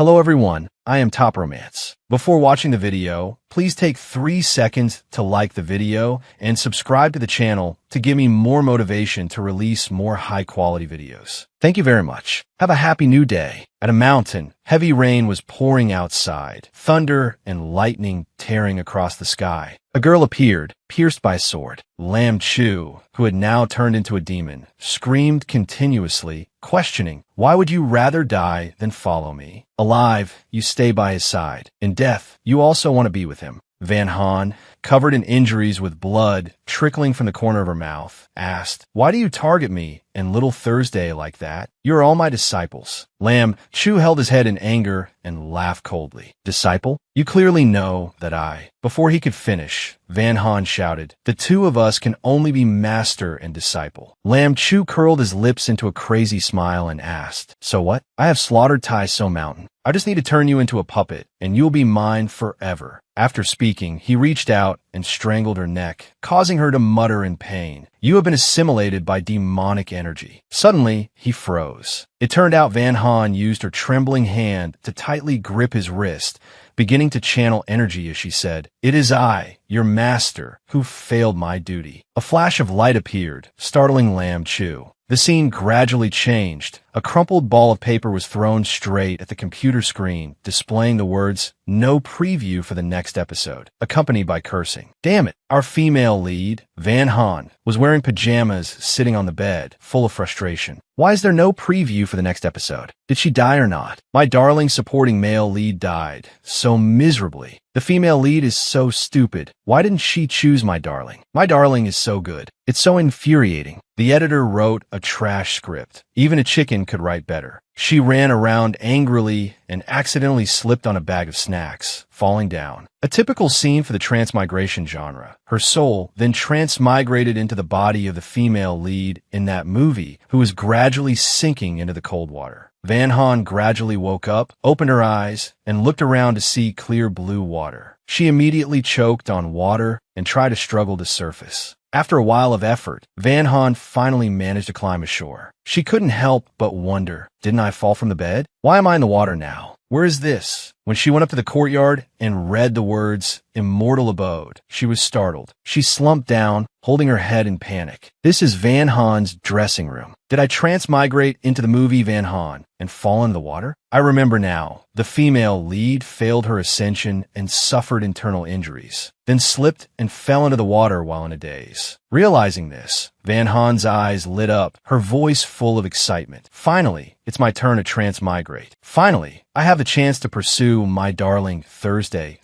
Hello everyone, I am Top Romance. Before watching the video, please take 3 seconds to like the video and subscribe to the channel to give me more motivation to release more high-quality videos. Thank you very much. Have a happy new day. At a mountain, heavy rain was pouring outside, thunder and lightning tearing across the sky. A girl appeared, pierced by a sword. Lam Chu, who had now turned into a demon, screamed continuously, questioning, "Why would you rather die than follow me? Alive, you stay by his side. In death, you also want to be with him." Van Han, covered in injuries with blood trickling from the corner of her mouth, asked, "Why do you target me and little Thursday like that? You're all my disciples." Lam Chu held his head in anger and laughed coldly. "Disciple? You clearly know that I—" Before he could finish, Van Han shouted, "The two of us can only be master and disciple." Lam Chu curled his lips into a crazy smile and asked, "So what? I have slaughtered Tai So Mountain. I just need to turn you into a puppet, and you'll be mine forever." After speaking, he reached out and strangled her neck, causing her to mutter in pain. "You have been assimilated by demonic energy." Suddenly, he froze. It turned out Van Han used her trembling hand to tightly grip his wrist, beginning to channel energy as she said, "It is I, your master, who failed my duty." A flash of light appeared, startling Lam Chu. The scene gradually changed. A crumpled ball of paper was thrown straight at the computer screen, displaying the words, "No preview for the next episode," accompanied by cursing. Damn it! Our female lead, Van Han, was wearing pajamas sitting on the bed, full of frustration. Why is there no preview for the next episode? Did she die or not? My darling supporting male lead died. So miserably. The female lead is so stupid. Why didn't she choose my darling? My darling is so good. It's so infuriating. The editor wrote a trash script. Even a chicken could write better. She ran around angrily and accidentally slipped on a bag of snacks, falling down. A typical scene for the transmigration genre. Her soul then transmigrated into the body of the female lead in that movie, who was gradually sinking into the cold water. Van Han gradually woke up, opened her eyes, and looked around to see clear blue water. She immediately choked on water and tried to struggle to surface. After a while of effort, Van Han finally managed to climb ashore. She couldn't help but wonder, didn't I fall from the bed? Why am I in the water now? Where is this? When she went up to the courtyard and read the words, "Immortal Abode," she was startled. She slumped down, holding her head in panic. This is Van Han's dressing room. Did I transmigrate into the movie Van Han and fall in the water? I remember now. The female lead failed her ascension and suffered internal injuries, then slipped and fell into the water while in a daze. Realizing this, Van Han's eyes lit up, her voice full of excitement. Finally, it's my turn to transmigrate. Finally, I have the chance to pursue my darling Thursday.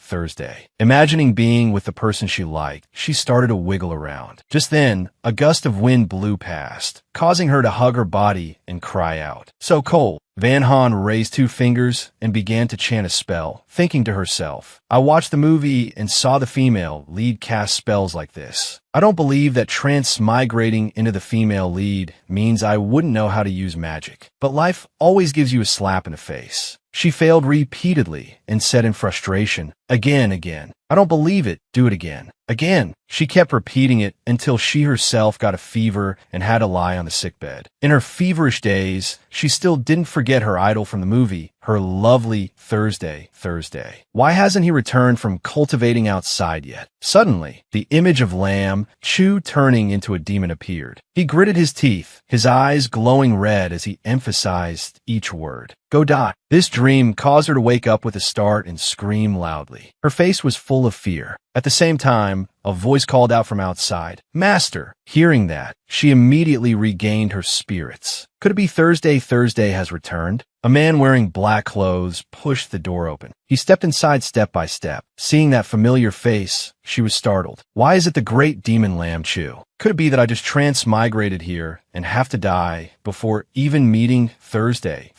Imagining being with the person she liked, she started to wiggle around. Just then, a gust of wind blew past, causing her to hug her body and cry out, "So cold." Van Han raised 2 fingers and began to chant a spell, thinking to herself, "I watched the movie and saw the female lead cast spells like this. I don't believe that transmigrating into the female lead means I wouldn't know how to use magic. But life always gives you a slap in the face." She failed repeatedly and said in frustration, again. "I don't believe it. Do it again. Again." She kept repeating it until she herself got a fever and had to lie on the sickbed. In her feverish days, she still didn't forget her idol from the movie, her lovely Thursday. Why hasn't he returned from cultivating outside yet? Suddenly, the image of Lam Chu turning into a demon appeared. He gritted his teeth, his eyes glowing red as he emphasized each word. "Go die." This dream caused her to wake up with a start and scream loudly. Her face was full of fear. At the same time, a voice called out from outside, "Master!" Hearing that, she immediately regained her spirits. Could it be Thursday has returned? A man wearing black clothes pushed the door open. He stepped inside step by step. Seeing that familiar face, she was startled. Why is it the great demon Lam Chu? Could it be that I just transmigrated here and have to die before even meeting Thursday?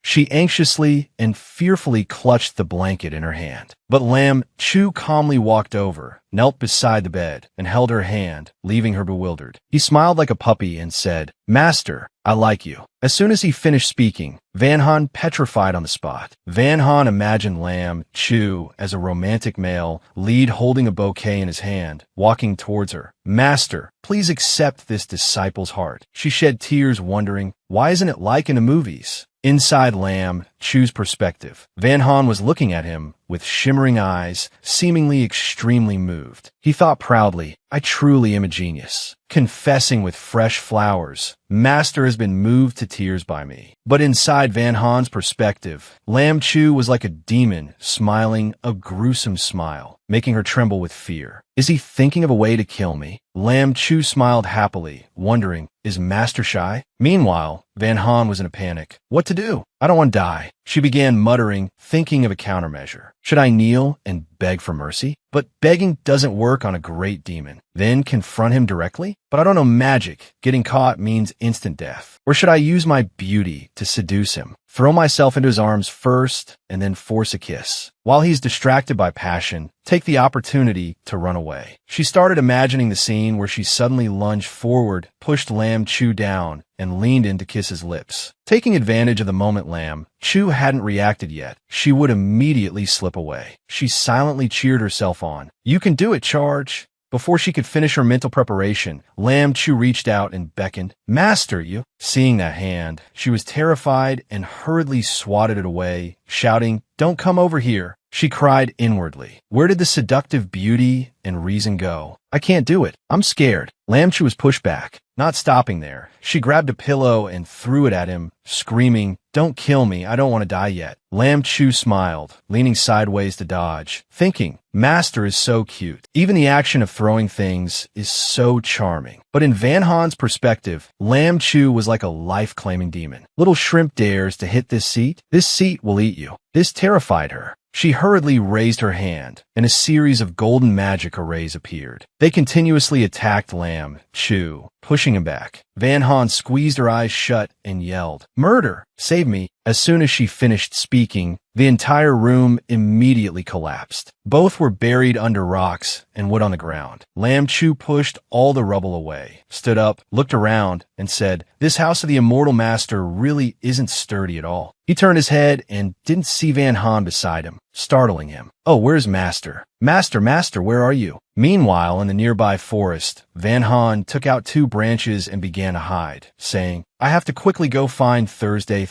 She anxiously and fearfully clutched the blanket in her hand. But Lam Chu calmly walked over, knelt beside the bed, and held her hand, leaving her bewildered. He smiled like a puppy and said, "Master, I like you." As soon as he finished speaking, Van Han petrified on the spot. Van Han imagined Lam Chu as a romantic male lead holding a bouquet in his hand, walking towards her. "Master, please accept this disciple's heart." She shed tears wondering, why isn't it like in the movies? Inside Lam Chu's perspective. Van Han was looking at him with shimmering eyes, seemingly extremely moved. He thought proudly, I truly am a genius. Confessing with fresh flowers, Master has been moved to tears by me. But inside Van Han's perspective, Lam Chu was like a demon, smiling a gruesome smile, making her tremble with fear. Is he thinking of a way to kill me? Lam Chu smiled happily, wondering, is Master shy? Meanwhile, Van Han was in a panic. What to do? I don't want to die. She began muttering, thinking of a countermeasure. Should I kneel and beg for mercy? But begging doesn't work on a great demon. Then confront him directly? But I don't know magic. Getting caught means instant death. Or should I use my beauty to seduce him? Throw myself into his arms first and then force a kiss. While he's distracted by passion, take the opportunity to run away. She started imagining the scene where she suddenly lunged forward, pushed Lam Chu down, and leaned in to kiss his lips. Taking advantage of the moment Lam Chu hadn't reacted yet, she would immediately slip away. She silently cheered herself on. You can do it, Charge. Before she could finish her mental preparation, Lam Chu reached out and beckoned. Master, you! Seeing that hand, she was terrified and hurriedly swatted it away, shouting, Don't come over here! She cried inwardly. Where did the seductive beauty and reason go? I can't do it. I'm scared. Lam Chu was pushed back. Not stopping there, she grabbed a pillow and threw it at him, screaming, Don't kill me, I don't want to die yet. Lam Chu smiled, leaning sideways to dodge, thinking, Master is so cute. Even the action of throwing things is so charming. But in Van Han's perspective, Lam Chu was like a life-claiming demon. Little shrimp dares to hit this seat? This seat will eat you. This terrified her. She hurriedly raised her hand, and a series of golden magic arrays appeared. They continuously attacked Lam Chu, pushing him back. Van Han squeezed her eyes shut and yelled, Murder! Save me! As soon as she finished speaking, the entire room immediately collapsed. Both were buried under rocks and wood on the ground. Lam Chu pushed all the rubble away, stood up, looked around, and said, This house of the immortal master really isn't sturdy at all. He turned his head and didn't see Van Han beside him, startling him. Oh, where's Master? Master, where are you? Meanwhile, in the nearby forest, Van Han took out 2 branches and began to hide, saying, I have to quickly go find Thursday.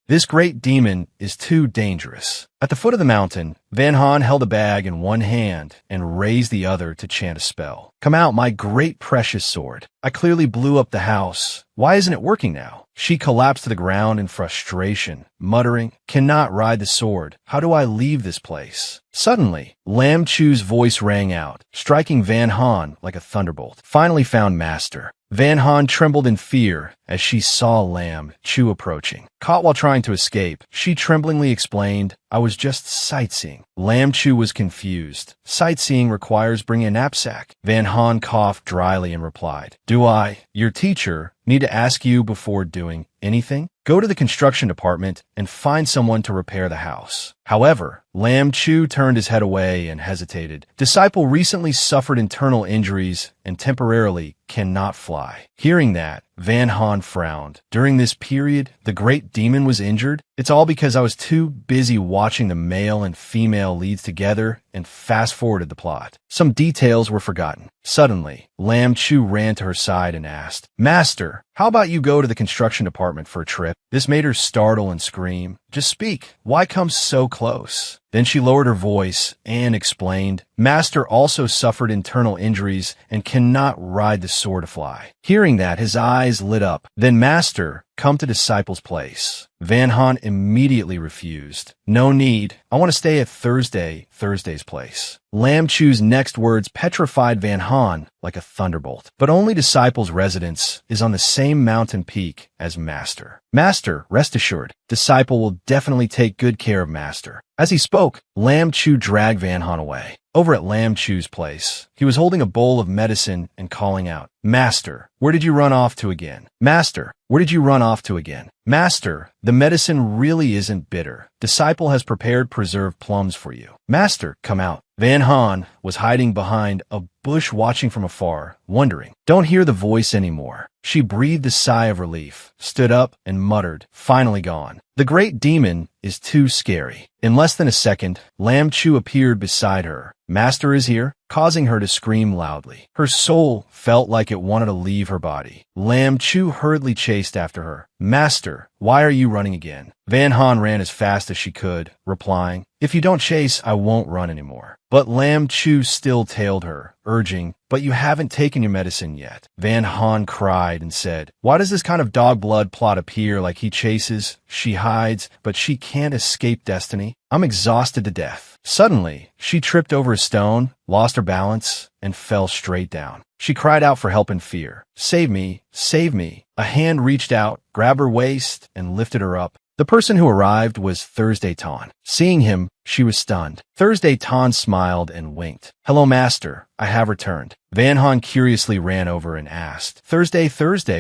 This great demon is too dangerous. At the foot of the mountain, Van Han held a bag in one hand and raised the other to chant a spell. Come out, my great precious sword. I clearly blew up the house. Why isn't it working now? She collapsed to the ground in frustration, muttering, Cannot ride the sword. How do I leave this place? Suddenly, Lam Chu's voice rang out, striking Van Han like a thunderbolt. Finally found Master. Van Han trembled in fear as she saw Lam Chu approaching. Caught while trying to escape, she tremblingly explained, I was just sightseeing. Lam Chu was confused. Sightseeing requires bringing a knapsack. Van Han coughed dryly and replied, Do I, your teacher, need to ask you before doing anything? Go to the construction department and find someone to repair the house. However, Lam Chu turned his head away and hesitated. Disciple recently suffered internal injuries and temporarily cannot fly. Hearing that, Van Han frowned. During this period, the great demon was injured? It's all because I was too busy watching the male and female leads together and fast-forwarded the plot. Some details were forgotten. Suddenly, Lam Chu ran to her side and asked, Master, how about you go to the construction department for a trip? This made her startle and scream. Just speak. Why come so close? Then she lowered her voice and explained, Master also suffered internal injuries and cannot ride the sword to fly. Hearing that, his eyes lit up. Then Master, come to Disciple's place. Van Han immediately refused. No need. I want to stay at Thursday's place. Lam Chu's next words petrified Van Han like a thunderbolt. But only Disciple's residence is on the same mountain peak as Master. Master, rest assured, Disciple will definitely take good care of Master. As he spoke, Lam Chu dragged Van Han away. Over at Lam Chu's place, he was holding a bowl of medicine and calling out, Master, where did you run off to again? Master, where did you run off to again? Master, the medicine really isn't bitter. Disciple has prepared preserved plums for you. Master, come out. Van Han was hiding behind a bush watching from afar, wondering. Don't hear the voice anymore. She breathed a sigh of relief, stood up, and muttered, finally gone. The great demon is too scary. In less than a second, Lam Chu appeared beside her. Master is here? causing her to scream loudly. Her soul felt like it wanted to leave her body. Lam Chu hurriedly chased after her. "Master, why are you running again?" Van Han ran as fast as she could, replying, "If you don't chase, I won't run anymore." But Lam Chu still tailed her, urging, "But you haven't taken your medicine yet." Van Han cried and said, "Why does this kind of dog blood plot appear like he chases, she hides, but she can't escape destiny? I'm exhausted to death." Suddenly, she tripped over a stone, lost her balance, and fell straight down. She cried out for help in fear. "Save me! Save me!" A hand reached out, grabbed her waist, and lifted her up. The person who arrived was Thursday Tan. Seeing him, she was stunned. Thursday Tan smiled and winked. "Hello, Master. I have returned." Van Han curiously ran over and asked, Thursday,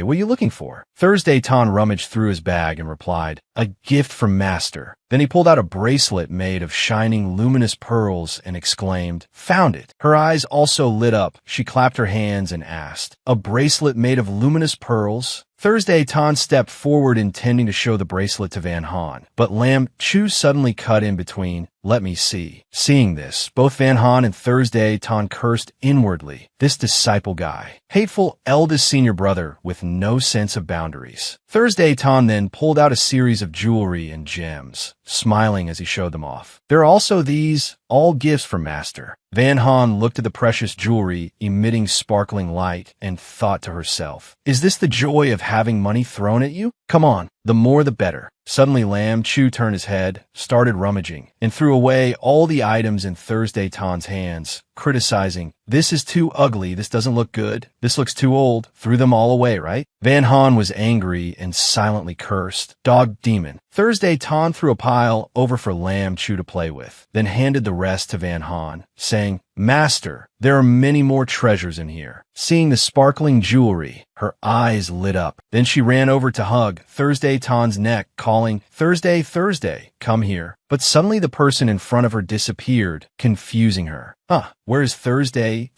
what are you looking for?" Thursday Tan rummaged through his bag and replied, "A gift from Master." Then he pulled out a bracelet made of shining, luminous pearls and exclaimed, "Found it." Her eyes also lit up. She clapped her hands and asked, "A bracelet made of luminous pearls?" Thursday Tan stepped forward intending to show the bracelet to Van Han, but Lam Chu suddenly cut in between. "Let me see." Seeing this, both Van Han and Thursday Tan cursed inwardly. This disciple guy. Hateful eldest senior brother with no sense of boundaries. Thursday Tan then pulled out a series of jewelry and gems, smiling as he showed them off. "There are also these, all gifts from Master." Van Han looked at the precious jewelry emitting sparkling light and thought to herself, "Is this the joy of having money thrown at you? Come on, the more the better." Suddenly Lam Chu turned his head, started rummaging, and threw away all the items in Thursday Tan's hands, criticizing, "This is too ugly, this doesn't look good, this looks too old." Threw them all away, right? Van Han was angry and silently cursed. "Dog demon." Thursday Tan threw a pile over for Lam Chu to play with, then handed the rest to Van Han, saying, "Master, there are many more treasures in here." Seeing the sparkling jewelry, her eyes lit up. Then she ran over to hug Thursday Tan's neck, calling, Thursday, come here." But suddenly the person in front of her disappeared, confusing her. Where's Thursday?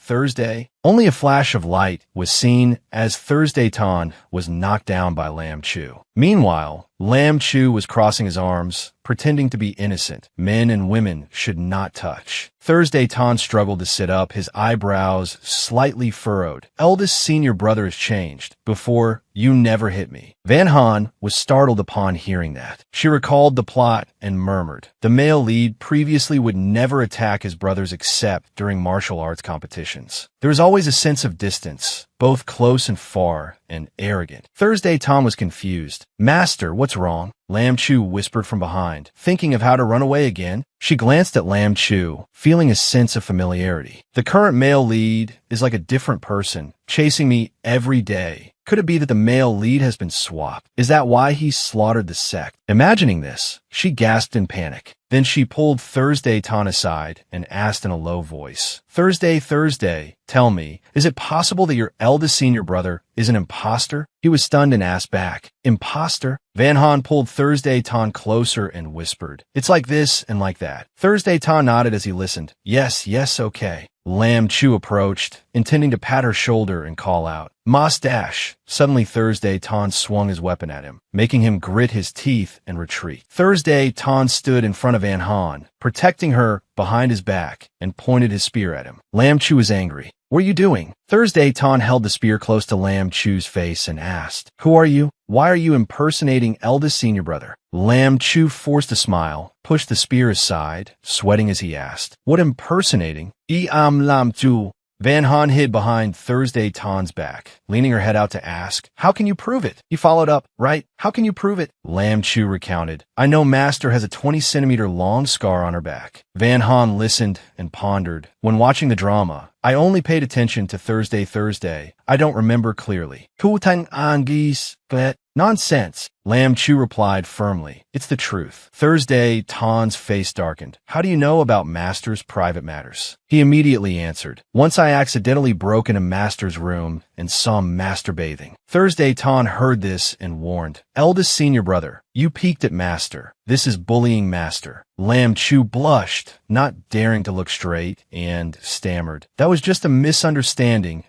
Only a flash of light was seen as Thursday Tan was knocked down by Lam Chu. Meanwhile, Lam Chu was crossing his arms, pretending to be innocent. Men and women should not touch. Thursday Tan struggled to sit up, his eyebrows slightly furrowed. "Eldest senior brother has changed. Before, you never hit me." Van Han was startled upon hearing that. She recalled the plot and murmured. The male lead previously would never attack his brothers except during martial arts competitions. There was always a sense of distance, both close and far, and arrogant. Thursday Tan was confused. "Master, what's wrong?" Lam Chu whispered from behind, thinking of how to run away again. She glanced at Lam Chu, feeling a sense of familiarity. "The current male lead is like a different person, chasing me every day. Could it be that the male lead has been swapped? Is that why he slaughtered the sect?" Imagining this, she gasped in panic. Then she pulled Thursday Tan aside and asked in a low voice, Thursday, tell me, is it possible that your eldest senior brother is an imposter?" He was stunned and asked back, "Imposter?" Van Han pulled Thursday Tan closer and whispered, "It's like this and like that." Thursday Tan nodded as he listened. Yes, okay." Lam Chu approached, intending to pat her shoulder and call out, "Mustache!" Suddenly Thursday Tan swung his weapon at him, making him grit his teeth and retreat. Thursday Tan stood in front of Van Han, protecting her behind his back, and pointed his spear at him. Lam Chu was angry. "What are you doing?" Thursday Tan held the spear close to Lam Chu's face and asked, "Who are you? Why are you impersonating eldest senior brother?" Lam Chu forced a smile, pushed the spear aside, sweating as he asked, "What impersonating?" "I am Lam Chu." Van Han hid behind Thursday Tan's back, leaning her head out to ask, "How can you prove it?" He followed up, "Right, how can you prove it?" Lam Chu recounted, "I know Master has a 20-centimeter long scar on her back." Van Han listened and pondered. When watching the drama, I only paid attention to Thursday. I don't remember clearly. "Kutang angis, but nonsense." Lam Chu replied firmly, "It's the truth." Thursday Tan's face darkened. "How do you know about Master's private matters?" He immediately answered, "Once I accidentally broke into Master's room and saw Master bathing." Thursday Tan heard this and warned, "Eldest senior brother, you peeked at Master. This is bullying Master." Lam Chu blushed, not daring to look straight, and stammered, "That was just a misunderstanding.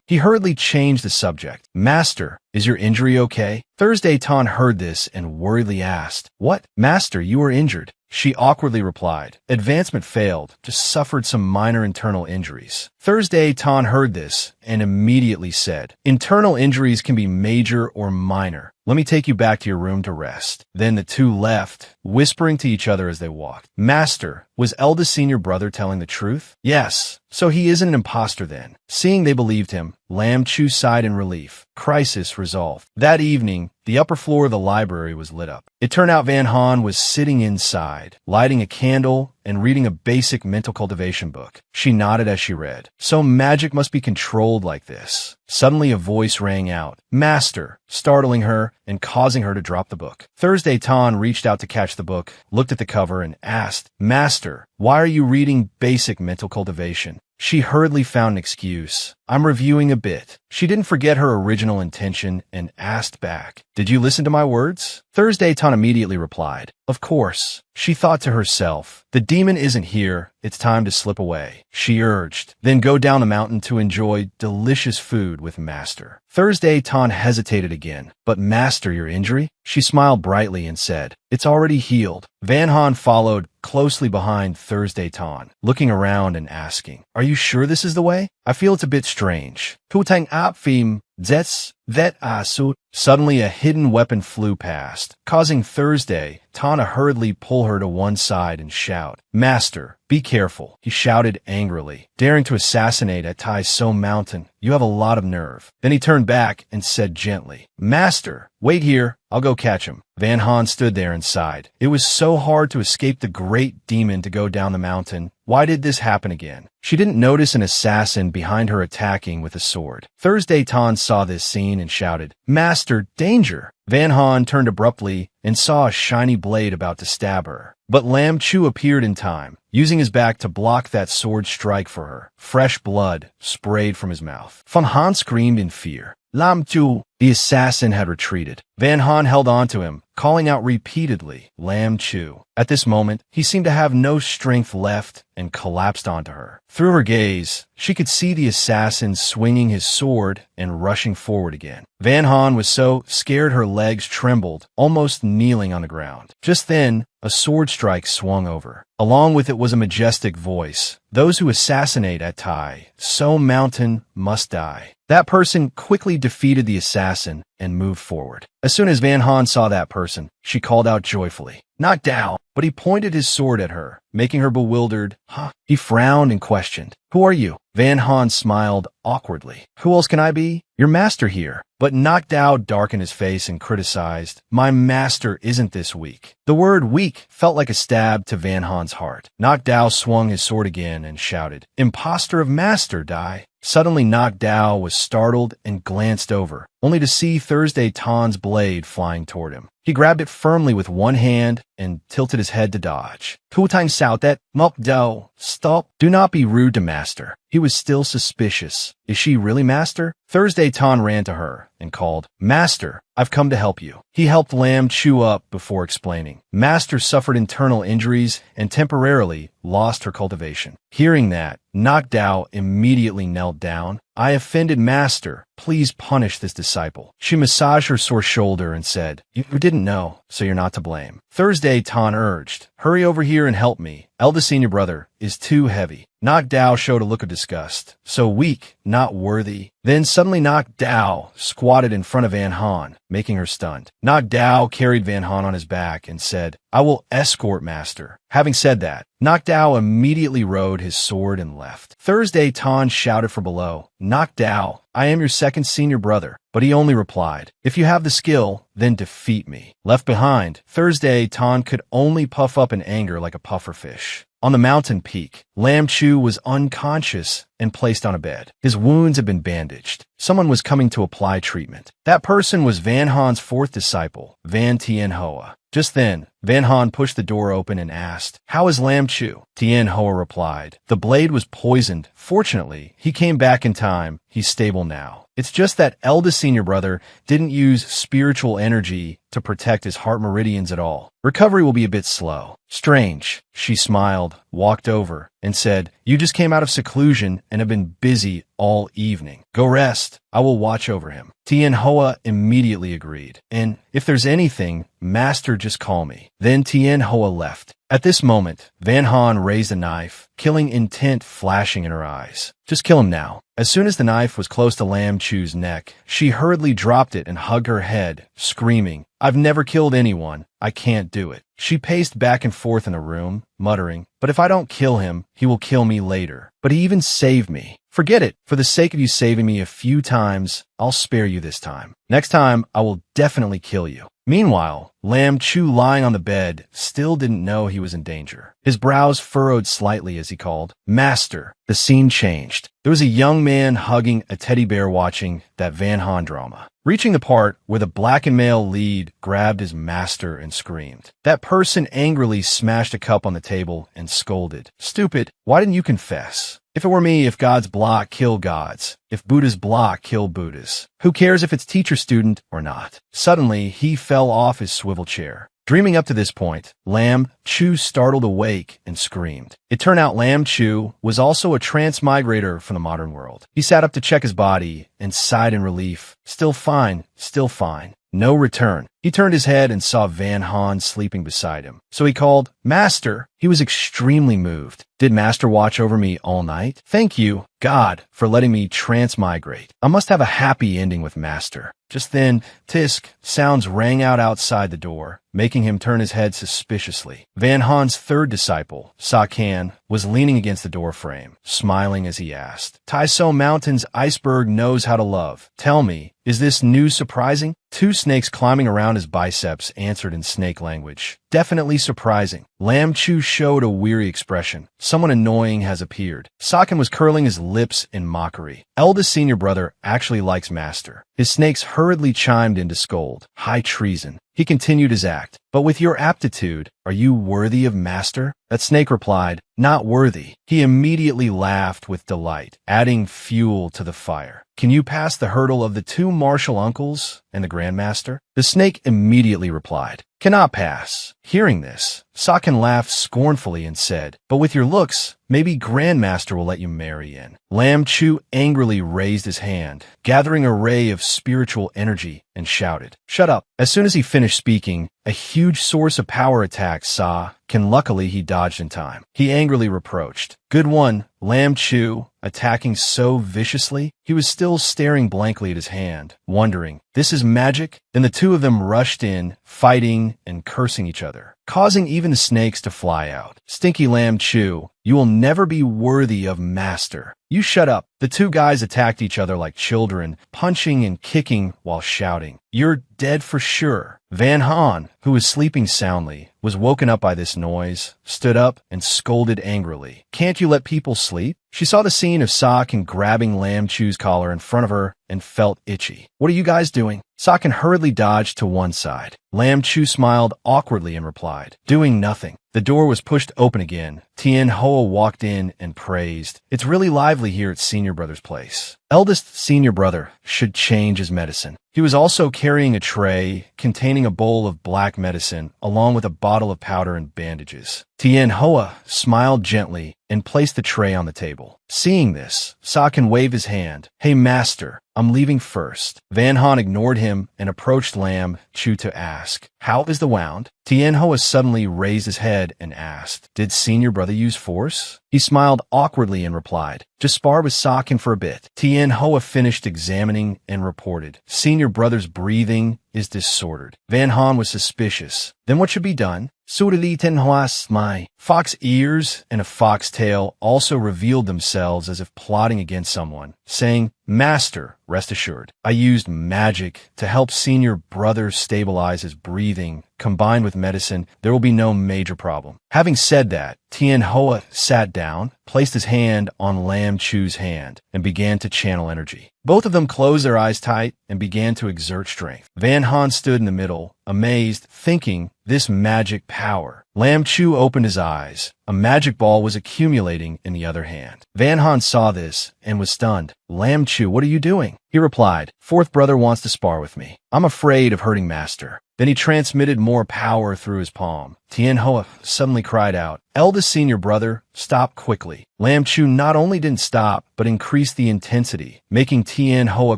He hurriedly changed the subject. "Master, is your injury okay?" Thursday Tan heard this and worriedly asked, "What? Master, you are injured." She awkwardly replied. Advancement failed, just suffered some minor internal injuries. Thursday, Tan heard this and immediately said, internal injuries can be major or minor. Let me take you back to your room to rest. Then the two left, whispering to each other as they walked. Master, was eldest senior brother telling the truth? Yes. So he isn't an imposter then. Seeing they believed him, Lam Chu sighed in relief. Crisis resolved. That evening, the upper floor of the library was lit up. It turned out Van Han was sitting inside, lighting a candle and reading a basic mental cultivation book. She nodded as she read. So magic must be controlled like this. Suddenly a voice rang out, Master, startling her and causing her to drop the book. Thursday Tan reached out to catch the book, looked at the cover and asked, Master, why are you reading basic mental cultivation? She hurriedly found an excuse. I'm reviewing a bit. She didn't forget her original intention and asked back, Did you listen to my words? Thursday Tan immediately replied, Of course. She thought to herself, the demon isn't here, it's time to slip away. She urged, then go down the mountain to enjoy delicious food with Master. Thursday Tan hesitated again, but Master, your injury? She smiled brightly and said, It's already healed. Van Han followed closely behind Thursday Tan, looking around and asking, Are you sure this is the way? I feel it's a bit strange. Tutang apfim zets vet asut. Suddenly a hidden weapon flew past, causing Thursday Tan to hurriedly pull her to one side and shout, Master, be careful, he shouted angrily, daring to assassinate at Tai So Mountain. You have a lot of nerve. Then he turned back and said gently, Master, wait here, I'll go catch him. Van Han stood there and sighed. It was so hard to escape the great demon to go down the mountain. Why did this happen again? She didn't notice an assassin behind her attacking with a sword. Thursday Tan saw this scene and shouted, Master, danger! Van Han turned abruptly and saw a shiny blade about to stab her. But Lam Chu appeared in time, using his back to block that sword strike for her. Fresh blood sprayed from his mouth. Van Han screamed in fear. Lam Chu! The assassin had retreated. Van Han held on to him, calling out repeatedly, Lam Chu. At this moment, he seemed to have no strength left and collapsed onto her. Through her gaze, she could see the assassin swinging his sword and rushing forward again. Van Han was so scared her legs trembled, almost kneeling on the ground. Just then, a sword strike swung over. Along with it was a majestic voice. Those who assassinate at Tai So Mountain must die. That person quickly defeated the assassin and moved forward. As soon as Van Han saw that person, she called out joyfully, Knocked down, but he pointed his sword at her, making her bewildered. Huh? He frowned and questioned, Who are you? Van Han smiled awkwardly. Who else can I be? Your master here. But Knocked Down darkened his face and criticized, My master isn't this weak. The word weak felt like a stab to Van Han's heart. Knocked Down swung his sword again and shouted, Imposter of master, Dai. Suddenly Knocked Down was startled and glanced over, only to see Thursday Tan's blade flying toward him. He grabbed it firmly with one hand and tilted his head to dodge. Tutang Sautet, Mok Do, stop. Do not be rude to master. He was still suspicious. Is she really master? Thursday Tan ran to her and called, Master, I've come to help you. He helped Lam Chu up before explaining. Master suffered internal injuries and temporarily lost her cultivation. Hearing that, Knocked Down immediately knelt down. I offended Master. Please punish this disciple. She massaged her sore shoulder and said, You didn't know, so you're not to blame. Thursday Tan urged, Hurry over here and help me. Eldest senior brother is too heavy. Knocked Down showed a look of disgust. So weak, not worthy. Then suddenly Knocked Down squatted in front of Van Han, making her stunned. Knocked Down carried Van Han on his back and said, I will escort Master. Having said that, Knocked Down immediately rode his sword and left. Thursday Tan shouted from below, Knocked Down, I am your second senior brother. But he only replied, If you have the skill, then defeat me. Left behind, Thursday Tan could only puff up in anger like a pufferfish. On the mountain peak, Lam Chu was unconscious and placed on a bed. His wounds had been bandaged. Someone was coming to apply treatment. That person was Van Han's fourth disciple, Van Tien Hoa. Just then, Van Han pushed the door open and asked, How is Lam Chu? Tien Hoa replied, The blade was poisoned. Fortunately, he came back in time. He's stable now. It's just that eldest senior brother didn't use spiritual energy to protect his heart meridians at all. Recovery will be a bit slow. Strange. She smiled, walked over, and said, You just came out of seclusion and have been busy all evening. Go rest. I will watch over him. Tien Hoa immediately agreed. And if there's anything, Master, just call me. Then Tien Hoa left. At this moment, Van Han raised a knife, killing intent flashing in her eyes. Just kill him now. As soon as the knife was close to Lam Chu's neck, she hurriedly dropped it and hugged her head, screaming, "I've never killed anyone. I can't do it." She paced back and forth in the room, muttering, "But if I don't kill him, he will kill me later. But he even saved me. Forget it. For the sake of you saving me a few times, I'll spare you this time. Next time, I will definitely kill you." Meanwhile, Lam Chu, lying on the bed, still didn't know he was in danger. His brows furrowed slightly as he called, "Master." The scene changed. There was a young man hugging a teddy bear watching that Van Han drama. Reaching the part where the black and male lead grabbed his master and screamed. That person angrily smashed a cup on the table and scolded, "Stupid, why didn't you confess? If it were me, if God's block, kill gods. If Buddha's block, kill Buddhas. Who cares if it's teacher-student or not?" Suddenly, he fell off his swivel chair. Dreaming up to this point, Lam Chu startled awake and screamed. It turned out Lam Chu was also a transmigrator from the modern world. He sat up to check his body and sighed in relief. Still fine, still fine. No return. He turned his head and saw Van Han sleeping beside him. So he called, "Master." He was extremely moved. "Did Master watch over me all night? Thank you, God, for letting me transmigrate. I must have a happy ending with Master." Just then, tisk sounds rang out outside the door, making him turn his head suspiciously. Van Han's third disciple, Sa Can, was leaning against the doorframe, smiling as he asked, "Taiso Mountain's iceberg knows how to love. Tell me, is this news surprising?" Two snakes climbing around his biceps answered in snake language. "Definitely surprising." Lam Chu showed a weary expression. "Someone annoying has appeared." Sakin was curling his lips in mockery. "Eldest senior brother actually likes Master." His snakes hurriedly chimed in to scold. "High treason." He continued his act. "But with your aptitude, are you worthy of Master?" That snake replied, "Not worthy." He immediately laughed with delight, adding fuel to the fire. "Can you pass the hurdle of the two martial uncles and the Grandmaster?" The snake immediately replied, "Cannot pass." Hearing this, Sakin laughed scornfully and said, "But with your looks, maybe Grandmaster will let you marry in." Lam Chu angrily raised his hand, gathering a ray of spiritual energy, and shouted, "Shut up." As soon as he finished speaking, a huge source of power attacked Sa Can. Luckily, he dodged in time. He angrily reproached, "Good one, Lam Chu," attacking so viciously, he was still staring blankly at his hand, wondering, "This is magic?" Then the two of them rushed in, fighting and cursing each other, causing even the snakes to fly out. "Stinky Lam Chu, you will never be worthy of Master." "You shut up." The two guys attacked each other like children, punching and kicking while shouting, "You're dead for sure." Van Han, who was sleeping soundly, was woken up by this noise, stood up, and scolded angrily, "Can't you let people sleep?" She saw the scene of Sakin grabbing Lam Chu's collar in front of her and felt itchy. "What are you guys doing?" Sakin hurriedly dodged to one side. Lam Chu smiled awkwardly and replied, "Doing nothing." The door was pushed open again. Tien Hoa walked in and praised, "It's really lively here at Senior Brother's place. Eldest Senior Brother should change his medicine." He was also carrying a tray containing a bowl of black medicine along with a bottle of powder and bandages. Tien Hoa smiled gently and placed the tray on the table. Seeing this, Sakin waved his hand. "Hey, Master, I'm leaving first." Van Han ignored him and approached Lam Chu to ask, "How is the wound?" Tien Hoa suddenly raised his head and asked, "Did Senior Brother use force?" He smiled awkwardly and replied, "Just spar with Sakin for a bit." Tien Hoa finished examining and reported, "Senior Brother's breathing is disordered." Van Han was suspicious. "Then what should be done?" Surali Tenhuas my fox ears and a fox tail also revealed themselves as if plotting against someone, saying, "Master, rest assured, I used magic to help Senior Brother stabilize his breathing. Combined with medicine, there will be no major problem." Having said that, Tien Hoa sat down, placed his hand on Lam Chu's hand, and began to channel energy. Both of them closed their eyes tight and began to exert strength. Van Han stood in the middle, amazed, thinking, "This magic power." Lam Chu opened his eyes. A magic ball was accumulating in the other hand. Van Han saw this and was stunned. Lam Chu, what are you doing? He replied, fourth brother wants to spar with me. I'm afraid of hurting master. Then he transmitted more power through his palm. Tien Hoa suddenly cried out, eldest senior brother, stop quickly. Lam Chu not only didn't stop, but increased the intensity, making Tien Hoa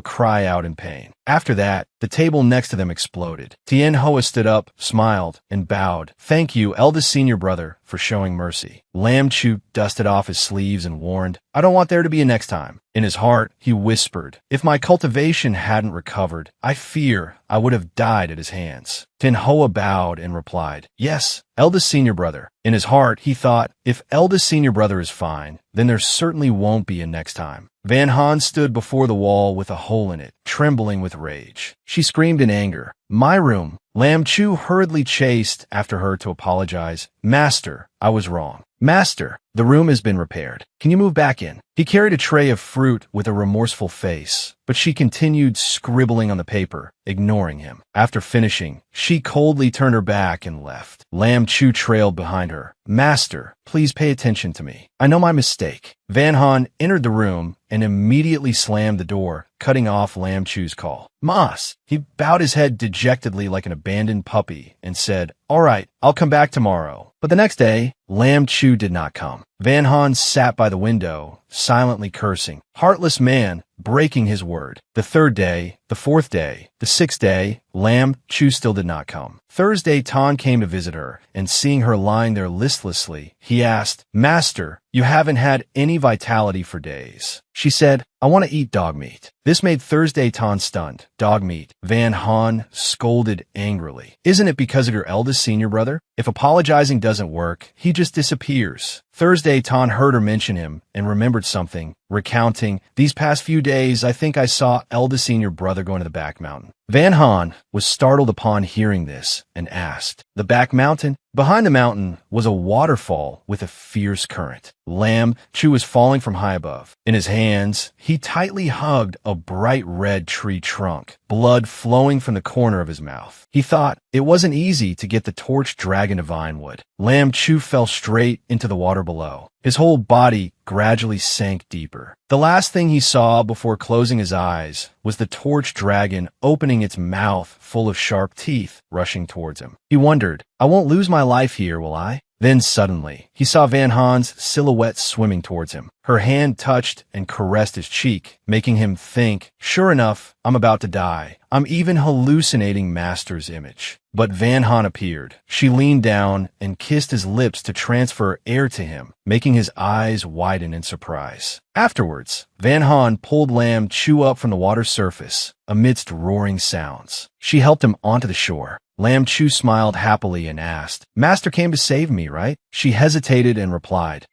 cry out in pain. After that, the table next to them exploded. Tien Hoa stood up, smiled, and bowed. Thank you, eldest senior brother, for showing mercy. Lam Chu dusted off his sleeves and warned, I don't want there to be a next time. In his heart, he whispered, if my cultivation hadn't recovered, I fear I would have died at his hands. Tien Hoa bowed and replied, yes, eldest senior brother. In his heart, he thought, if eldest senior brother is fine, then there certainly won't be a next time. Van Han stood before the wall with a hole in it, trembling with rage. She screamed in anger, my room. Lam Chu hurriedly chased after her to apologize. Master, I was wrong. Master, the room has been repaired. Can you move back in? He carried a tray of fruit with a remorseful face, but she continued scribbling on the paper, ignoring him. After finishing, she coldly turned her back and left. Lam Chu trailed behind her. Master, please pay attention to me. I know my mistake. Van Han entered the room and immediately slammed the door, cutting off Lam Chu's call. Mas! He bowed his head dejectedly like an abandoned puppy and said, all right, I'll come back tomorrow. But the next day, Lam Chu did not come. Van Han sat by the window, silently cursing. Heartless man, breaking his word. The third day, the fourth day, the sixth day, Lam Chu still did not come. Thursday, Tan came to visit her, and seeing her lying there listlessly, he asked, Master, you haven't had any vitality for days. She said, I want to eat dog meat. This made Thursday Tan stunned. Dog meat. Van Han scolded angrily. Isn't it because of your eldest senior brother? If apologizing doesn't work, he just disappears. Thursday Tan heard her mention him and remembered something, recounting, these past few days I think I saw eldest senior brother going to the back mountain. Van Han was startled upon hearing this and asked, the back mountain? Behind the mountain was a waterfall with a fierce current. Lam Chu was falling from high above. In his hands, he tightly hugged a bright red tree trunk, blood flowing from the corner of his mouth. He thought it wasn't easy to get the torch dragon to Vinewood. Lam Chu fell straight into the water below. His whole body gradually sank deeper. The last thing he saw before closing his eyes was the torch dragon opening its mouth full of sharp teeth, rushing towards him. He wondered, I won't lose my life here, will I? Then suddenly, he saw Van Han's silhouette swimming towards him. Her hand touched and caressed his cheek, making him think, sure enough, I'm about to die. I'm even hallucinating Master's image. But Van Han appeared. She leaned down and kissed his lips to transfer air to him, making his eyes widen in surprise. Afterwards, Van Han pulled Lam Chu up from the water's surface, amidst roaring sounds. She helped him onto the shore. Lam Chu smiled happily and asked, Master came to save me, right? She hesitated and replied,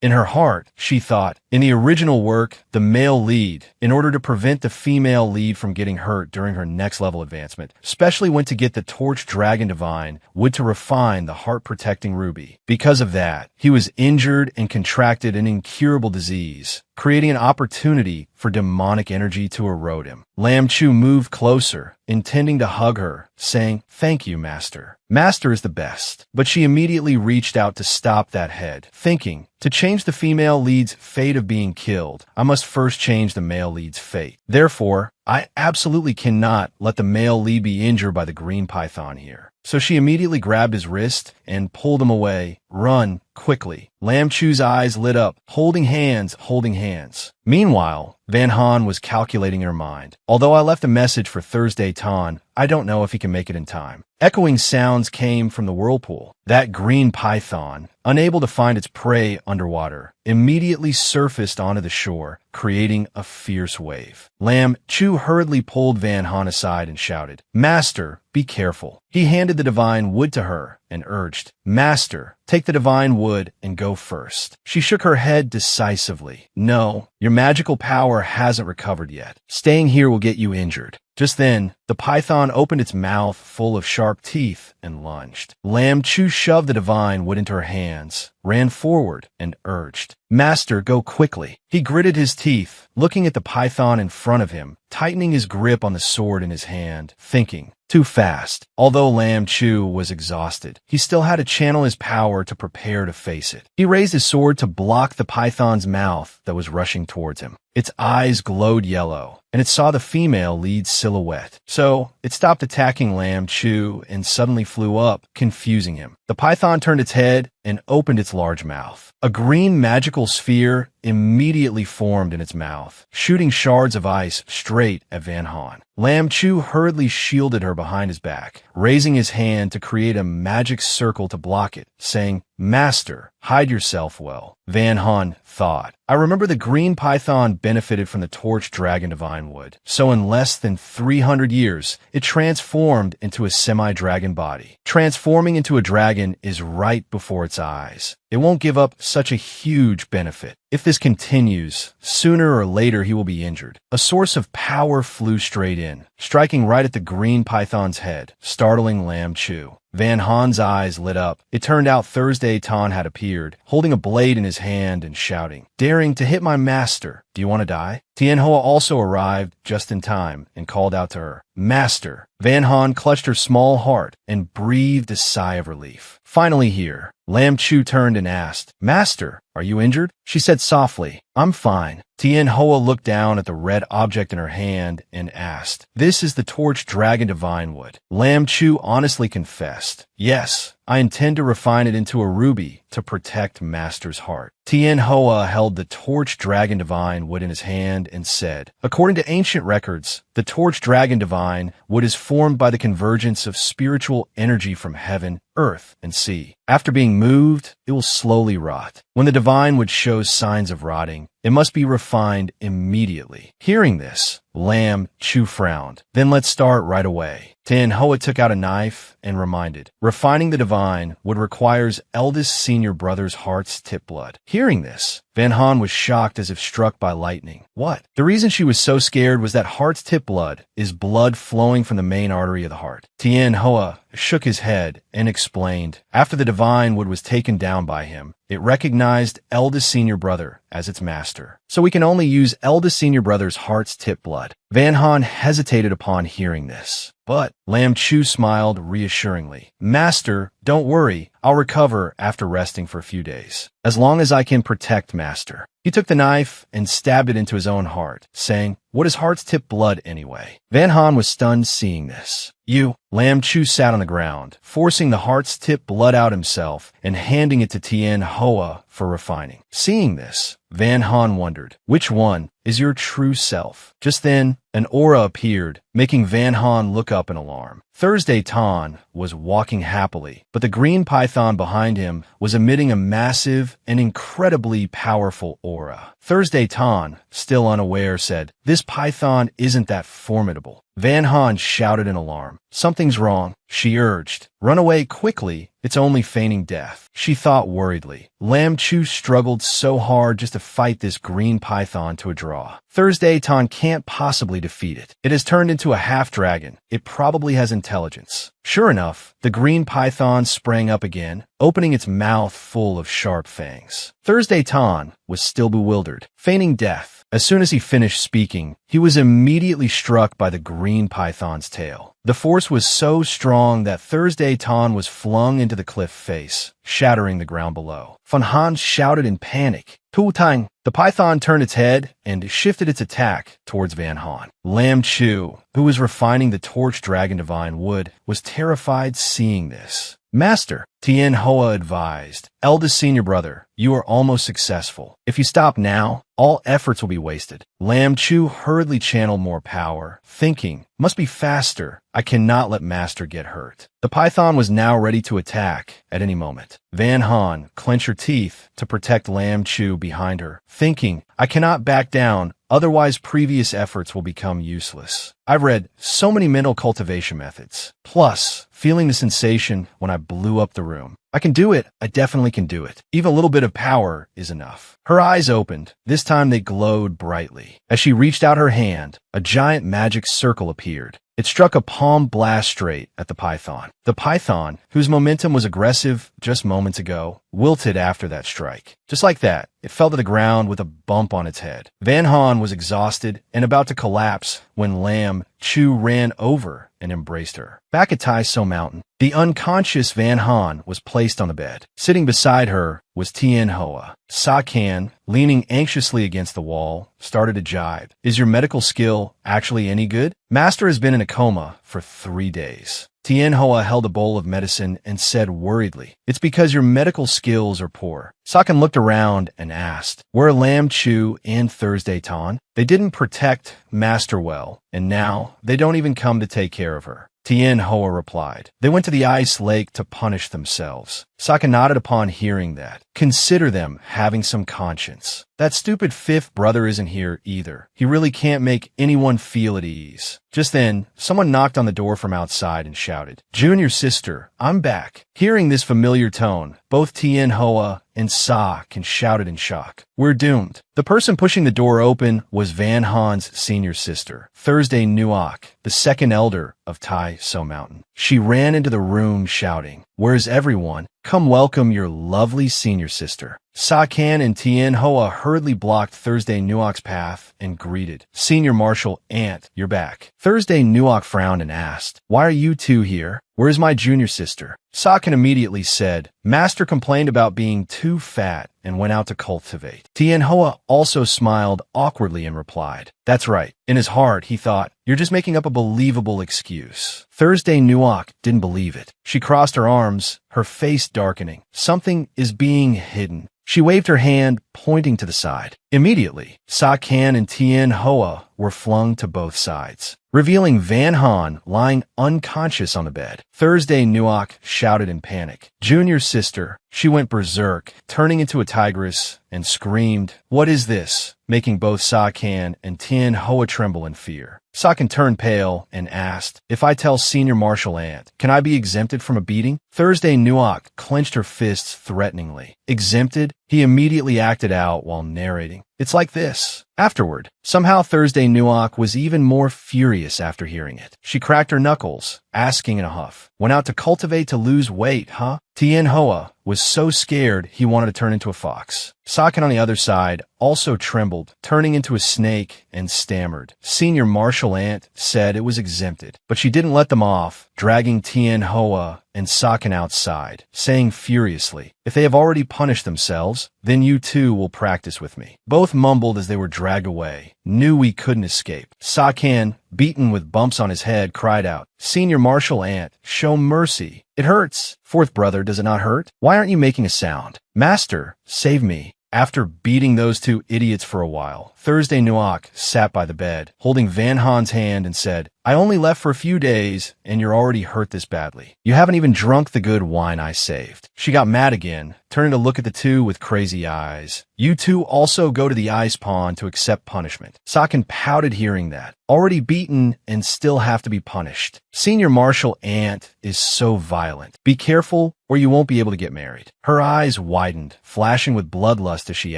In her heart, she thought, in the original work, the male lead, in order to prevent the female lead from getting hurt during her next level advancement, especially went to get the torch dragon divine, would to refine the heart-protecting ruby. Because of that, he was injured and contracted an incurable disease, creating an opportunity for demonic energy to erode him. Lam Chu moved closer, intending to hug her, saying, Thank you, Master. Master is the best. But she immediately reached out to stop that head, thinking, to change the female lead's fate of being killed, I must first change the male lead's fate. Therefore, I absolutely cannot let the male lead be injured by the green python here. So she immediately grabbed his wrist and pulled him away. Run, quickly. Lam Chu's eyes lit up, holding hands, holding hands. Meanwhile, Van Han was calculating in her mind. Although I left a message for Thursday Tan, I don't know if he can make it in time. Echoing sounds came from the whirlpool. That green python, unable to find its prey underwater, immediately surfaced onto the shore, creating a fierce wave. Lam Chu hurriedly pulled Van Han aside and shouted, Master, be careful. He handed the divine wood to her and urged, Master, take the divine wood and go first. She shook her head decisively. No, your magical power hasn't recovered yet. Staying here will get you injured. Just then, the python opened its mouth full of sharp teeth and lunged. Lam Chu shoved the divine wood into her hands, ran forward, and urged, Master, go quickly. He gritted his teeth, looking at the python in front of him, tightening his grip on the sword in his hand, thinking, too fast. Although Lam Chu was exhausted, he still had to channel his power to prepare to face it. He raised his sword to block the python's mouth that was rushing towards him. Its eyes glowed yellow, and it saw the female lead silhouette. So it stopped attacking Lam Chu and suddenly flew up, confusing him. The python turned its head and opened its large mouth. A green magical sphere immediately formed in its mouth, shooting shards of ice straight at Van Han. Lam Chu hurriedly shielded her behind his back, raising his hand to create a magic circle to block it, saying, "Master, hide yourself well." Van Han thought. I remember the green python benefited from the torch dragon divine wood, so in less than 300 years, it transformed into a semi-dragon body. Transforming into a dragon is right before its eyes. It won't give up such a huge benefit. If this continues, sooner or later he will be injured. A source of power flew straight in, striking right at the green python's head, startling Lam Chu. Van Han's eyes lit up. It turned out Thursday Tan had appeared, holding a blade in his hand and shouting, "Daring to hit my master. Do you want to die?" Tien Hoa also arrived just in time and called out to her, "Master." Van Han clutched her small heart and breathed a sigh of relief. Finally here, Lam Chu turned and asked, "Master, are you injured?" She said softly, "I'm fine." Tien Hoa looked down at the red object in her hand and asked, "This is the torch dragon divine wood." Lam Chu honestly confessed, "Yes, I intend to refine it into a ruby to protect Master's heart." Tien Hoa held the torch dragon divine wood in his hand and said, "According to ancient records, the torch dragon divine wood is formed by the convergence of spiritual energy from heaven, earth, and sea. After being moved, it will slowly rot. When the divine wood shows signs of rotting, it must be refined immediately." Hearing this, Lam Chu frowned. "Then let's start right away." Tien Hoa took out a knife and reminded, "Refining the divine wood requires eldest senior brother's heart's tip blood." Hearing this, Van Han was shocked as if struck by lightning. What? The reason she was so scared was that heart's tip blood is blood flowing from the main artery of the heart. Tien Hoa shook his head and explained, after the divine wood was taken down by him, it recognized eldest senior brother as its master. So we can only use eldest senior brother's heart's tip blood. Van Han hesitated upon hearing this. But Lam Chu smiled reassuringly. "Master, don't worry. I'll recover after resting for a few days, as long as I can protect Master." He took the knife and stabbed it into his own heart, saying, "What is heart's tip blood anyway?" Van Han was stunned seeing this. "You." Lam Chu sat on the ground, forcing the heart's tip blood out himself and handing it to Tien Hoa for refining. Seeing this, Van Han wondered, "Which one is your true self?" Just then, an aura appeared, making Van Han look up in alarm. Thursday Tan was walking happily, but the green python behind him was emitting a massive and incredibly powerful aura. Thursday Tan, still unaware, said, "This python isn't that formidable." Van Han shouted in alarm. "Something's wrong," she urged. "Run away quickly. It's only feigning death," she thought worriedly. Lam Chu struggled so hard just to fight this green python to a draw. Thursday Tan can't possibly defeat it. It has turned into a half-dragon. It probably has intelligence. Sure enough, the green python sprang up again, opening its mouth full of sharp fangs. Thursday Tan was still bewildered, feigning death. As soon as he finished speaking, he was immediately struck by the green python's tail. The force was so strong that Thursday Tan was flung into the cliff face, shattering the ground below. Van Han shouted in panic, "Tu Tang!" The python turned its head and shifted its attack towards Van Han. Lam Chu, who was refining the torch dragon divine wood, was terrified seeing this. "Master," Tien Hoa advised, "eldest senior brother, you are almost successful. If you stop now, all efforts will be wasted." Lam Chu hurriedly channeled more power, thinking, "Must be faster. I cannot let Master get hurt." The python was now ready to attack at any moment. Van Han clenched her teeth to protect Lam Chu behind her, thinking, "I cannot back down, otherwise previous efforts will become useless. I've read so many mental cultivation methods. Plus, feeling the sensation when I blew up the room. I can do it. I definitely can do it. Even a little bit of power is enough." Her eyes opened. This time they glowed brightly. As she reached out her hand, a giant magic circle appeared. It struck a palm blast straight at the python. The python, whose momentum was aggressive just moments ago, wilted after that strike. Just like that, it fell to the ground with a bump on its head. Van Han was exhausted and about to collapse when Lam Chu ran over and embraced her. Back at Tai So Mountain, The unconscious Van Han was placed on the bed. Sitting beside her was Tien Hoa. Sa Can, leaning anxiously against the wall, started to jibe. Is your medical skill actually any good? Master has been in a coma for 3 days. Tien Hoa held a bowl of medicine and said worriedly, it's because your medical skills are poor. Sakan looked around and asked, where are Lam Chu and Thursday Tan? They didn't protect Master well, and now they don't even come to take care of her. Tien Hoa replied, they went to the ice lake to punish themselves. Saka nodded upon hearing that. Consider them having some conscience. That stupid fifth brother isn't here either. He really can't make anyone feel at ease. Just then, someone knocked on the door from outside and shouted, Junior sister, I'm back. Hearing this familiar tone, both Tien Hoa and Sa Can shouted in shock. We're doomed. The person pushing the door open was Van Han's senior sister, Thursday Nuoc, the second elder of Tai So Mountain. She ran into the room shouting, where's everyone? Come welcome your lovely senior sister. Sa Can and Tien Hoa hurriedly blocked Thursday Nuoc's path and greeted, Senior Marshal Aunt, you're back. Thursday Nuoc frowned and asked, why are you two here? Where's my junior sister? Sa Can immediately said, Master complained about being too fat and went out to cultivate. Tien Hoa also smiled awkwardly and replied, that's right. In his heart, he thought, you're just making up a believable excuse. Thursday Nuoc didn't believe it. She crossed her arms, her face darkening. Something is being hidden. She waved her hand, pointing to the side. Immediately, Sa Can and Tien Hoa were flung to both sides, revealing Van Han lying unconscious on the bed. Thursday Nuoc shouted in panic. Junior sister, she went berserk, turning into a tigress, and screamed, what is this? Making both Sa Can and Tien Hoa tremble in fear. Sa Can turned pale and asked, if I tell Senior Marshal Aunt, can I be exempted from a beating? Thursday Nuoc clenched her fists threateningly. Exempted? He immediately acted out while narrating. It's like this. Afterward, somehow Thursday Nuoc was even more furious after hearing it. She cracked her knuckles, asking in a huff, went out to cultivate to lose weight, huh? Tien Hoa was so scared he wanted to turn into a fox. Sa Can on the other side also trembled, turning into a snake, and stammered. Senior Marshal Aunt said it was exempted, but she didn't let them off, dragging Tien Hoa and Sa Can outside, saying furiously, if they have already punished themselves, then you too will practice with me. Both mumbled as they were dragged away, knew we couldn't escape. Sa Can, beaten with bumps on his head, cried out, Senior Marshal Aunt, show mercy. It hurts. Fourth brother, does it not hurt? Why aren't you making a sound? Master, save me. After beating those two idiots for a while, Thursday Nuoc sat by the bed, holding Van Han's hand and said, I only left for a few days, and you're already hurt this badly. You haven't even drunk the good wine I saved. She got mad again, turning to look at the two with crazy eyes. You two also go to the ice pond to accept punishment. Sa Can pouted hearing that. Already beaten and still have to be punished. Senior Marshal Aunt is so violent. Be careful or you won't be able to get married. Her eyes widened, flashing with bloodlust as she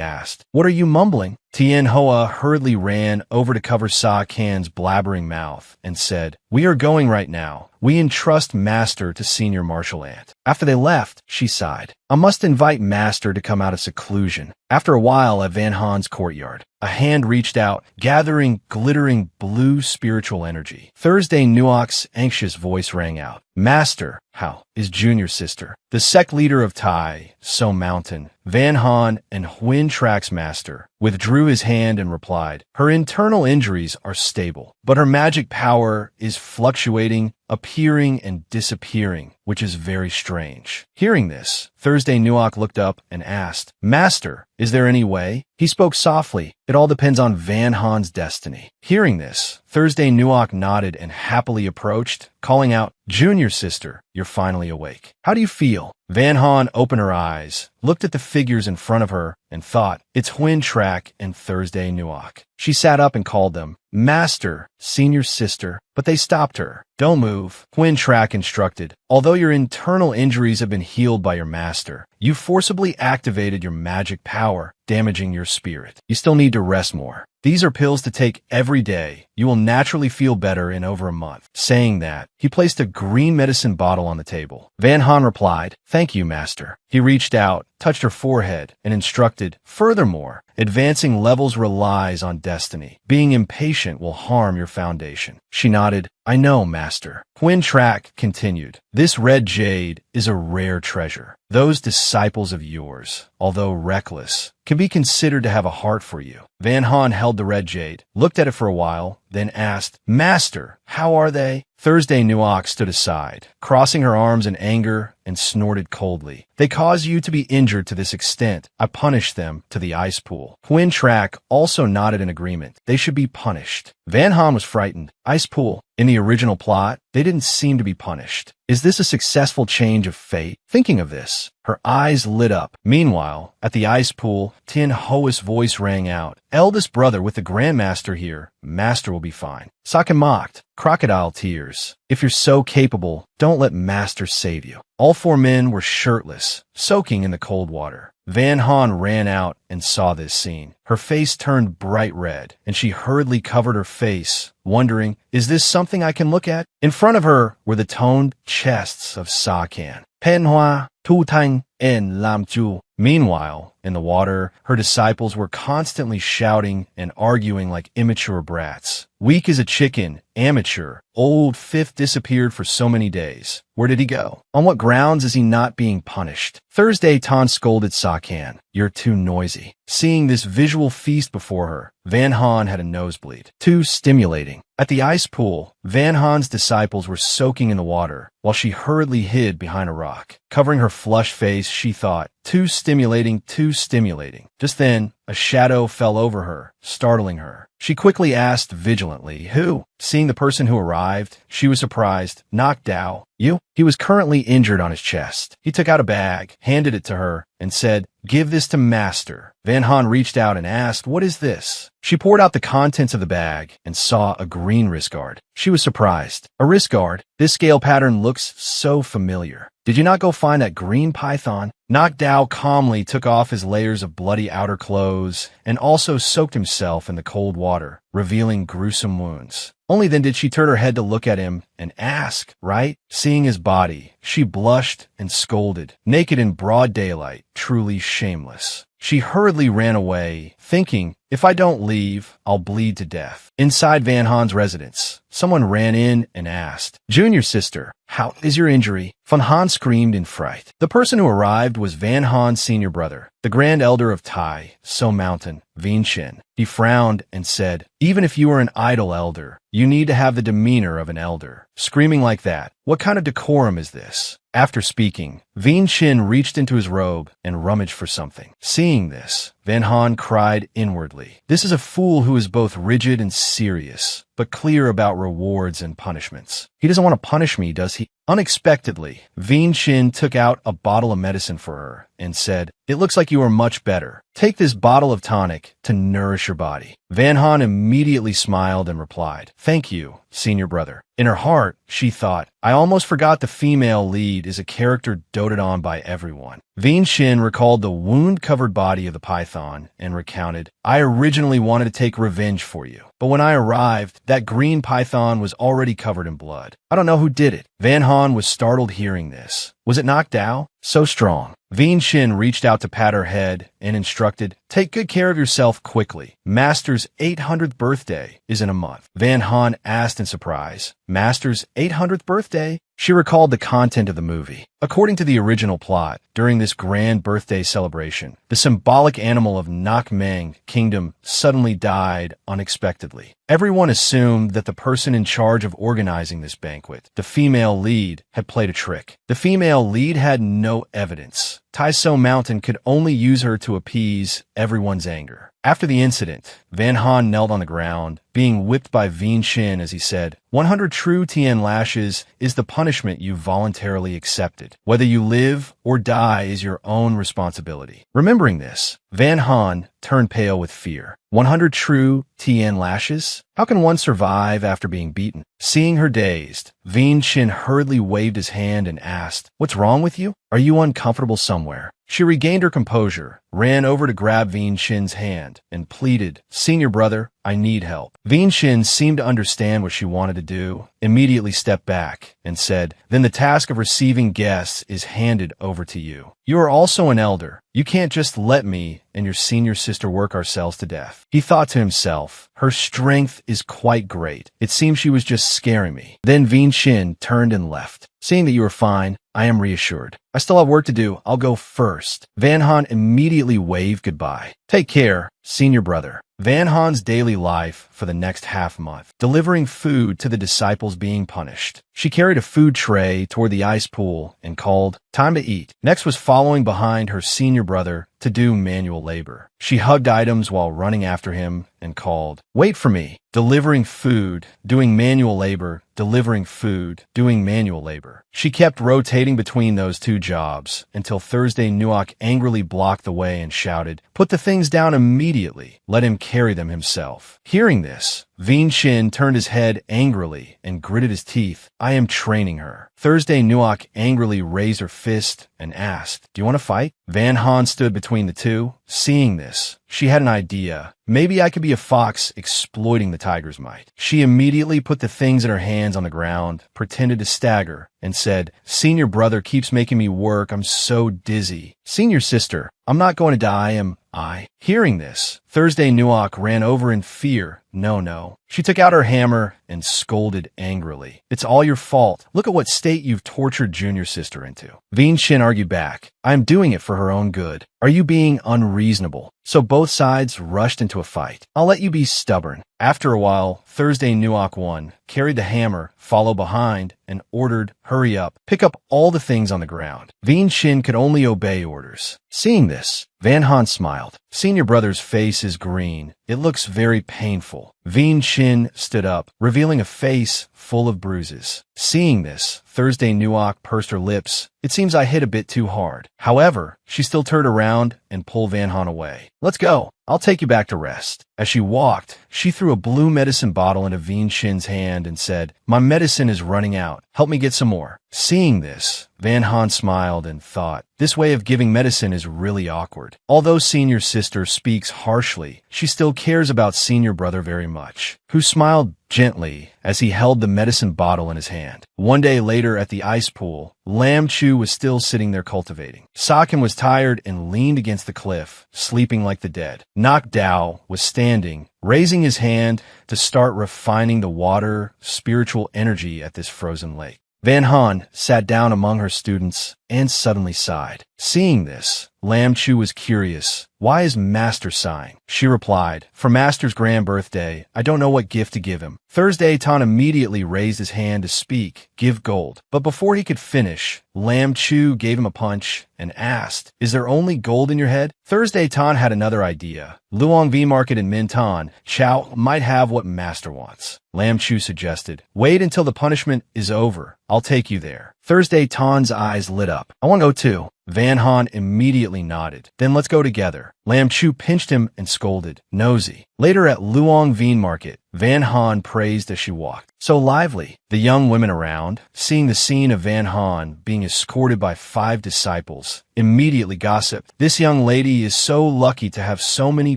asked, what are you mumbling? Tien Hoa hurriedly ran over to cover Sa Can's blabbering mouth and said, we are going right now. We entrust Master to Senior Marshal Aunt. After they left, she sighed. I must invite Master to come out of seclusion. After a while at Van Han's courtyard, a hand reached out, gathering glittering blue spiritual energy. Thursday Nuoc's anxious voice rang out. Master, how is Junior sister? The sect leader of Tai So Mountain, Van Han and Huyn Track's master, withdrew his hand and replied, her internal injuries are stable, but her magic power is fluctuating, appearing and disappearing, which is very strange. Hearing this, Thursday Nuoc looked up and asked, Master, is there any way? He spoke softly. It all depends on Van Han's destiny. Hearing this, Thursday Nuoc nodded and happily approached, calling out, Junior sister, you're finally awake. How do you feel? Van Han opened her eyes, looked at the figures in front of her, and thought, it's Huyn Track and Thursday Nuoc. She sat up and called them, Master, Senior sister, but they stopped her. Don't move, Huyn Track instructed. Although your internal injuries have been healed by your master, you forcibly activated your magic power, damaging your spirit. You still need to rest more. These are pills to take every day. You will naturally feel better in over a month. Saying that, he placed a green medicine bottle on the table. Van Han replied, thank you, Master. He reached out, touched her forehead, and instructed, furthermore, advancing levels relies on destiny. Being impatient will harm your foundation. She nodded, I know, master. Quinn Track continued. This red jade is a rare treasure. Those disciples of yours, although reckless, can be considered to have a heart for you. Van Han held the red jade, looked at it for a while, then asked, Master, how are they? Thursday Nuoc stood aside, crossing her arms in anger, and snorted coldly. They caused you to be injured to this extent. I punished them to the ice pool. Quinn Track also nodded in agreement. They should be punished. Van Han was frightened. Ice pool. In the original plot, they didn't seem to be punished. Is this a successful change of fate? Thinking of this, her eyes lit up. Meanwhile, at the ice pool, Tin Ho's voice rang out. Eldest brother with the Grandmaster here. Master will be fine. Sokka mocked. Crocodile tears. If you're so capable, don't let Master save you. All four men were shirtless, soaking in the cold water. Van Han ran out and saw this scene. Her face turned bright red, and she hurriedly covered her face, wondering, is this something I can look at? In front of her were the toned chests of Sakan, Penhua, Tu Tang, and Lam Ju. Meanwhile, in the water, her disciples were constantly shouting and arguing like immature brats. Weak as a chicken, amateur, old Fifth disappeared for so many days. Where did he go? On what grounds is he not being punished? Thursday, Tan scolded Sakan. You're too noisy. Seeing this visual feast before her, Van Han had a nosebleed. Too stimulating. At the ice pool, Van Han's disciples were soaking in the water, while she hurriedly hid behind a rock. Covering her flushed face, she thought, too stimulating, too stimulating. Just then, a shadow fell over her, startling her. She quickly asked vigilantly, who? Seeing the person who arrived, she was surprised. Knocked Dao. You? He was currently injured on his chest. He took out a bag, handed it to her, and said, give this to Master. Van Han reached out and asked, what is this? She poured out the contents of the bag and saw a green wrist guard. She was surprised. A wrist guard? This scale pattern looks so familiar. Did you not go find that green python? Knock Dao calmly took off his layers of bloody outer clothes and also soaked himself in the cold water, revealing gruesome wounds. Only then did she turn her head to look at him and ask, right? Seeing his body, she blushed and scolded, naked in broad daylight, truly shameless. She hurriedly ran away, thinking, if I don't leave, I'll bleed to death. Inside Van Han's residence, someone ran in and asked, Junior sister, how is your injury? Van Han screamed in fright. The person who arrived was Van Han's senior brother, the Grand Elder of Tai, So Mountain, Vin Shin. He frowned and said, even if you are an idle elder, you need to have the demeanor of an elder. Screaming like that, what kind of decorum is this? After speaking, Vin Shin reached into his robe and rummaged for something. Seeing this, Van Han cried inwardly. This is a fool who is both rigid and serious, but clear about rewards and punishments. He doesn't want to punish me, does he? Unexpectedly, Vin Shin took out a bottle of medicine for her and said, it looks like you are much better. Take this bottle of tonic to nourish your body. Van Han immediately smiled and replied, thank you, senior brother. In her heart, she thought, I almost forgot the female lead is a character doted on by everyone. Vin Shin recalled the wound-covered body of the python and recounted, I originally wanted to take revenge for you, but when I arrived, that green python was already covered in blood. I don't know who did it. Van Han was startled hearing this. Was it Knock Dao? So strong. Vin Shin reached out to pat her head and instructed, take good care of yourself quickly. Master's 800th birthday is in a month. Van Han asked in surprise, Master's 800th birthday? She recalled the content of the movie. According to the original plot, during this grand birthday celebration, the symbolic animal of NAMA-MANGAI kingdom suddenly died unexpectedly. Everyone assumed that the person in charge of organizing this banquet, the female lead, had played a trick. The female lead had no evidence. Taiso Mountain could only use her to appease everyone's anger. After the incident, Van Han knelt on the ground, being whipped by Vin Shin as he said, 100 true Tien lashes is the punishment you voluntarily accepted. Whether you live or die is your own responsibility. Remembering this, Van Han turned pale with fear. 100 true Tien lashes? How can one survive after being beaten? Seeing her dazed, Vin Shin hurriedly waved his hand and asked, what's wrong with you? Are you uncomfortable somewhere? She regained her composure, ran over to grab Vien Shin's hand, and pleaded, "Senior brother, I need help." Vien Shin seemed to understand what she wanted to do, immediately stepped back, and said, "Then the task of receiving guests is handed over to you. You are also an elder. You can't just let me and your senior sister work ourselves to death." He thought to himself, "Her strength is quite great. It seems she was just scaring me." Then Vien Shin turned and left. "Seeing that you are fine, I am reassured. I still have work to do. I'll go first." Van Han immediately waved goodbye. "Take care, senior brother." Van Han's daily life for the next half-month, delivering food to the disciples being punished. She carried a food tray toward the ice pool and called, "Time to eat." Next was following behind her senior brother to do manual labor. She hugged items while running after him and called, "Wait for me." Delivering food, doing manual labor, delivering food, doing manual labor. She kept rotating between those two jobs until Thursday Nuok angrily blocked the way and shouted, "Put the things down immediately. Let him carry them himself." Hearing this, Vien Shin turned his head angrily and gritted his teeth. "I am training her." Thursday Nuok angrily raised her fist and asked, "Do you want to fight?" Van Han stood between the two. Seeing this, she had an idea. "Maybe I could be a fox exploiting the tiger's might." She immediately put the things in her hands on the ground, pretended to stagger, and said, "Senior brother keeps making me work. I'm so dizzy." "Senior sister, I'm not going to die, am I?" Hearing this, Thursday Nuok ran over in fear. No. She took out her hammer and scolded angrily. "It's all your fault. Look at what state you've tortured junior sister into." Vien Shin argued back, "I am doing it for her own good. Are you being unreasonable?" So both sides rushed into a fight. "I'll let you be stubborn." After a while, Thursday Nuok won, carried the hammer, followed behind, and ordered, "Hurry up, pick up all the things on the ground." Vien Shin could only obey orders. Seeing this, Van Han smiled. Senior brother's face is green. It looks very painful. Vien Shin stood up, revealing a face full of bruises. Seeing this, Thursday Nuok pursed her lips. "It seems I hit a bit too hard." However, she still turned around and pulled Van Han away. "Let's go. I'll take you back to rest." As she walked, she threw a blue medicine bottle into Vien Shin's hand and said, "My medicine is running out. Help me get some more." Seeing this, Van Han smiled and thought, this way of giving medicine is really awkward. Although senior sister speaks harshly, she still cares about senior brother very much, who smiled gently as he held the medicine bottle in his hand. One day later at the ice pool, Lam Chu was still sitting there cultivating. Sakin was tired and leaned against the cliff, sleeping like the dead. Nok Dao was standing, raising his hand to start refining the water, spiritual energy at this frozen lake. Van Han sat down among her students and suddenly sighed. Seeing this, Lam Chu was curious. "Why is Master sighing?" She replied, "For Master's grand birthday, I don't know what gift to give him." Thursday Tan immediately raised his hand to speak, "Give gold." But before he could finish, Lam Chu gave him a punch and asked, "Is there only gold in your head?" Thursday Tan had another idea. Luong V Market in Mintan, Chow might have what Master wants. Lam Chu suggested, "Wait until the punishment is over. I'll take you there." Thursday Tan's eyes lit up. "I want to go too." Van Han immediately nodded. "Then let's go together." Lam Chu pinched him and scolded, "Nosy." Later at Luong Veen Market, Van Han praised as she walked. "So lively." The young women around, seeing the scene of Van Han being escorted by 5 disciples, immediately gossiped. "This young lady is so lucky to have so many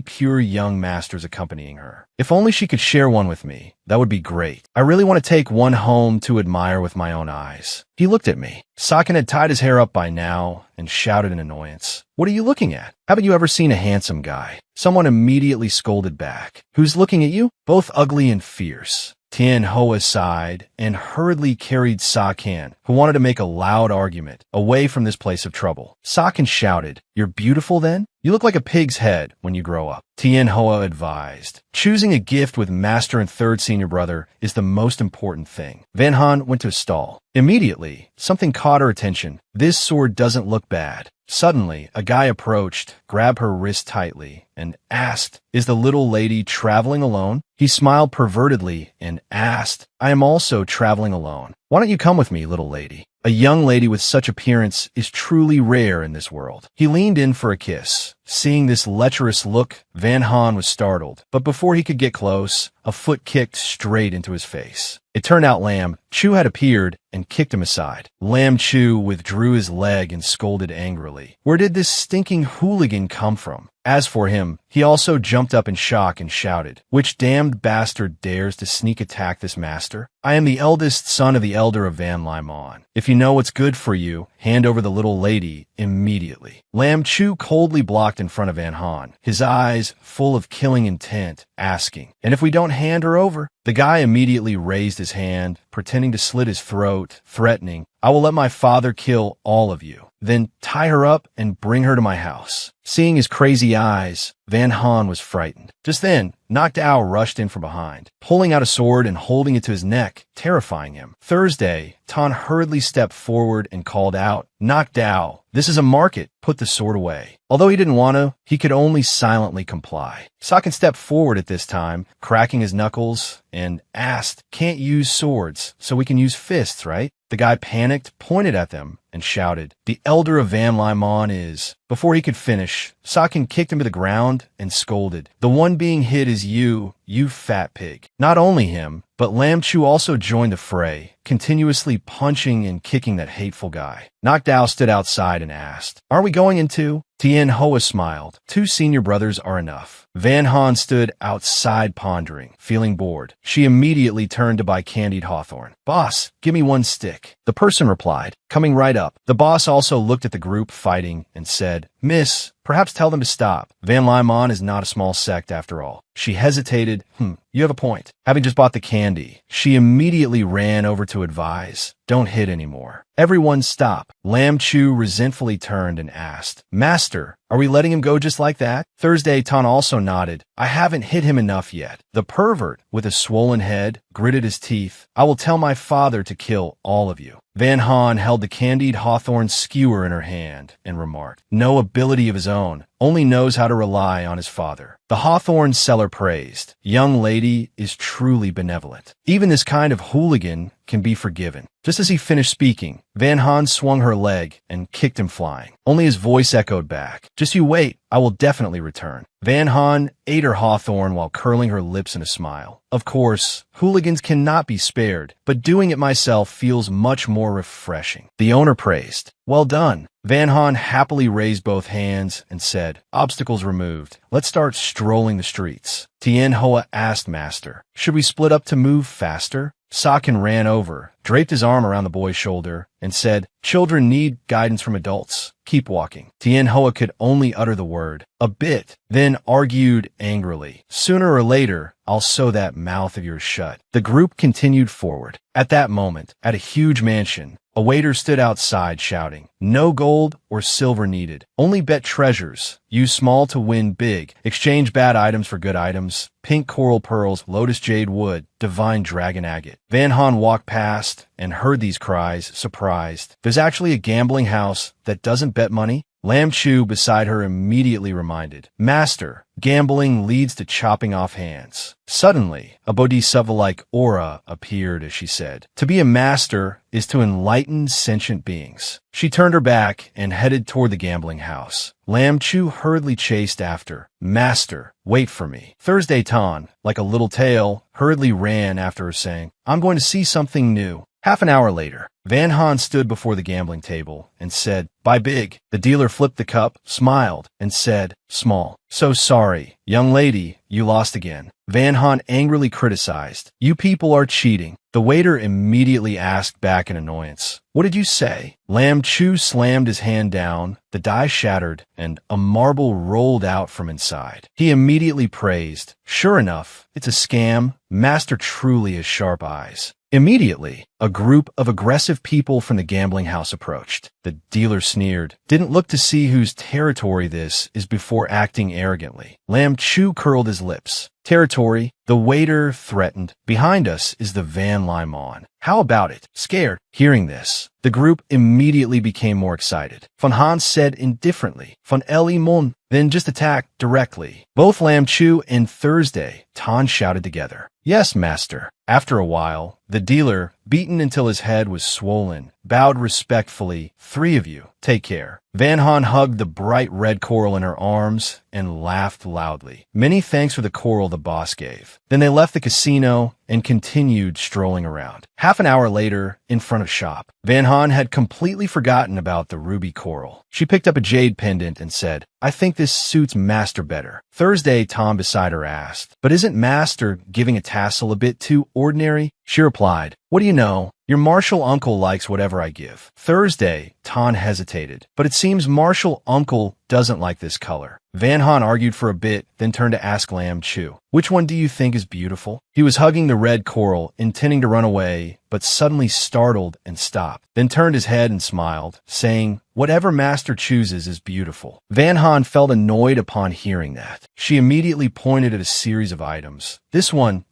pure young masters accompanying her. If only she could share one with me, that would be great. I really want to take one home to admire with my own eyes." He looked at me. Sakin had tied his hair up by now and shouted in annoyance, "What are you looking at? Haven't you ever seen a handsome guy?" Someone immediately scolded back, "Who's looking at you? Both ugly and fierce." Tian Hoa sighed and hurriedly carried Sakin, who wanted to make a loud argument, away from this place of trouble. Sakin shouted, "You're beautiful then? You look like a pig's head when you grow up." Tian Hoa advised, "Choosing a gift with master and third senior brother is the most important thing." Van Han went to a stall. Immediately, something caught her attention. "This sword doesn't look bad." Suddenly, a guy approached, grabbed her wrist tightly, and asked, "Is the little lady traveling alone?" He smiled pervertedly and asked, "I am also traveling alone. Why don't you come with me, little lady?" A young lady with such appearance is truly rare in this world. He leaned in for a kiss. Seeing this lecherous look, Van Han was startled, but before he could get close, a foot kicked straight into his face. It turned out Lam Chu had appeared and kicked him aside. Lam Chu withdrew his leg and scolded angrily. Where did this stinking hooligan come from? As for him, he also jumped up in shock and shouted, "Which damned bastard dares to sneak attack this master? I am the eldest son of the elder of Van Limon. If you know what's good for you, hand over the little lady immediately." Lam Chu coldly blocked in front of Van Han, his eyes full of killing intent, asking, "And if we don't hand her over?" The guy immediately raised his hand, pretending to slit his throat, threatening, "I will let my father kill all of you. Then tie her up and bring her to my house." Seeing his crazy eyes, Van Han was frightened. Just then, Nok Dao rushed in from behind, pulling out a sword and holding it to his neck, terrifying him. Thursday, Tan hurriedly stepped forward and called out, "Nok Dao, this is a market. Put the sword away." Although he didn't want to, he could only silently comply. Sakin stepped forward at this time, cracking his knuckles, and asked, "Can't use swords, so we can use fists, right?" The guy panicked, pointed at them, and shouted, "The elder of Van Limon is..." Before he could finish, Sakin kicked him to the ground and scolded, "The one being hit is you fat pig." Not only him, but Lam Chu also joined the fray, continuously punching and kicking that hateful guy. Nok Dao stood outside and asked, "Are we going into?" Tien Hoa smiled. 2 senior brothers are enough. Van Han stood outside pondering, feeling bored. She immediately turned to buy candied hawthorn. "Boss, give me 1 stick." The person replied, coming right up. The boss also looked at the group fighting and said, "Miss, perhaps tell them to stop. Van Limon is not a small sect after all." She hesitated. You have a point." Having just bought the candy, she immediately ran over to advise, "Don't hit anymore. Everyone stop." Lam Chu resentfully turned and asked, "Master, are we letting him go just like that?" Thursday Tan also nodded. "I haven't hit him enough yet." The pervert, with a swollen head, gritted his teeth. "I will tell my father to kill all of you." Van Han held the candied hawthorn skewer in her hand and remarked, "No ability of his own, only knows how to rely on his father." The hawthorn seller praised, "Young lady is truly benevolent. Even this kind of hooligan can be forgiven." Just as he finished speaking, Van Han swung her leg and kicked him flying. Only his voice echoed back, "Just you wait, I will definitely return." Van Han ate her hawthorn while curling her lips in a smile. Of course, hooligans cannot be spared, but doing it myself feels much more refreshing. The owner praised, "Well done." Van Han happily raised both hands and said, "Obstacles removed. Let's start strolling the streets." Tien Hoa asked Master, "Should we split up to move faster?" Sakin ran over, draped his arm around the boy's shoulder, and said, "Children need guidance from adults. Keep walking." Tien Hoa could only utter the word, "A bit," then argued angrily, "Sooner or later, I'll sew that mouth of yours shut." The group continued forward. At that moment, at a huge mansion, a waiter stood outside shouting, "No gold or silver needed. Only bet treasures. Use small to win big. Exchange bad items for good items. Pink coral pearls, lotus jade wood, divine dragon agate." Van Han walked past and heard these cries, surprised. "There's actually a gambling house that doesn't bet money?" Lam Chu beside her immediately reminded, "Master, gambling leads to chopping off hands." Suddenly, a bodhisattva-like aura appeared as she said, "To be a master is to enlighten sentient beings." She turned her back and headed toward the gambling house. Lam Chu hurriedly chased after. "Master, wait for me." Thursday Tan, like a little tail, hurriedly ran after her saying, "I'm going to see something new." Half an hour later, Van Han stood before the gambling table and said, "Buy big." The dealer flipped the cup, smiled, and said, "Small." "So sorry. Young lady, you lost again." Van Han angrily criticized, "You people are cheating." The waiter immediately asked back in annoyance, "What did you say?" Lam Chu slammed his hand down, the die shattered, and a marble rolled out from inside. He immediately praised, "Sure enough, it's a scam. Master truly has sharp eyes." Immediately, a group of aggressive people from the gambling house approached. The dealer sneered, "Didn't look to see whose territory this is before acting arrogantly." Lam Chu curled his lips. territory, the waiter threatened. Behind us is the Van Limon. How about it? Scared. Hearing this, the group immediately became more excited. Van Hans said indifferently, Van Limon, then just attack directly. Both Lam Chu and Thursday, Tan shouted together. Yes, master. After a while, the dealer, beaten until his head was swollen, bowed respectfully. Three of you, take care. Van Han hugged the bright red coral in her arms and laughed loudly. Many thanks for the coral the boss gave. Then they left the casino and continued strolling around. Half an hour later, in front of shop, Van Han had completely forgotten about the ruby coral. She picked up a jade pendant and said, I think this suits Master better. Thursday, Tom beside her asked, but isn't Master giving a tassel a bit too ordinary? She replied, what do you know? Your Marshall uncle likes whatever I give. Thursday, Tan hesitated, but it seems Marshall uncle doesn't like this color. Van Han argued for a bit, then turned to ask Lam Chu, which one do you think is beautiful? He was hugging the red coral, intending to run away, but suddenly startled and stopped, then turned his head and smiled, saying, whatever Master chooses is beautiful. Van Han felt annoyed upon hearing that. She immediately pointed at a series of items. This one,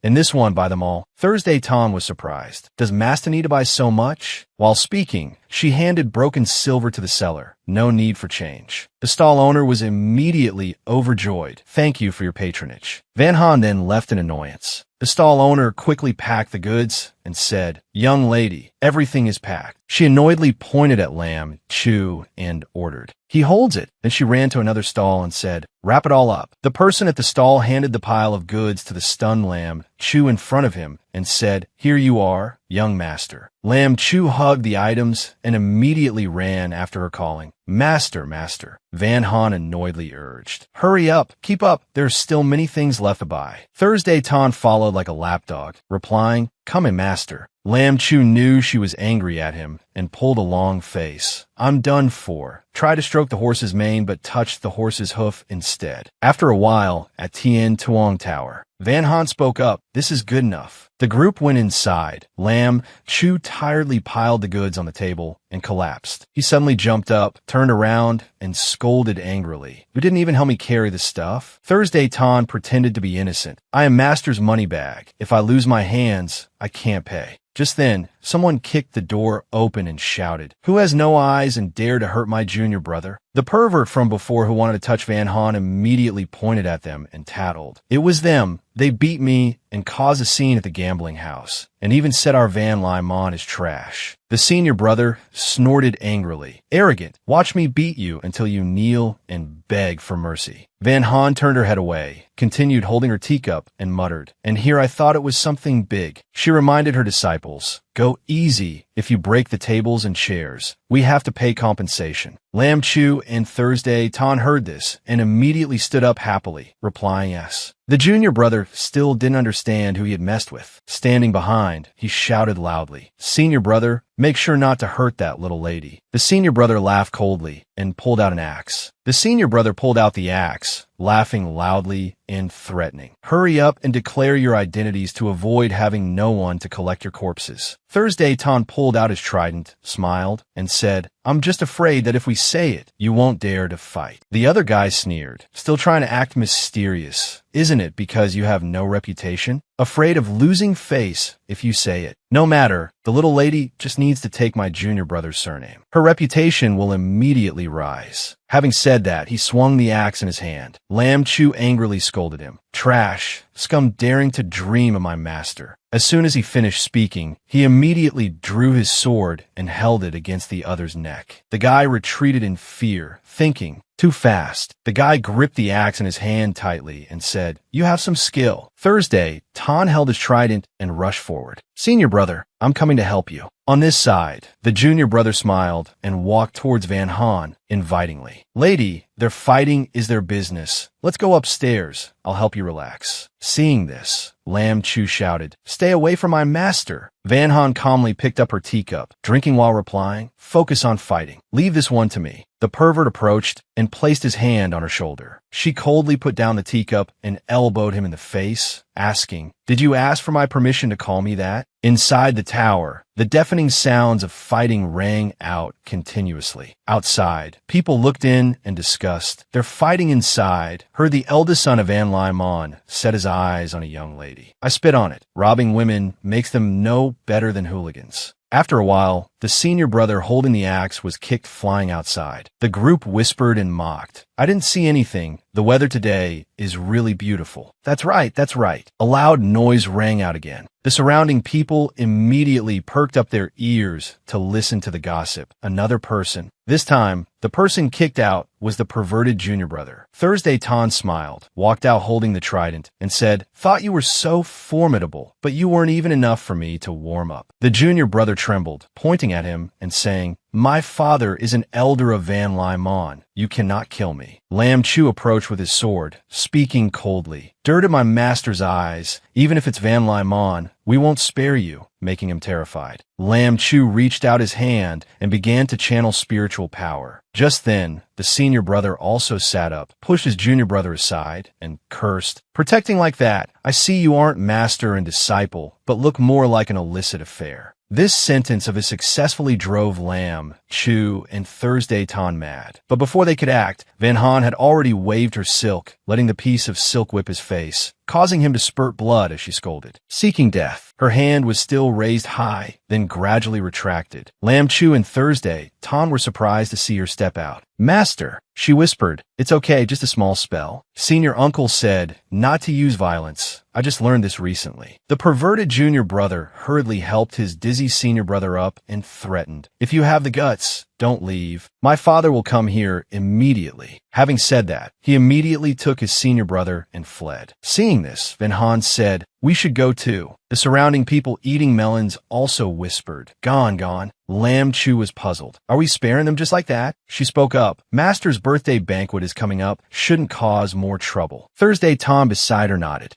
and this one by them all. Thursday Tom was surprised. Does Master need to buy so much? While speaking, she handed broken silver to the seller. No need for change. The stall owner was immediately overjoyed. Thank you for your patronage. Van Han then left in annoyance. The stall owner quickly packed the goods and said, young lady, everything is packed. She annoyedly pointed at Lam Chu and ordered, he holds it. Then she ran to another stall and said, wrap it all up. The person at the stall handed the pile of goods to the stunned Lam Chu in front of him and said, here you are, young master. Lam Chu hugged the items and immediately ran after her calling, Master, master. Van Han annoyedly urged, hurry up, keep up, there's still many things left to buy. Thursday Tan followed like a lapdog, replying, come master. Lam Chu knew she was angry at him and pulled a long face. I'm done for. Tried to stroke the horse's mane but touched the horse's hoof instead. After a while, at Tien Tuong Tower, Van Han spoke up, this is good enough. The group went inside. Lam Chu tiredly piled the goods on the table and collapsed. He suddenly jumped up, turned around, and scolded angrily. You didn't even help me carry the stuff? Thursday Tan pretended to be innocent. I am Master's money bag. If I lose my hands, I can't pay. Just then, someone kicked the door open and shouted, who has no eyes and dare to hurt my junior brother? The pervert from before who wanted to touch Van Han immediately pointed at them and tattled. It was them. They beat me and caused a scene at the gambling house, and even said our Van Limon is trash. The senior brother snorted angrily. Arrogant, watch me beat you until you kneel and beg for mercy. Van Han turned her head away, continued holding her teacup, and muttered, and here I thought it was something big. She reminded her disciples, go easy if you break the tables and chairs. We have to pay compensation. Lam Chu and Thursday Tan heard this and immediately stood up happily, replying yes. The junior brother still didn't understand who he had messed with. Standing behind, he shouted loudly, senior brother, make sure not to hurt that little lady. The senior brother laughed coldly and pulled out an axe. The senior brother pulled out the axe, laughing loudly and threatening. Hurry up and declare your identities to avoid having no one to collect your corpses. Thursday Tan pulled out his trident, smiled, and said, I'm just afraid that if we say it, you won't dare to fight. The other guy sneered, still trying to act mysterious. Isn't it because you have no reputation? Afraid of losing face if you say it. No matter, the little lady just needs to take my junior brother's surname. Her reputation will immediately rise. Having said that, he swung the axe in his hand. Lam Chu angrily scolded him. Trash, scum daring to dream of my master. As soon as he finished speaking, he immediately drew his sword and held it against the other's neck. The guy retreated in fear, thinking, too fast. The guy gripped the axe in his hand tightly and said, you have some skill. Thursday, Tan held his trident and rushed forward. Senior brother, I'm coming to help you. On this side, the junior brother smiled and walked towards Van Han invitingly. Lady, their fighting is their business. Let's go upstairs. I'll help you relax. Seeing this, Lam Chu shouted, stay away from my master. Van Han calmly picked up her teacup, drinking while replying, focus on fighting. Leave this one to me. The pervert approached and placed his hand on her shoulder. She coldly put down the teacup and elbowed him in the face, asking, Did you ask for my permission to call me that? Inside the tower, the deafening sounds of fighting rang out continuously. Outside, people looked in and discussed. They're fighting inside. Heard the eldest son of Van Lyman set his eyes on a young lady. I spit on it. Robbing women makes them no better than hooligans. After a while, the senior brother holding the axe was kicked flying outside. The group whispered and mocked. I didn't see anything. The weather today is really beautiful. That's right, that's right. A loud noise rang out again. The surrounding people immediately perked up their ears to listen to the gossip. Another person. This time, the person kicked out was the perverted junior brother. Thursday Ton smiled, walked out holding the trident, and said, "Thought you were so formidable, but you weren't even enough for me to warm up." The junior brother trembled, pointing at him and saying, "My father is an elder of Van Lyman. You cannot kill me." Lam Chu approached with his sword, speaking coldly. "Dirt in my master's eyes. Even if it's Van Lyman, we won't spare you," making him terrified. Lam Chu reached out his hand and began to channel spiritual power. Just then, the senior brother also sat up, pushed his junior brother aside, and cursed. "Protecting like that, I see you aren't master and disciple, but look more like an illicit affair." This sentence of his successfully drove Lam, Chu, and Thursday Ton mad. But before they could act, Van Han had already waved her silk, letting the piece of silk whip his face, causing him to spurt blood as she scolded. Seeking death, her hand was still raised high, then gradually retracted. Lam Chu and Thursday Ton were surprised to see her step out. "Master," she whispered. "It's okay, just a small spell." Senior uncle said, "Not to use violence. I just learned this recently." The perverted junior brother hurriedly helped his dizzy senior brother up and threatened, "If you have the guts, don't leave. My father will come here immediately." Having said that, he immediately took his senior brother and fled. Seeing this, Van Han said, "We should go too." The surrounding people eating melons also whispered, "Gone, gone." Lam Chu was puzzled. "Are we sparing them just like that?" She spoke up. "Master's birthday banquet is coming up. Shouldn't cause more trouble." Thursday Tom beside her nodded.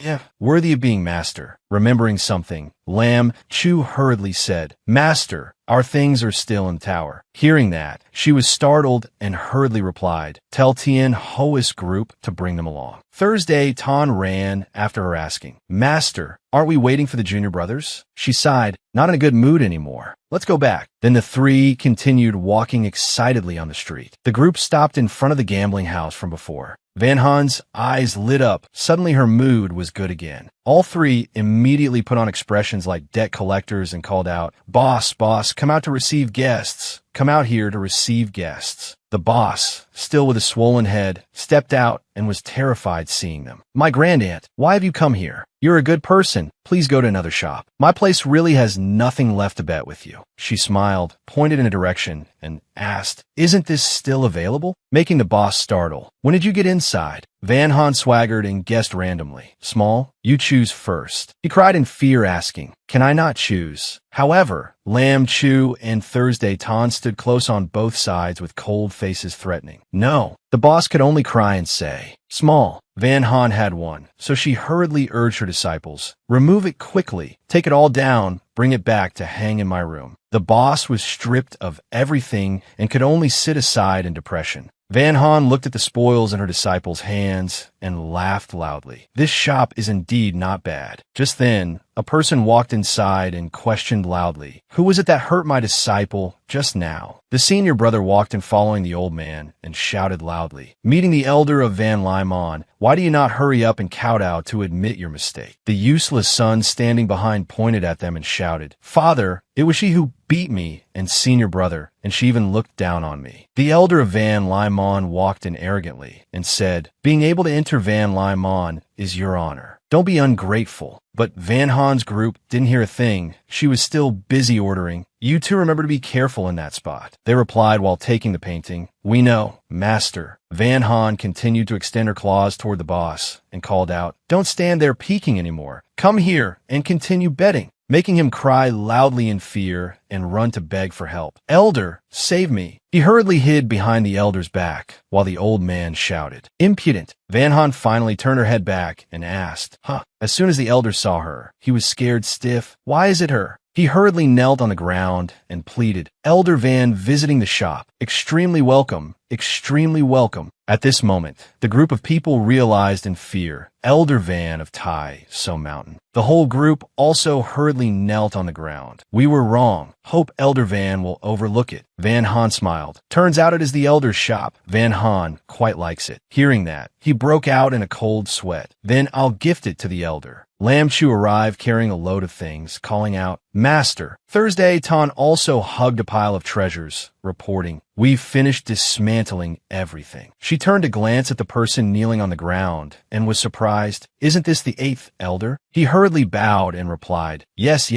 Yeah. Worthy of being master. Remembering something, Lam Chu hurriedly said, "Master, our things are still in the tower." Hearing that, she was startled and hurriedly replied, "Tell Tien Ho's group to bring them along." Thursday Ton ran after her asking, "Master, aren't we waiting for the junior brothers?" She sighed, not in a good mood anymore. "Let's go back." Then the three continued walking excitedly on the street. The group stopped in front of the gambling house from before. Van Han's eyes lit up. Suddenly her mood was good again. All three immediately put on expressions like debt collectors and called out, boss, come out to receive guests. Come out here to receive guests." The boss, still with a swollen head, stepped out and was terrified seeing them. "My grandaunt, why have you come here? You're a good person. Please go to another shop. My place really has nothing left to bet with you." She smiled, pointed in a direction, and asked, "Isn't this still available?" Making the boss startle. "When did you get inside?" Van Han swaggered and guessed randomly. "Small, you choose first." He cried in fear, asking, "Can I not choose?" However, Lam Chu and Thursday Ton stood close on both sides with cold faces threatening. "No." The boss could only cry and say, "Small." Van Han had one, so she hurriedly urged her disciples, "Remove it quickly. Take it all down. Bring it back to hang in my room." The boss was stripped of everything and could only sit aside in depression. Van Han looked at the spoils in her disciples' hands and laughed loudly. This shop is indeed not bad. Just then, a person walked inside and questioned loudly, "Who was it that hurt my disciple just now?" The senior brother walked in following the old man and shouted loudly, "Meeting the elder of Van Lyman, why do you not hurry up and kowtow to admit your mistake?" The useless son standing behind pointed at them and shouted, "Father, it was she who beat me and senior brother, and she even looked down on me." The elder of Van Lyman walked in arrogantly and said, "Being able to enter Van Lyman is your honor. Don't be ungrateful." But Van Han's group didn't hear a thing. She was still busy ordering, "You two remember to be careful in that spot." They replied while taking the painting, "We know, master." Van Han continued to extend her claws toward the boss and called out, "Don't stand there peeking anymore. Come here and continue betting," making him cry loudly in fear and run to beg for help. "Elder, save me." He hurriedly hid behind the elder's back while the old man shouted, "Impudent." Van Han finally turned her head back and asked, "Huh?" As soon as the elder saw her, he was scared stiff. "Why is it her?" He hurriedly knelt on the ground and pleaded, "Elder Van visiting the shop. Extremely welcome. extremely welcome. At this moment, the group of people realized in fear, Elder Van of Tai So Mountain. The whole group also hurriedly knelt on the ground. We were wrong. Hope Elder Van will overlook it. Van Han smiled. Turns out it is the elder's shop. Van Han quite likes it. Hearing that, he broke out in a cold sweat. Then I'll gift it to the elder. Lam Chu arrived carrying a load of things, calling out, Master. Thursday, Tan also hugged a pile of treasures, reporting, We've finished dismantling everything. She turned to glance at the person kneeling on the ground and was surprised. Isn't this the 8th elder? He hurriedly bowed and replied, Yes,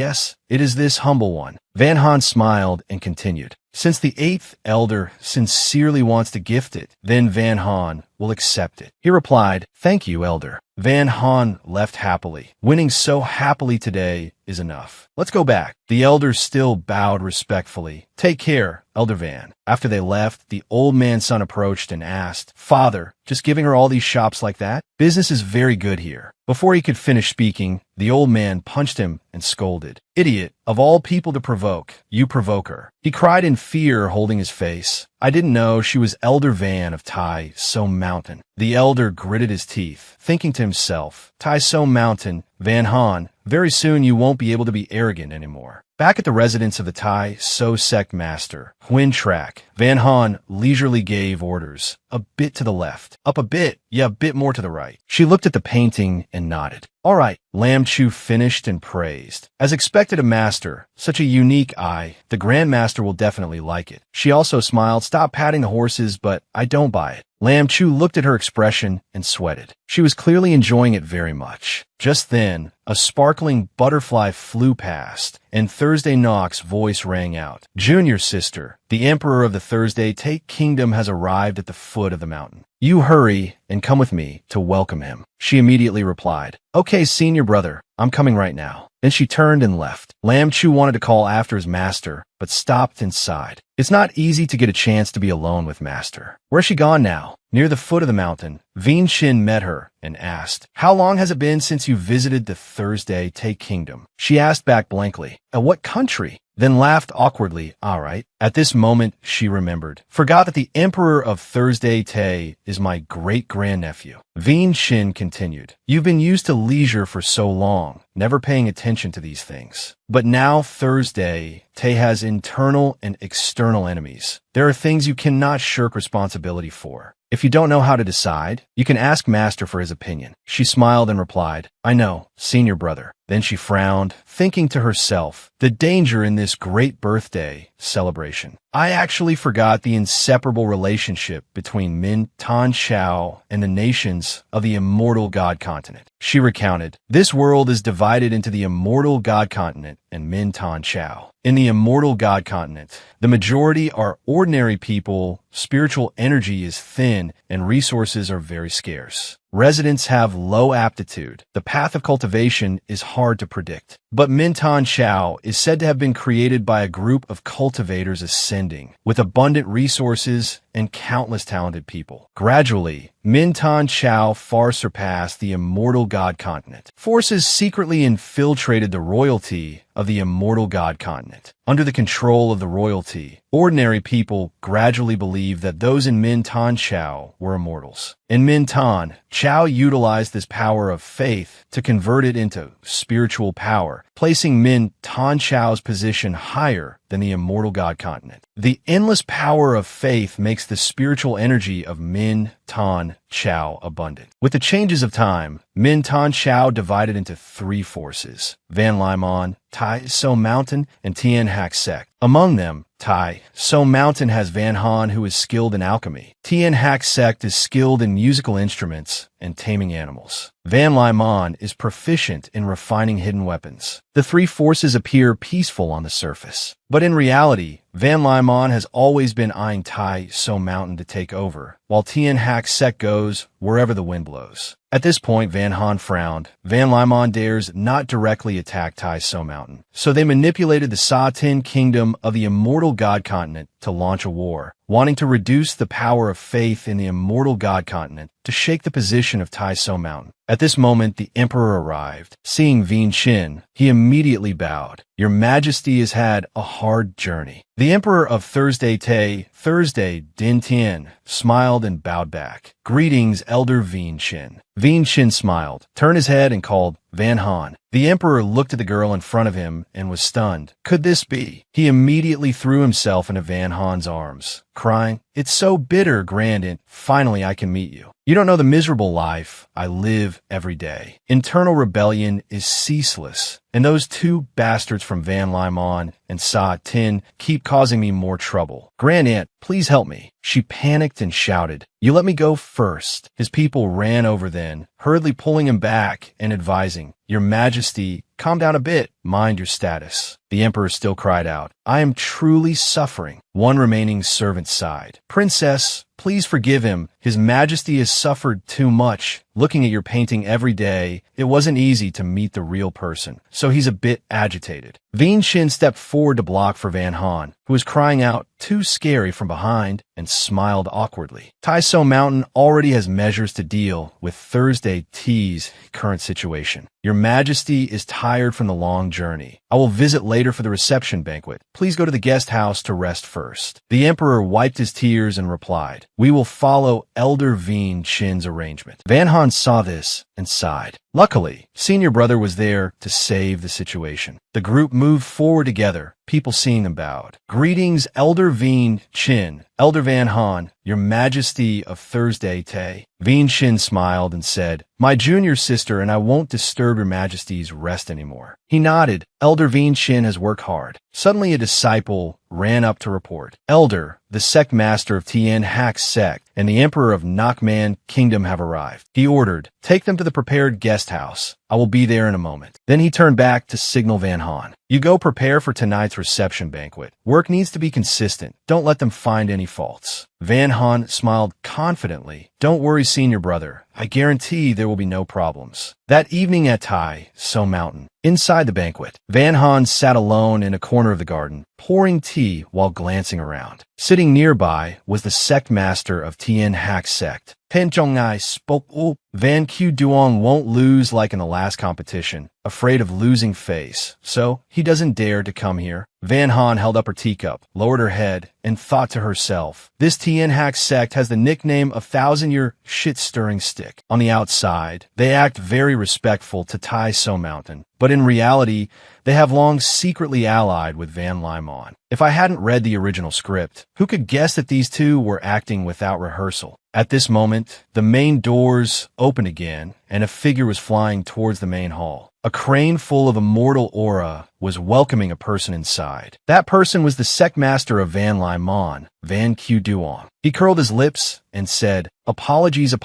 it is this humble one. Van Han smiled and continued. Since the 8th elder sincerely wants to gift it, then Van Han will accept it. He replied, Thank you, elder. Van Han left happily. Winning so happily today is enough. Let's go back. The elder still bowed respectfully. Take care, Elder Van. After they left, the old man's son approached and asked, Father, just giving her all these shops like that? Business is very good here. Before he could finish speaking, the old man punched him and scolded. Idiot, of all people to provoke, you provoke her. He cried in fear, holding his face. I didn't know she was Elder Van of Tai So Mountain. The elder gritted his teeth, thinking to himself, Tai So Mountain, Van Han, very soon you won't be able to be arrogant anymore. Back at the residence of the Tai So sect master, Huin Trak, Van Han leisurely gave orders. A bit to the left. Up a bit. Yeah, a bit more to the right. She looked at the painting and nodded. All right. Lam Chu finished and praised. As expected a master, such a unique eye, the Grand Master will definitely like it. She also smiled, Stop patting the horses, but I don't buy it. Lam Chu looked at her expression and sweated. She was clearly enjoying it very much. Just then, a sparkling butterfly flew past, and Thursday Knock's voice rang out. Junior sister, the Emperor of the Thursday Take Kingdom has arrived at the foot of the mountain. You hurry and come with me to welcome him. She immediately replied, Okay, senior brother, I'm coming right now. Then she turned and left. Lam Chu wanted to call after his master, but stopped and sighed. It's not easy to get a chance to be alone with master. Where's she gone now? Near the foot of the mountain, Veen Shin met her and asked, How long has it been since you visited the Thursday Take Kingdom? She asked back blankly, At what country? Then laughed awkwardly. All right. At this moment, she remembered. Forgot that the Emperor of Thursday Tay is my great-grandnephew. Veen Shin continued. You've been used to leisure for so long, never paying attention to these things. But now Thursday Tay has internal and external enemies. There are things you cannot shirk responsibility for. If you don't know how to decide, you can ask Master for his opinion. She smiled and replied, I know, senior brother. Then she frowned, thinking to herself, the danger in this great birthday celebration. I actually forgot the inseparable relationship between Min Tan Chao and the nations of the immortal God continent. She recounted, this world is divided into the immortal God continent and Min Tan Chao. In the immortal God continent, the majority are ordinary people, spiritual energy is thin, and resources are very scarce. Residents have low aptitude. The path of cultivation is hard to predict. But Mintan Chao is said to have been created by a group of cultivators ascending, with abundant resources and countless talented people. Gradually, Mintan Chao far surpassed the immortal God continent. Forces secretly infiltrated the royalty of the immortal God continent. Under the control of the royalty, ordinary people gradually believed that those in Mintan Chao were immortals. In Mintan, Chao utilized this power of faith to convert it into spiritual power, placing Mintan Chao's position higher than the immortal God continent. The endless power of faith makes the spiritual energy of Mintan Chao abundant. With the changes of time, Mintan Chao divided into three forces: Van Limon, Tai So Mountain, and Tien Hak Sect. Among them, Tai So Mountain has Van Han, who is skilled in alchemy. Tien Hak Sect is skilled in musical instruments and taming animals. Van Limon is proficient in refining hidden weapons. The three forces appear peaceful on the surface, but in reality, Van Limon has always been eyeing Tai So Mountain to take over, while Tien Hak Sect goes wherever the wind blows. At this point, Van Han frowned. Van Limon dares not directly attack Tai So Mountain, so they manipulated the Sa Tin Kingdom of the immortal God continent to launch a war, wanting to reduce the power of faith in the immortal God continent to shake the position of Tai So Mountain. At this moment, the emperor arrived. Seeing Vien Qin, he immediately bowed. Your Majesty has had a hard journey. The emperor of Thursday Din Tian, smiled and bowed back. Greetings, Elder Vien Qin. Vien Qin smiled, turned his head and called, Van Han. The emperor looked at the girl in front of him and was stunned. Could this be? He immediately threw himself into Van Han's arms, crying, It's so bitter, Grandant. Finally, I can meet you. You don't know the miserable life I live every day. Internal rebellion is ceaseless, and those two bastards from Van Limon and Sa Tin keep causing me more trouble. Grandaunt, please help me. She panicked and shouted, You let me go first. His people ran over then, hurriedly pulling him back and advising, Your Majesty, calm down a bit. Mind your status. The emperor still cried out, I am truly suffering. One remaining servant sighed. Princess, please forgive him. His Majesty has suffered too much. Looking at your painting every day, it wasn't easy to meet the real person, so he's a bit agitated. Vien Qin stepped forward to block for Van Han, who was crying out, Too scary from behind, and smiled awkwardly. Taiso Mountain already has measures to deal with Thursday T's current situation. Your Majesty is tired from the long journey. I will visit later for the reception banquet. Please go to the guest house to rest first. The emperor wiped his tears and replied, We will follow Elder Vien Qin's arrangement. Van Han saw this and sighed. Luckily, senior brother was there to save the situation. The group moved forward together, people seeing them bowed. Greetings, Elder Vien Qin, Elder Van Han, Your Majesty of Thursday Tay. Vien Qin smiled and said, My junior sister and I won't disturb Your Majesty's rest anymore. He nodded. Elder Vien Qin has worked hard. Suddenly a disciple ran up to report. Elder, the sect master of Tien Hak's sect and the emperor of Nakman Kingdom have arrived. He ordered, Take them to the prepared guest house. I will be there in a moment. Then he turned back to signal Van Han. You go prepare for tonight's reception banquet. Work needs to be consistent. Don't let them find any faults. Van Han smiled confidently. Don't worry, senior brother. I guarantee there will be no problems. That evening at Taiso Mountain, inside the banquet, Van Han sat alone in a corner of the garden, pouring tea while glancing around. Sitting nearby was the sect master of Tien Hak sect. Pen Zhongnai spoke up. Van Q Duong won't lose like in the last competition, afraid of losing face, so he doesn't dare to come here. Van Han held up her teacup, lowered her head, and thought to herself, This Tien Hak sect has the nickname of Thousand-Year Shit-Stirring Stick. On the outside, they act very respectful to Taiso Mountain, but in reality, they have long secretly allied with Van Limon. If I hadn't read the original script, who could guess that these two were acting without rehearsal? At this moment, the main doors opened again, and a figure was flying towards the main hall. A crane full of immortal aura was welcoming a person inside. That person was the sect master of Van Limon, Van Q Duong. He curled his lips and said, Apologies,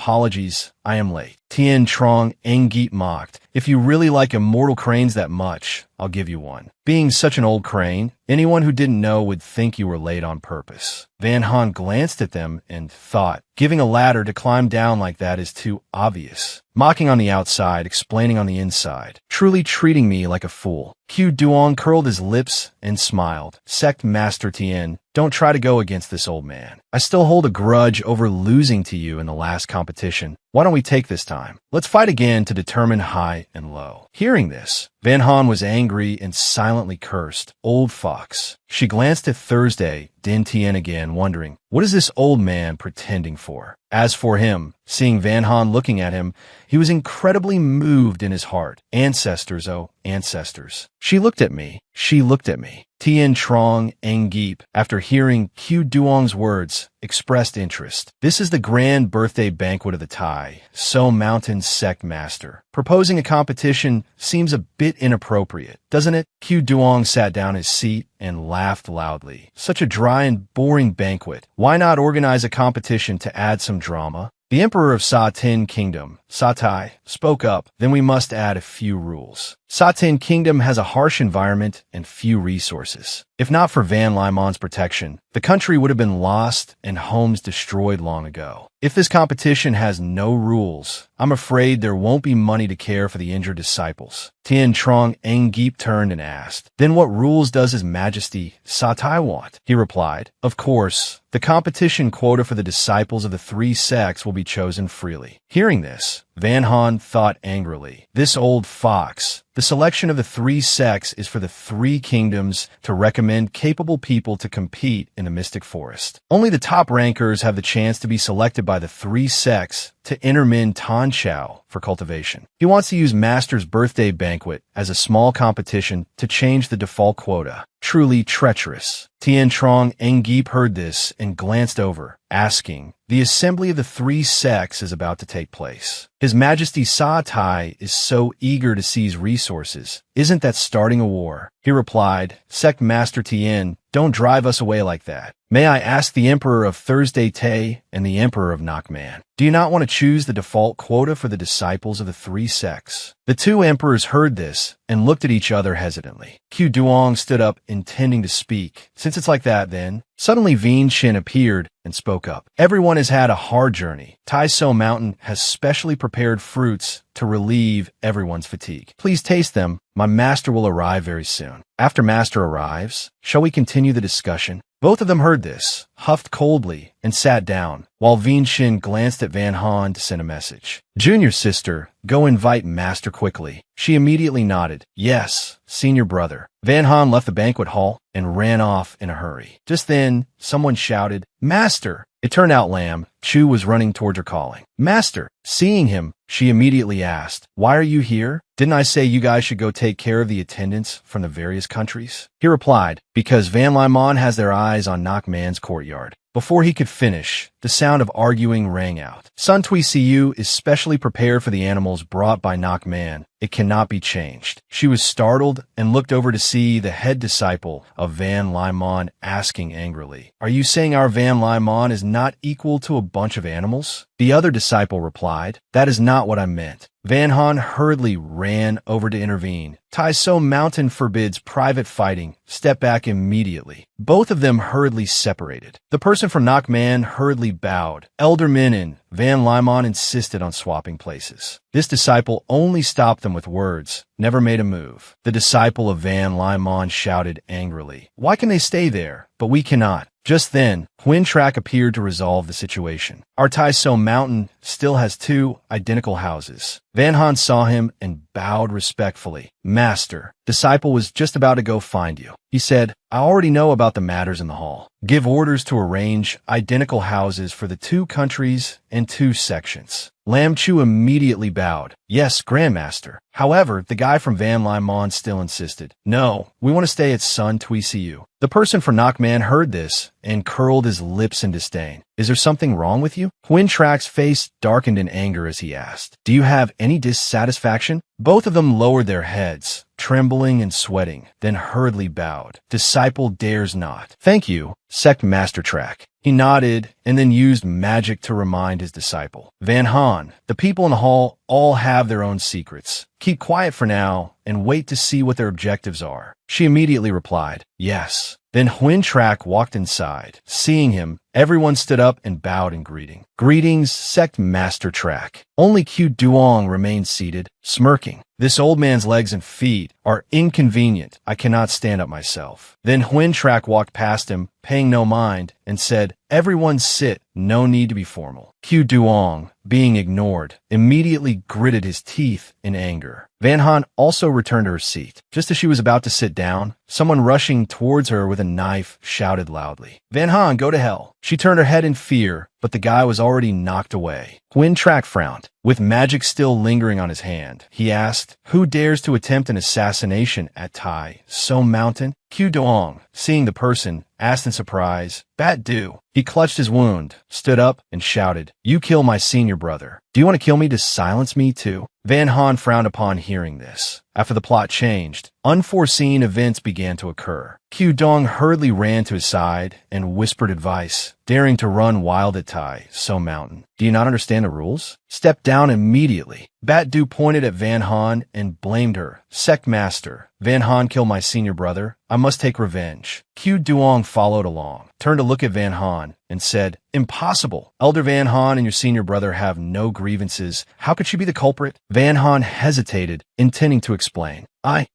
I am late. Tien Trong Engeet mocked, If you really like immortal cranes that much, I'll give you one. Being such an old crane, anyone who didn't know would think you were late on purpose. Van Han glanced at them and thought, Giving a ladder to climb down like that is too obvious. Mocking on the outside, explaining on the inside. Truly treating me like a fool. Q Duong curled his lips and smiled. Sect Master Tien, don't try to go against this old man. I still hold a grudge over losing to you in the last competition. Why don't we take this time? Let's fight again to determine high and low. Hearing this, Van Han was angry and silently cursed. Old fox. She glanced at Thursday Din Tien again, wondering, what is this old man pretending for? As for him, seeing Van Han looking at him, he was incredibly moved in his heart. Ancestors, oh, ancestors. She looked at me. Tien Trong Engeep, after hearing Q Duong's words, expressed interest. This is the grand birthday banquet of the Taiso Mountain sect master. Proposing a competition seems a bit inappropriate, doesn't it? Q Duong sat down his seat and laughed loudly. Such a dry and boring banquet. Why not organize a competition to add some drama? The emperor of Sa Tin Kingdom, Sa Tai, spoke up, then we must add a few rules. Sa Tin Kingdom has a harsh environment and few resources. If not for Van Limon's protection, the country would have been lost and homes destroyed long ago. If this competition has no rules, I'm afraid there won't be money to care for the injured disciples. Tian Trong Engip turned and asked, "Then what rules does His Majesty Sa Tai want?" He replied, "Of course, the competition quota for the disciples of the three sects will be chosen freely." Hearing this, Van Han thought angrily, "This old fox. The selection of the three sects is for the three kingdoms to recommend capable people to compete in the mystic forest. Only the top rankers have the chance to be selected by the three sects to enter Min Tan Chao for cultivation. He wants to use Master's birthday banquet as a small competition to change the default quota. Truly treacherous." Tian Trong Engip heard this and glanced over, asking, "The assembly of the three sects is about to take place. His Majesty Sa Tai is so eager to seize resources. Isn't that starting a war?" He replied, "Sect Master Tian, don't drive us away like that. May I ask the Emperor of Thursday Tay and the Emperor of Nakman, do you not want to choose the default quota for the disciples of the three sects?" The two emperors heard this and looked at each other hesitantly. Qiu Duong stood up, intending to speak. "Since it's like that, then." Suddenly Vien Shin appeared and spoke up. "Everyone has had a hard journey. Tai So Mountain has specially prepared fruits to relieve everyone's fatigue. Please taste them. My master will arrive very soon. After master arrives, shall we continue the discussion?" Both of them heard this, huffed coldly, and sat down, while Vien Shin glanced at Van Han to send a message. "Junior sister, go invite master quickly." She immediately nodded. "Yes, senior brother." Van Han left the banquet hall and ran off in a hurry. Just then, someone shouted, "Master!" It turned out Lam Chu was running towards her calling, "Master!" Seeing him, she immediately asked, "Why are you here? Didn't I say you guys should go take care of the attendants from the various countries?" He replied, "Because Van Limon has their eyes on Nakman's courtyard." Before he could finish, the sound of arguing rang out. "Sun Tui Siu is specially prepared for the animals brought by Nakman. It cannot be changed." She was startled and looked over to see the head disciple of Van Limon asking angrily, "Are you saying our Van Limon is not equal to a bunch of animals?" The other disciple replied, "That is not what I meant." Van Han hurriedly ran over to intervene. Tai So Mountain forbids private fighting. Step back immediately. Both of them hurriedly separated. The person from Nakman hurriedly bowed. Elder Minin, Van Limon insisted on swapping places. This disciple only stopped them with words, never made a move. The disciple of Van Limon shouted angrily, "Why can they stay there, but we cannot?" Just then, Huin Trak appeared to resolve the situation. "Our Tai So Mountain still has two identical houses." Van Han saw him and bowed respectfully. "Master, disciple was just about to go find you." He said, "I already know about the matters in the hall. Give orders to arrange identical houses for the two countries and two sections." Lam Chu immediately bowed. "Yes, Grandmaster." However, the guy from Van Limon still insisted, "No, we want to stay at Sun Tui Siu." The person for Nakman heard this and curled his lips in disdain. "Is there something wrong with you?" Huin Trak's face darkened in anger as he asked, "Do you have any dissatisfaction?" Both of them lowered their heads, trembling and sweating, then hurriedly bowed. "Disciple dares not." "Thank you, Sect Master Trak." He nodded and then used magic to remind his disciple. "Van Han, the people in the hall all have their own secrets. Keep quiet for now and wait to see what their objectives are." She immediately replied, "Yes." Then Huin Trak walked inside. Seeing him, everyone stood up and bowed in greeting. "Greetings, Sect Master Trak." Only Qiu Duong remained seated, smirking. "This old man's legs and feet are inconvenient. I cannot stand up myself." Then Huin Trak walked past him, paying no mind, and said, "Everyone sit. No need to be formal." Qiu Duong, being ignored, immediately gritted his teeth in anger. Van Han also returned to her seat. Just as she was about to sit down, someone rushing towards her with a knife shouted loudly, "Van Han, go to hell." She turned her head in fear, but the guy was already knocked away. Huin Trak frowned. With magic still lingering on his hand, he asked, "Who dares to attempt an assassination at Tai So Mountain?" Qiu Duong, seeing the person, asked in surprise, "Bat do." He clutched his wound, stood up, and shouted, "You kill my senior brother. Do you want to kill me to silence me too?" Van Han frowned upon hearing this. After the plot changed, unforeseen events began to occur. Q Dong hurriedly ran to his side and whispered advice, daring to run wild at Tai So Mountain. Do you not understand the rules? Step down immediately. Bat Du pointed at Van Han and blamed her. Sect Master, Van Han killed my senior brother. I must take revenge. Q Duong followed along, turned to look at Van Han, and said, Impossible. Elder Van Han and your senior brother have no grievances. How could she be the culprit? Van Han hesitated, intending to explain.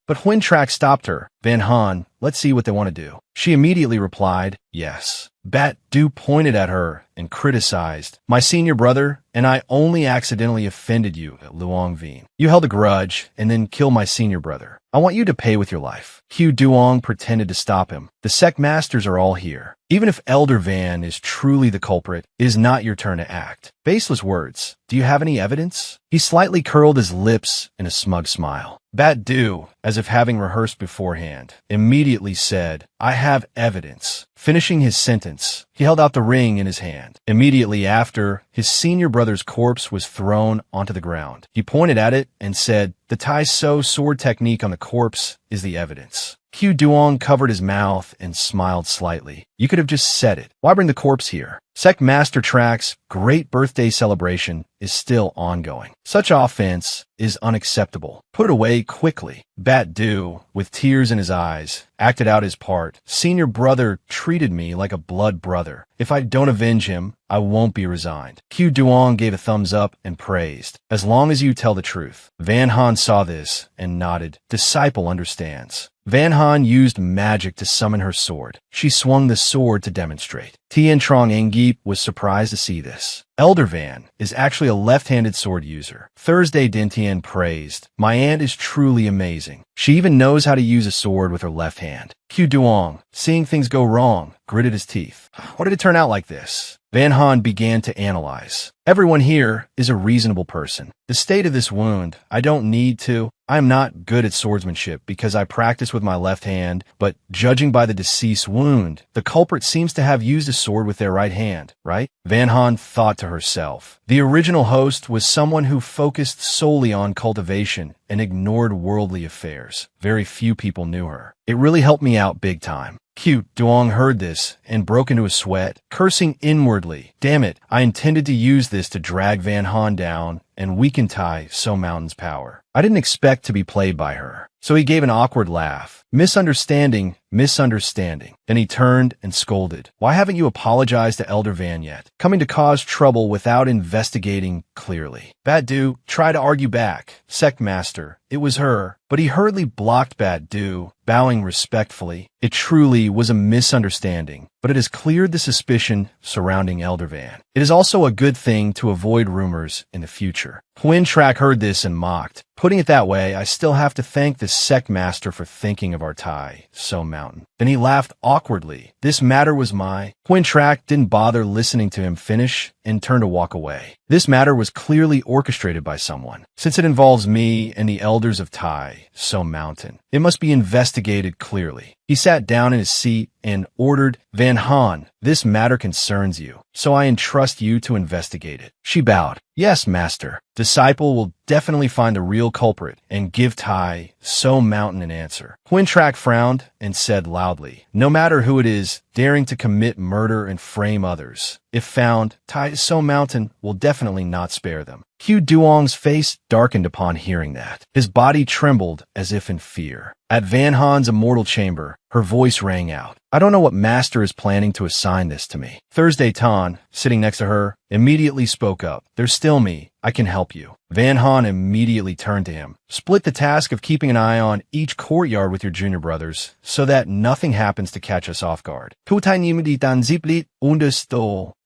But Huintrak stopped her. Van Han, let's see what they want to do. She immediately replied, yes. Bat Du pointed at her and criticized, my senior brother and I only accidentally offended you at Luong Vien. You held a grudge and then killed my senior brother. I want you to pay with your life. Q Duong pretended to stop him. The sect masters are all here. Even if Elder Van is truly the culprit, it is not your turn to act. Baseless words. Do you have any evidence? He slightly curled his lips in a smug smile. Bat Du, as if having rehearsed beforehand, immediately said, I have evidence. Finishing his sentence, he held out the ring in his hand. Immediately after, his senior brother's corpse was thrown onto the ground. He pointed at it and said, the Tai So sword technique on the corpse is the evidence. Q Duong covered his mouth and smiled slightly. You could have just said it. Why bring the corpse here? Sect Master Track's great birthday celebration is still ongoing. Such offense is unacceptable. Put it away quickly. Bat Du, with tears in his eyes, acted out his part. Senior brother treated me like a blood brother. If I don't avenge him, I won't be resigned. Q Duong gave a thumbs up and praised. As long as you tell the truth. Van Han saw this and nodded. Disciple understands. Van Han used magic to summon her sword. She swung the sword to demonstrate. Tien Trong Engeep was surprised to see this. Elder Van is actually a left-handed sword user. Thursday Dintien praised, my aunt is truly amazing. She even knows how to use a sword with her left hand. Q Duong, seeing things go wrong, gritted his teeth. Why did it turn out like this? Van Han began to analyze. Everyone here is a reasonable person. The state of this wound, I don't need to. I am not good at swordsmanship because I practice with my left hand, but judging by the deceased's wound, the culprit seems to have used a sword with their right hand, right? Van Han thought to herself. The original host was someone who focused solely on cultivation and ignored worldly affairs. Very few people knew her. It really helped me out big time. Q Duong heard this and broke into a sweat, cursing inwardly. Damn it, I intended to use this to drag Van Han down and weaken Tai So Mountain's power. I didn't expect to be played by her. So he gave an awkward laugh. Misunderstanding. Then he turned and scolded. Why haven't you apologized to Elder Van yet? Coming to cause trouble without investigating clearly. Bat Du tried to argue back. Sect Master, it was her. But he hurriedly blocked Bat Du, bowing respectfully. It truly was a misunderstanding, but it has cleared the suspicion surrounding Elder Van. It is also a good thing to avoid rumors in the future. Huintrak heard this and mocked. Putting it that way, I still have to thank the sect master for thinking of our Tai So Mountain. Then he laughed awkwardly. This matter was my... Huintrak didn't bother listening to him finish and turned to walk away. This matter was clearly orchestrated by someone. Since it involves me and the elders of Tai So Mountain, it must be investigated clearly. He sat down in his seat and ordered, Van Han, this matter concerns you, so I entrust you to investigate it. She bowed. Yes, master. Disciple will definitely find the real culprit and give Tai So Mountain an answer. Huintrak frowned and said loudly, no matter who it is, daring to commit murder and frame others. If found, Tai So Mountain will definitely not spare them. Q Duong's face darkened upon hearing that. His body trembled as if in fear. At Van Han's immortal chamber, her voice rang out. I don't know what master is planning to assign this to me. Thursday Tan, sitting next to her, immediately spoke up. There's still me. I can help you. Van Han immediately turned to him. Split the task of keeping an eye on each courtyard with your junior brothers, so that nothing happens to catch us off guard.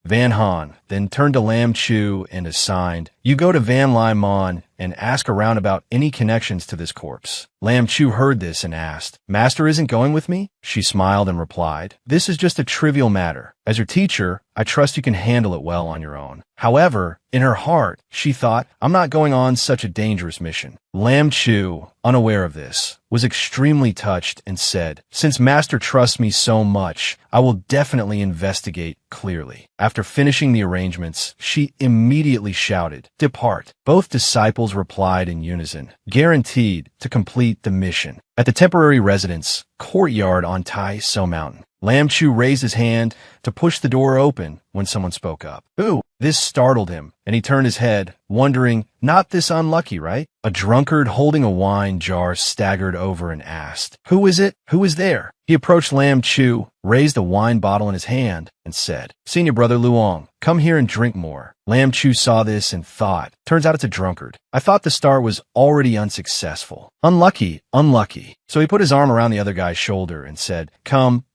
Van Han then turned to Lam Chu and assigned, you go to Van Lai Mon and ask around about any connections to this corpse. Lam Chu heard this and asked, Master isn't going with me? She smiled and replied, this is just a trivial matter. As your teacher, I trust you can handle it well on your own. However, in her heart, she thought, I'm not going on such a dangerous mission. Lam Chu, unaware of this, was extremely touched and said, since Master trusts me so much, I will definitely investigate clearly. After finishing the arrangements, she immediately shouted, depart. Both disciples replied in unison, guaranteed to complete the mission. At the temporary residence, courtyard on Tai So Mountain, Lam Chu raised his hand to push the door open when someone spoke up. Ooh, this startled him, and he turned his head, wondering, not this unlucky, right? A drunkard holding a wine jar staggered over and asked, who is it? Who is there? He approached Lam Chu, raised a wine bottle in his hand, and said, Senior Brother Luong, come here and drink more. Lam Chu saw this and thought, turns out it's a drunkard. I thought the start was already unsuccessful. Unlucky, unlucky. So he put his arm around the other guy's shoulder and said, come,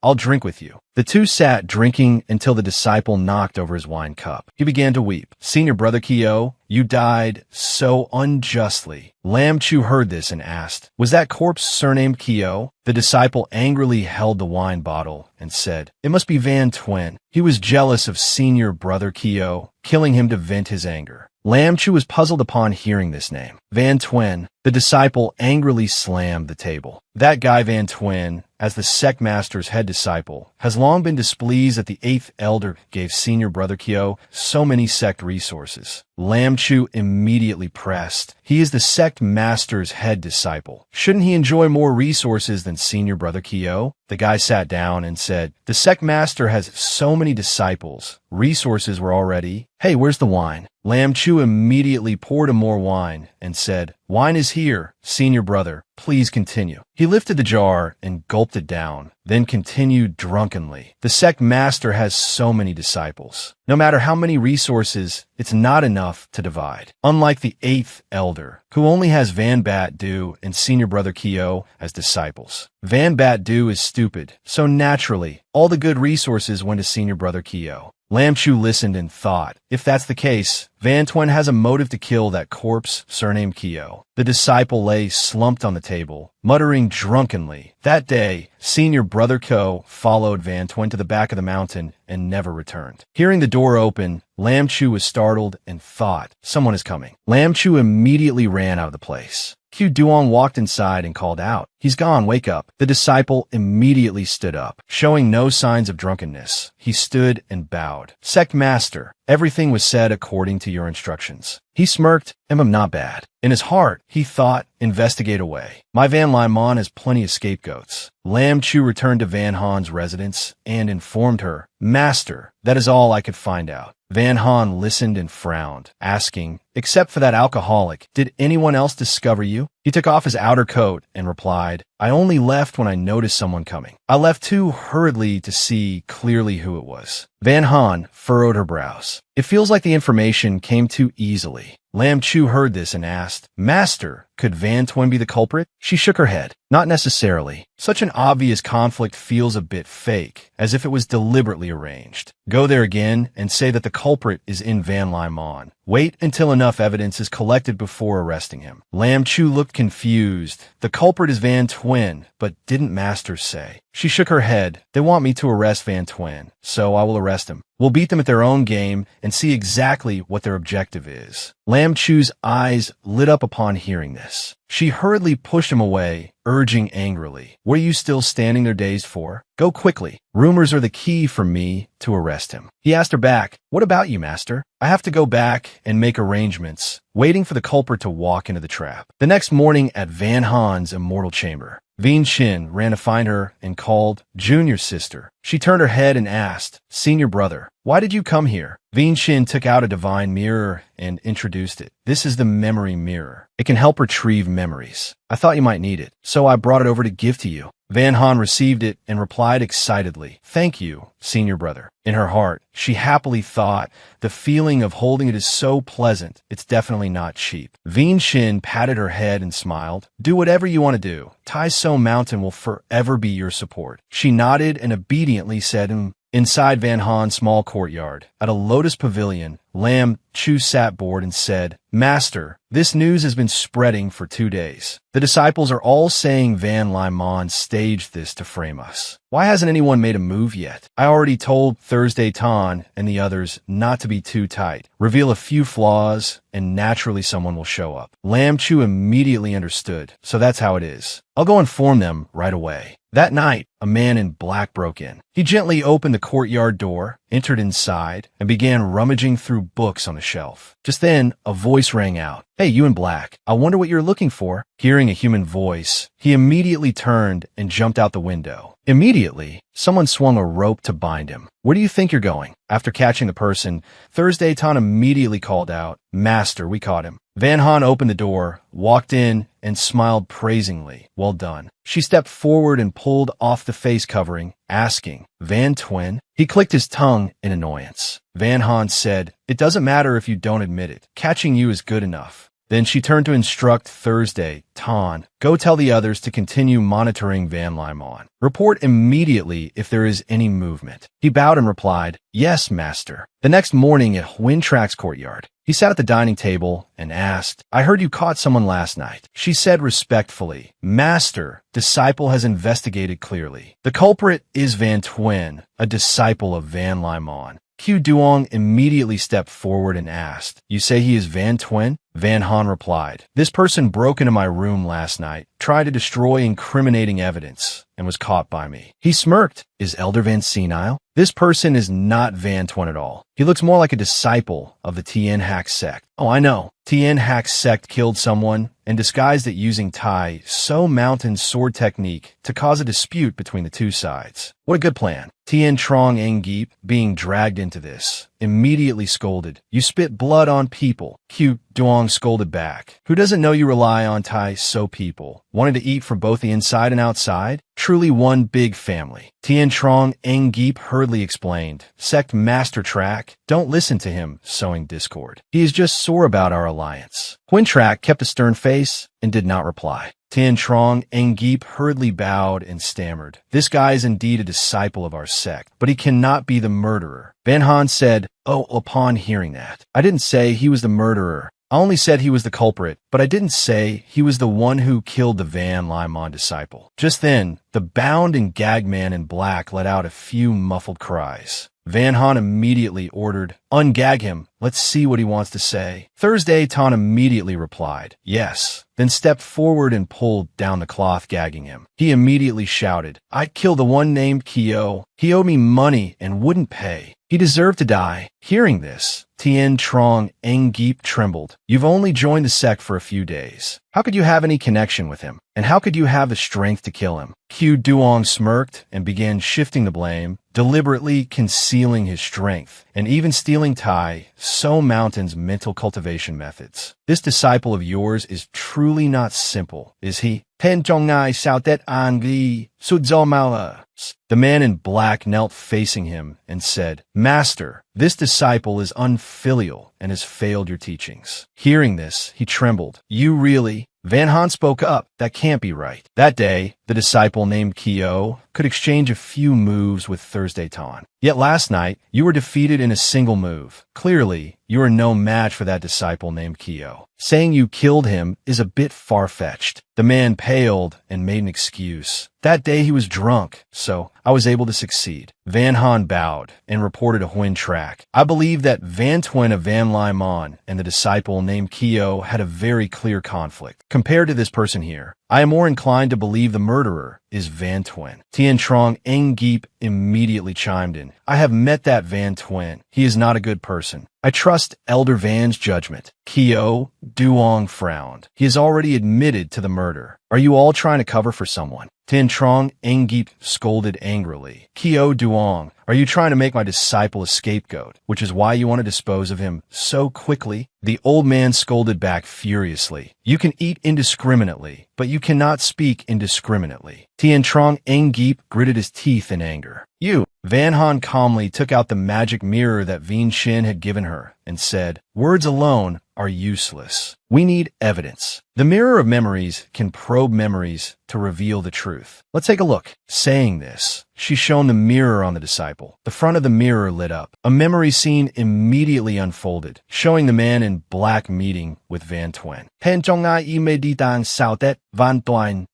I'll drink with you. The two sat drinking until the disciple knocked over his wine cup. He began to weep. Senior Brother Kyo, you died so unjustly. Lam Chu heard this and asked, was that corpse surnamed Kyo? The disciple angrily held the wine bottle and said, it must be Van Tuen. He was jealous of Senior Brother Kyo, killing him to vent his anger. Lam Chu was puzzled upon hearing this name. Van Tuen. The disciple angrily slammed the table. That guy Van Tuen, as the sect master's head disciple, has long been displeased that the 8th elder gave Senior Brother Kyo so many sect resources. Lam Chu immediately pressed, he is the sect master's head disciple. Shouldn't he enjoy more resources than Senior Brother Kyo? The guy sat down and said, the sect master has so many disciples. Resources were already... Hey, where's the wine? Lam Chu immediately poured him more wine and said, wine is here, Senior Brother. Please continue. He lifted the jar and gulped it down, then continued drunkenly. The sect master has so many disciples. No matter how many resources, it's not enough to divide. Unlike the 8th elder, who only has Van Bat Du and Senior Brother Kyo as disciples. Van Bat Du is stupid, so naturally, all the good resources went to Senior Brother Kyo. Lam Chu listened and thought, if that's the case, Van Tuen has a motive to kill that corpse surnamed Kyo. The disciple lay slumped on the table, muttering drunkenly. That day, Senior Brother Ko followed Van Tuen to the back of the mountain and never returned. Hearing the door open, Lam Chu was startled and thought, someone is coming. Lam Chu immediately ran out of the place. Q Duong walked inside and called out, he's gone, wake up. The disciple immediately stood up, showing no signs of drunkenness. He stood and bowed. Sect Master, everything was said according to your instructions. He smirked, I'm not bad. In his heart, he thought, investigate away. My Van Lai Mon has plenty of scapegoats. Lam Chu returned to Van Han's residence and informed her, Master, that is all I could find out. Van Han listened and frowned, asking, except for that alcoholic, did anyone else discover you? He took off his outer coat and replied, I only left when I noticed someone coming. I left too hurriedly to see clearly who it was. Van Han furrowed her brows. It feels like the information came too easily. Lam Chu heard this and asked, Master, could Van Tuen be the culprit? She shook her head. Not necessarily. Such an obvious conflict feels a bit fake, as if it was deliberately arranged. Go there again and say that the culprit is in Van Lai Mon. Wait until enough evidence is collected before arresting him. Lam Chu looked confused. The culprit is Van Tuen, but didn't Master say? She shook her head. They want me to arrest Van Tuen, so I will arrest him. We'll beat them at their own game and see exactly what their objective is. Lam Chu's eyes lit up upon hearing this. She hurriedly pushed him away, urging angrily, what are you still standing there dazed for? Go quickly. Rumors are the key for me to arrest him. He asked her back, what about you, Master? I have to go back and make arrangements, waiting for the culprit to walk into the trap. The next morning at Van Han's immortal chamber, Veen Chin ran to find her and called, Junior sister. She turned her head and asked, Senior brother, why did you come here? Veen Chin took out a divine mirror and introduced it. This is the memory mirror. It can help retrieve memories. I thought you might need it, so I brought it over to give to you. Van Han received it and replied excitedly, thank you, Senior brother. In her heart, she happily thought, the feeling of holding it is so pleasant, it's definitely not cheap. Veen Chin patted her head and smiled. Do whatever you want to do. Tai So Mountain will forever be your support. She nodded and obediently said, Inside Van Han's small courtyard, at a lotus pavilion, Lam Chu sat bored and said, "Master, this news has been spreading for 2 days. The disciples are all saying Van Limon staged this to frame us. Why hasn't anyone made a move yet? I already told Thursday Tan and the others not to be too tight. Reveal a few flaws, and naturally someone will show up." Lam Chu immediately understood, so that's how it is. I'll go inform them right away. That night, a man in black broke in. He gently opened the courtyard door, entered inside, and began rummaging through books on the shelf. Just then, a voice rang out. "Hey, you in black. I wonder what you're looking for." Hearing a human voice, he immediately turned and jumped out the window. Immediately, someone swung a rope to bind him. "Where do you think you're going?" After catching the person, Thursday Tan immediately called out, "Master, we caught him." Van Han opened the door, walked in, and smiled praisingly. "Well done." She stepped forward and pulled off the face covering, asking, "Van Twin?" He clicked his tongue in annoyance. Van Han said, "It doesn't matter if you don't admit it. Catching you is good enough." Then she turned to instruct Thursday, Tan, "Go tell the others to continue monitoring Van Limon. Report immediately if there is any movement." He bowed and replied, "Yes, master." The next morning at Huintrak's courtyard, he sat at the dining table and asked, "I heard you caught someone last night." She said respectfully, "Master, disciple has investigated clearly. The culprit is Van Twin, a disciple of Van Limon." Q Duong immediately stepped forward and asked, "You say he is Van Twin?" Van Han replied, "This person broke into my room last night, tried to destroy incriminating evidence, and was caught by me." He smirked. "Is Elder Van senile?" "This person is not Van Twin at all. He looks more like a disciple of the Tien Hack sect." "Oh, I know. Tien Hack sect killed someone and disguised it using Tai So Mountain sword technique to cause a dispute between the two sides. What a good plan." Tien Trong Engip, being dragged into this, immediately scolded, "You spit blood on people." Q Duong scolded back, "Who doesn't know you rely on Tai So people? Wanted to eat from both the inside and outside? Truly one big family." Tien Trong Engip hurriedly explained, "Sect Master Track, don't listen to him sowing discord. He is just sore about our alliance." Huintrak kept a stern face and did not reply. Tien Trong Engip hurriedly bowed and stammered, "This guy is indeed a disciple of our sect, but he cannot be the murderer." Van Han said, "Oh, upon hearing that, I didn't say he was the murderer. I only said he was the culprit, but I didn't say he was the one who killed the Van Limon disciple." Just then, the bound and gagged man in black let out a few muffled cries. Van Han immediately ordered, "Ungag him. Let's see what he wants to say." Thursday Tan immediately replied, "Yes," then stepped forward and pulled down the cloth gagging him. He immediately shouted, "I'd kill the one named Kyo. He owed me money and wouldn't pay. He deserved to die." Hearing this, Tien Trong Engip trembled. "You've only joined the sect for a few days. How could you have any connection with him? And how could you have the strength to kill him?" Q Duong smirked and began shifting the blame, deliberately concealing his strength, and even stealing Tai So Mountain's mental cultivation methods. "This disciple of yours is truly not simple, is he? Pen Jongai Sautet Angli Sudzomala." The man in black knelt facing him and said, "Master, this disciple is unfilial and has failed your teachings." Hearing this, he trembled. "You really?" Van Han spoke up, "That can't be right." That day, the disciple named Kyo could exchange a few moves with Thursday Tan. Yet last night, you were defeated in a single move. Clearly, you are no match for that disciple named Kyo. Saying you killed him is a bit far-fetched. The man paled and made an excuse. "That day he was drunk, so I was able to succeed." Van Han bowed and reported to Huintrak, "I believe that Van Twin of Van Limon and the disciple named Kyo had a very clear conflict. Compared to this person here, I am more inclined to believe the murderer is Van Twin." Tien Trong Engip immediately chimed in, "I have met that Van Twin. He is not a good person. I trust Elder Van's judgment." Kyo Duong frowned. "He has already admitted to the murder. Are you all trying to cover for someone?" Tien Trong Engip scolded angrily. "Kyo Duong, are you trying to make my disciple a scapegoat, which is why you want to dispose of him so quickly?" The old man scolded back furiously. "You can eat indiscriminately, but you cannot speak indiscriminately." Tien Trong Engip gritted his teeth in anger. "You Van Han calmly took out the magic mirror that Vien Shin had given her and said, "Words alone are useless. We need evidence. The mirror of memories can probe memories to reveal the truth. Let's take a look." Saying this, she shone the mirror on the disciple. The front of the mirror lit up. A memory scene immediately unfolded, showing the man in black meeting with Van Tuen.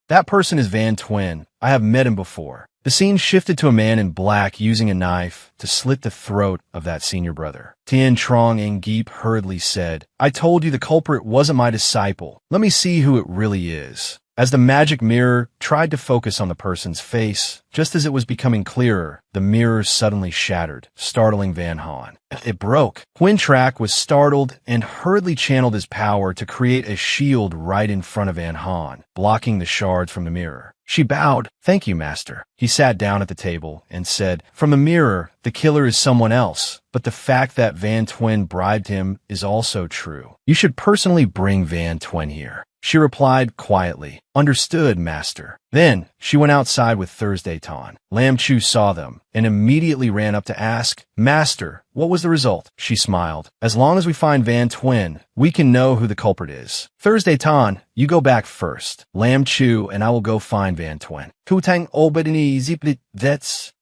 That person is Van Tuen. I have met him before. The scene shifted to a man in black using a knife to slit the throat of that senior brother. Tien Trong Ngip hurriedly said, "I told you the culprit wasn't my disciple. Let me see who it really is." As the magic mirror tried to focus on the person's face, just as it was becoming clearer, the mirror suddenly shattered, startling Van Han. It broke. Huyn Trak was startled and hurriedly channeled his power to create a shield right in front of Van Han, blocking the shards from the mirror. She bowed. "Thank you, Master." He sat down at the table and said, "From the mirror, the killer is someone else, but the fact that Van Tuen bribed him is also true. You should personally bring Van Tuen here." She replied quietly, "Understood, Master." Then she went outside with Thursday Tan. Lam Chu saw them and immediately ran up to ask, "Master, what was the result?" She smiled. "As long as we find Van Tuen, we can know who the culprit is. Thursday Tan, you go back first. Lam Chu and I will go find Van Tuen."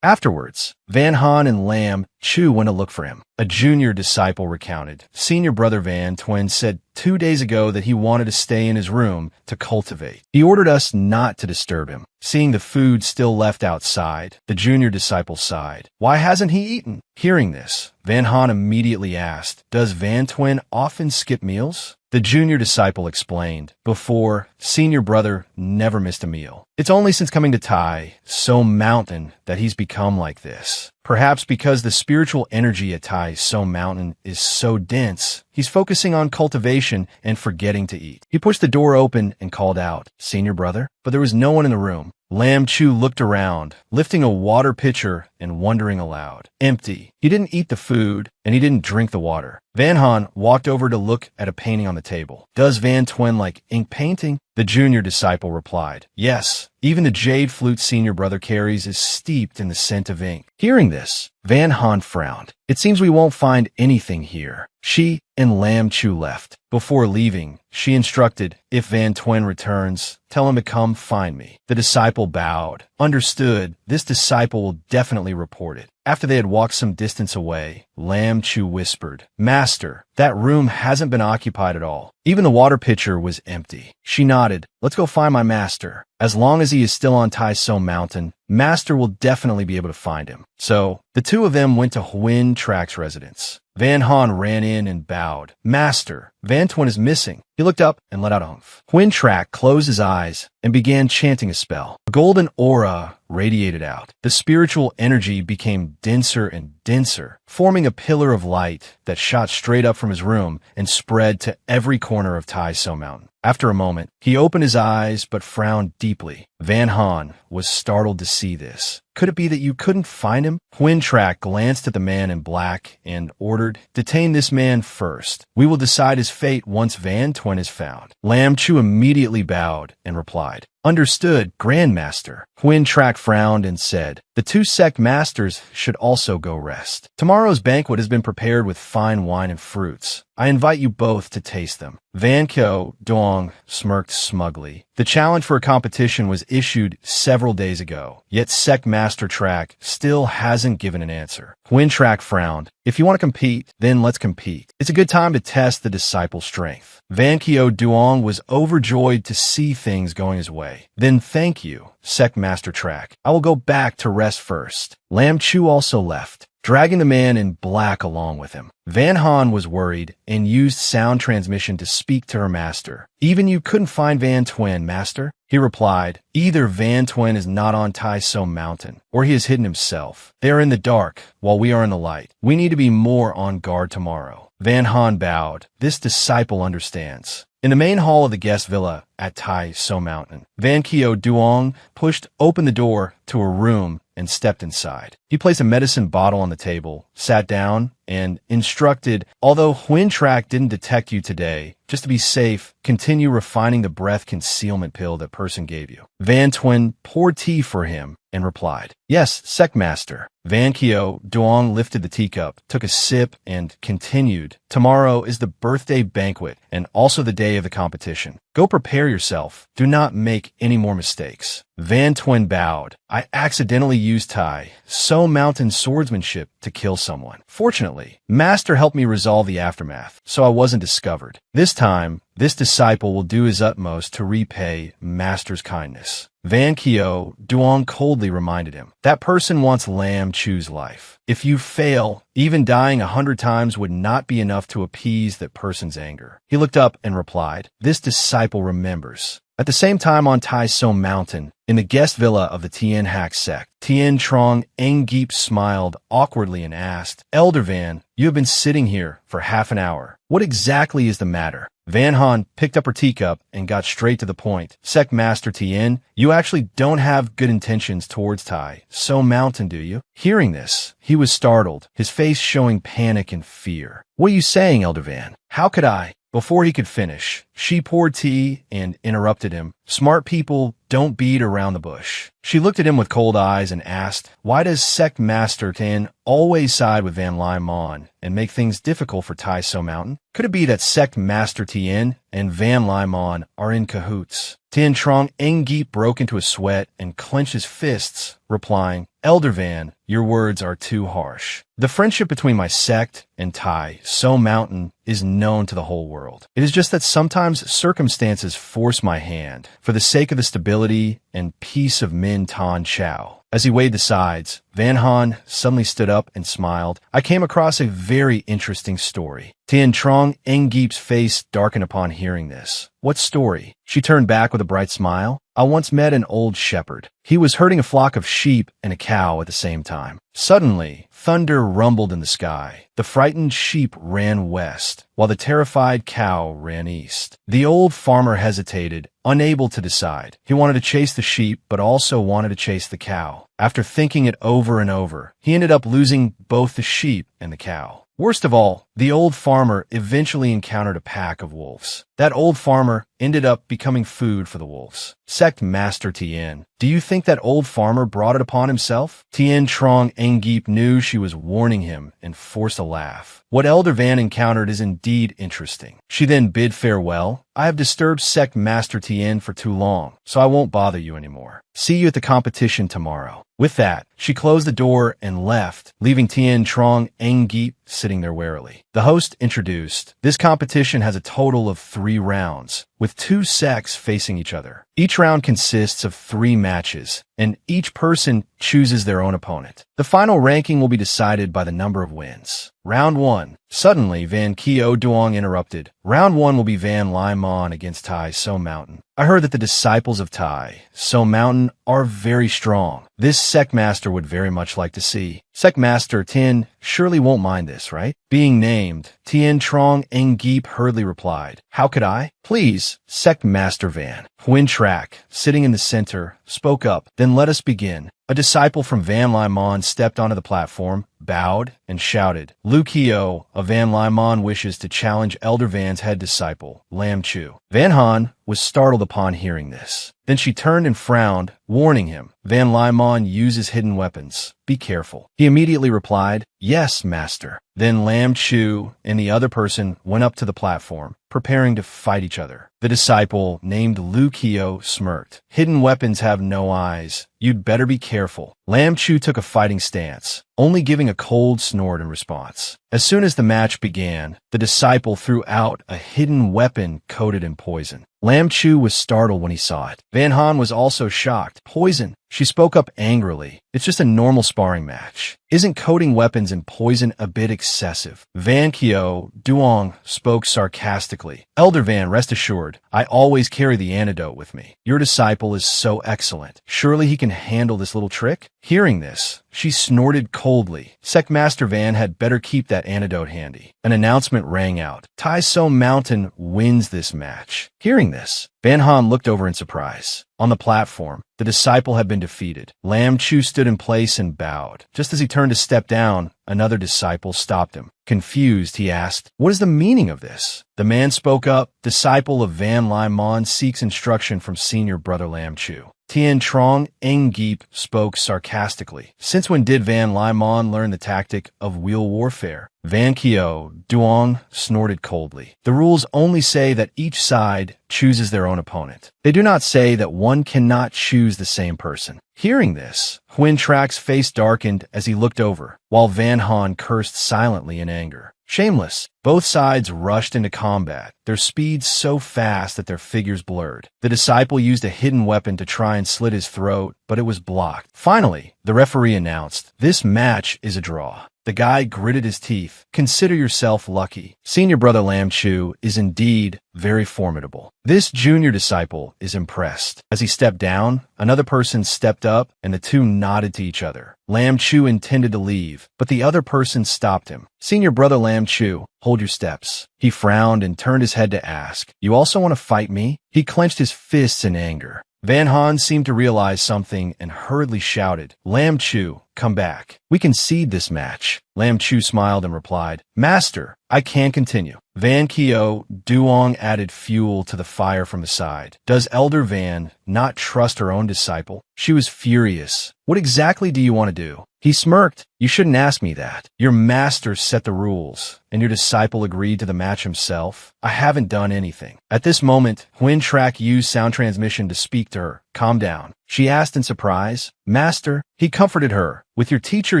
Afterwards, Van Han and Lam Chu went to look for him. A junior disciple recounted. Senior brother Van Tuen said 2 days ago that he wanted to stay in his room to cultivate. He ordered us not to disturb him. Seeing the food still left outside, the junior disciple sighed. "Why hasn't he eaten?" Hearing this, Van Han immediately asked, "Does Van Tuen often skip meals?" The junior disciple explained, "Before, senior brother never missed a meal. It's only since coming to Tai, So Mountain, that he's become like this. Perhaps because the spiritual energy at Tai So Mountain is so dense, he's focusing on cultivation and forgetting to eat." He pushed the door open and called out, "Senior brother?" But there was no one in the room. Lam Chu looked around, lifting a water pitcher and wondering aloud. Empty. He didn't eat the food, and he didn't drink the water. Van Han walked over to look at a painting on the table. "Does Van Tuen like ink painting?" The junior disciple replied, "Yes. Even the jade flute senior brother carries is steeped in the scent of ink." Hearing this, Van Han frowned. "It seems we won't find anything here." She and Lam Chu left. Before leaving, she instructed, "If Van Tuen returns, tell him to come find me." The disciple bowed. "Understood. This disciple will definitely report it." After they had walked some distance away, Lam Chu whispered, "Master, that room hasn't been occupied at all. Even the water pitcher was empty." She nodded. "Let's go find my master. As long as he is still on Tai So Mountain, Master will definitely be able to find him." So, the two of them went to Huyn Trak's residence. Van Han ran in and bowed. "Master, Van Tuen is missing." He looked up and let out a humph. Huyn Trak closed his eyes and began chanting a spell. A golden aura radiated out. The spiritual energy became denser and denser, forming a pillar of light that shot straight up from his room and spread to every corner of Tai So Mountain. After a moment, he opened his eyes but frowned deeply. Van Han was startled to see this. "Could it be that you couldn't find him?" Huyn Trak glanced at the man in black and ordered, "Detain this man first. We will decide his fate once Van Tuen is found." Lam Chu immediately bowed and replied, "Understood, Grandmaster." Huyn Trak frowned and said, "The two sect masters should also go rest. Tomorrow's banquet has been prepared with fine wine and fruits. I invite you both to taste them." Van Kyo Dong smirked smugly. The challenge for a competition was issued several days ago, yet Sect Master Trak still hasn't given an answer. Huyn Trak frowned. "If you want to compete, then let's compete. It's a good time to test the disciple's strength." Van Kyo Duong was overjoyed to see things going his way. "Then thank you, Sect Master Trak. I will go back to rest first." Lam Chu also left, dragging the man in black along with him. Van Han was worried and used sound transmission to speak to her master. "Even you couldn't find Van Tuen, Master?" He replied, "Either Van Tuen is not on Tai So Mountain, or he has hidden himself. They are in the dark, while we are in the light. We need to be more on guard tomorrow." Van Han bowed. This disciple understands. In the main hall of the guest villa at Tai So Mountain, Van Kyo Duong pushed open the door to a room and stepped inside. He placed a medicine bottle on the table, sat down, and instructed, "Although Huyn Trak didn't detect you today, just to be safe, continue refining the breath concealment pill that person gave you. Van Twin poured tea for him and replied, "Yes, sect master." Van Kyo Duong lifted the teacup, took a sip, and continued, "Tomorrow is the birthday banquet and also the day of the competition. Go prepare yourself. Do not make any more mistakes." Van Twin bowed. "I accidentally used Tai So Mountain swordsmanship to kill someone. Fortunately, Master helped me resolve the aftermath, so I wasn't discovered. This time, this disciple will do his utmost to repay Master's kindness." Van Kyo Duong coldly reminded him, "That person wants Lam Chu's life. If you fail, even dying 100 times would not be enough to appease that person's anger." He looked up and replied, "This disciple remembers." At the same time on Tai So Mountain, in the guest villa of the Tien Hak sect, Tien Trong Engip smiled awkwardly and asked, "Elder Van, you have been sitting here for half an hour. What exactly is the matter?" Van Han picked up her teacup and got straight to the point. "Sect Master Tien, you actually don't have good intentions towards Tai So Mountain, do you?" Hearing this, he was startled, his face showing panic and fear. "What are you saying, Elder Van? How could I?" Before he could finish, she poured tea and interrupted him. "Smart people don't beat around the bush." She looked at him with cold eyes and asked, "Why does Sect Master Tien always side with Van Lai Mon and make things difficult for Tai So Mountain? Could it be that Sect Master Tien and Van Lai Mon are in cahoots?" Tien Trong Engip broke into a sweat and clenched his fists, replying, "Elder Van, your words are too harsh. The friendship between my sect and Tai So Mountain is known to the whole world. It is just that sometimes circumstances force my hand for the sake of the stability and peace of Min Tan Chao." As he weighed the sides, Van Han suddenly stood up and smiled. "I came across a very interesting story." Tien Trong Engip's face darkened upon hearing this. "What story?" She turned back with a bright smile. "I once met an old shepherd. He was herding a flock of sheep and a cow at the same time. Suddenly, thunder rumbled in the sky. The frightened sheep ran west, while the terrified cow ran east. The old farmer hesitated, unable to decide. He wanted to chase the sheep, but also wanted to chase the cow. After thinking it over and over, he ended up losing both the sheep and the cow. Worst of all, the old farmer eventually encountered a pack of wolves. That old farmer ended up becoming food for the wolves. Sect Master Tien, do you think that old farmer brought it upon himself?" Tien Trong Engip knew she was warning him and forced a laugh. "What Elder Van encountered is indeed interesting." She then bid farewell. "I have disturbed Sect Master Tien for too long, so I won't bother you anymore. See you at the competition tomorrow." With that, she closed the door and left, leaving Tien Trong Engip sitting there warily. The host introduced, "This competition has a total of 3 rounds, with 2 sects facing each other. Each round consists of 3 matches, and each person chooses their own opponent. The final ranking will be decided by the number of wins. Round 1. Suddenly, Van Kyo Duong interrupted. "Round 1 will be Van Lai Mon against Tai So Mountain. I heard that the disciples of Tai So Mountain are very strong. This sect master would very much like to see." Sect Master Tien surely won't mind this, right? Being named, Tien Trong Engip hurriedly replied, "How could I?" "Please, Sect Master Van." Huin Trak, sitting in the center, spoke up. "Then let us begin." A disciple from Van Lai Mon stepped onto the platform, bowed, and shouted, "Lu Kio of Van Lai Mon wishes to challenge Elder Van's head disciple, Lam Chu." Van Han was startled upon hearing this. Then she turned and frowned, warning him, "Van Lai Mon uses hidden weapons. Be careful." He immediately replied, "Yes, master." Then Lam Chu and the other person went up to the platform, preparing to fight each other. The disciple, named Lu Kio, smirked. "Hidden weapons have no eyes. You'd better be careful." Lam Chu took a fighting stance, only giving a cold snort in response. As soon as the match began, the disciple threw out a hidden weapon coated in poison. Lam Chu was startled when he saw it. Van Han was also shocked. "Poison?" She spoke up angrily. "It's just a normal sparring match. Isn't coating weapons in poison a bit excessive?" Van Kyo Duong spoke sarcastically. "Elder Van, rest assured, I always carry the antidote with me. Your disciple is so excellent. Surely he can handle this little trick?" Hearing this, she snorted coldly. Secmaster Van had better keep that antidote handy. An announcement rang out. Tai So Mountain wins this match. Hearing this, Van Han looked over in surprise. On the platform, the disciple had been defeated. Lam Chu stood in place and bowed. Just as he turned to step down, another disciple stopped him. Confused, he asked, "What is the meaning of this?" The man spoke up. "Disciple of Van Lai Mon seeks instruction from senior brother Lam Chu." Tian Trong Eng Geep spoke sarcastically. "Since when did Van Lai Mon learn the tactic of wheel warfare?" Van Kyo Duong snorted coldly. "The rules only say that each side chooses their own opponent. They do not say that one cannot choose the same person." Hearing this, Huin Trak's face darkened as he looked over, while Van Han cursed silently in anger. Shameless, both sides rushed into combat, their speed so fast that their figures blurred. The disciple used a hidden weapon to try and slit his throat, but it was blocked. Finally, the referee announced, "This match is a draw." The guy gritted his teeth. "Consider yourself lucky. Senior brother Lam Chu is indeed very formidable." This junior disciple is impressed. As he stepped down, another person stepped up, and the two nodded to each other. Lam Chu intended to leave, but the other person stopped him. "Senior brother Lam Chu, hold your steps." He frowned and turned his head to ask, "You also want to fight me?" He clenched his fists in anger. Van Han seemed to realize something and hurriedly shouted, "Lam Chu, come back. We concede this match." Lam Chu smiled and replied, "Master, I can continue." Van Kyo Duong added fuel to the fire from the side. "Does Elder Van not trust her own disciple?" She was furious. "What exactly do you want to do?" He smirked. "You shouldn't ask me that. Your master set the rules, and your disciple agreed to the match himself. I haven't done anything." At this moment, Huin Trak used sound transmission to speak to her. "Calm down," she asked in surprise. "Master," he comforted her, "with your teacher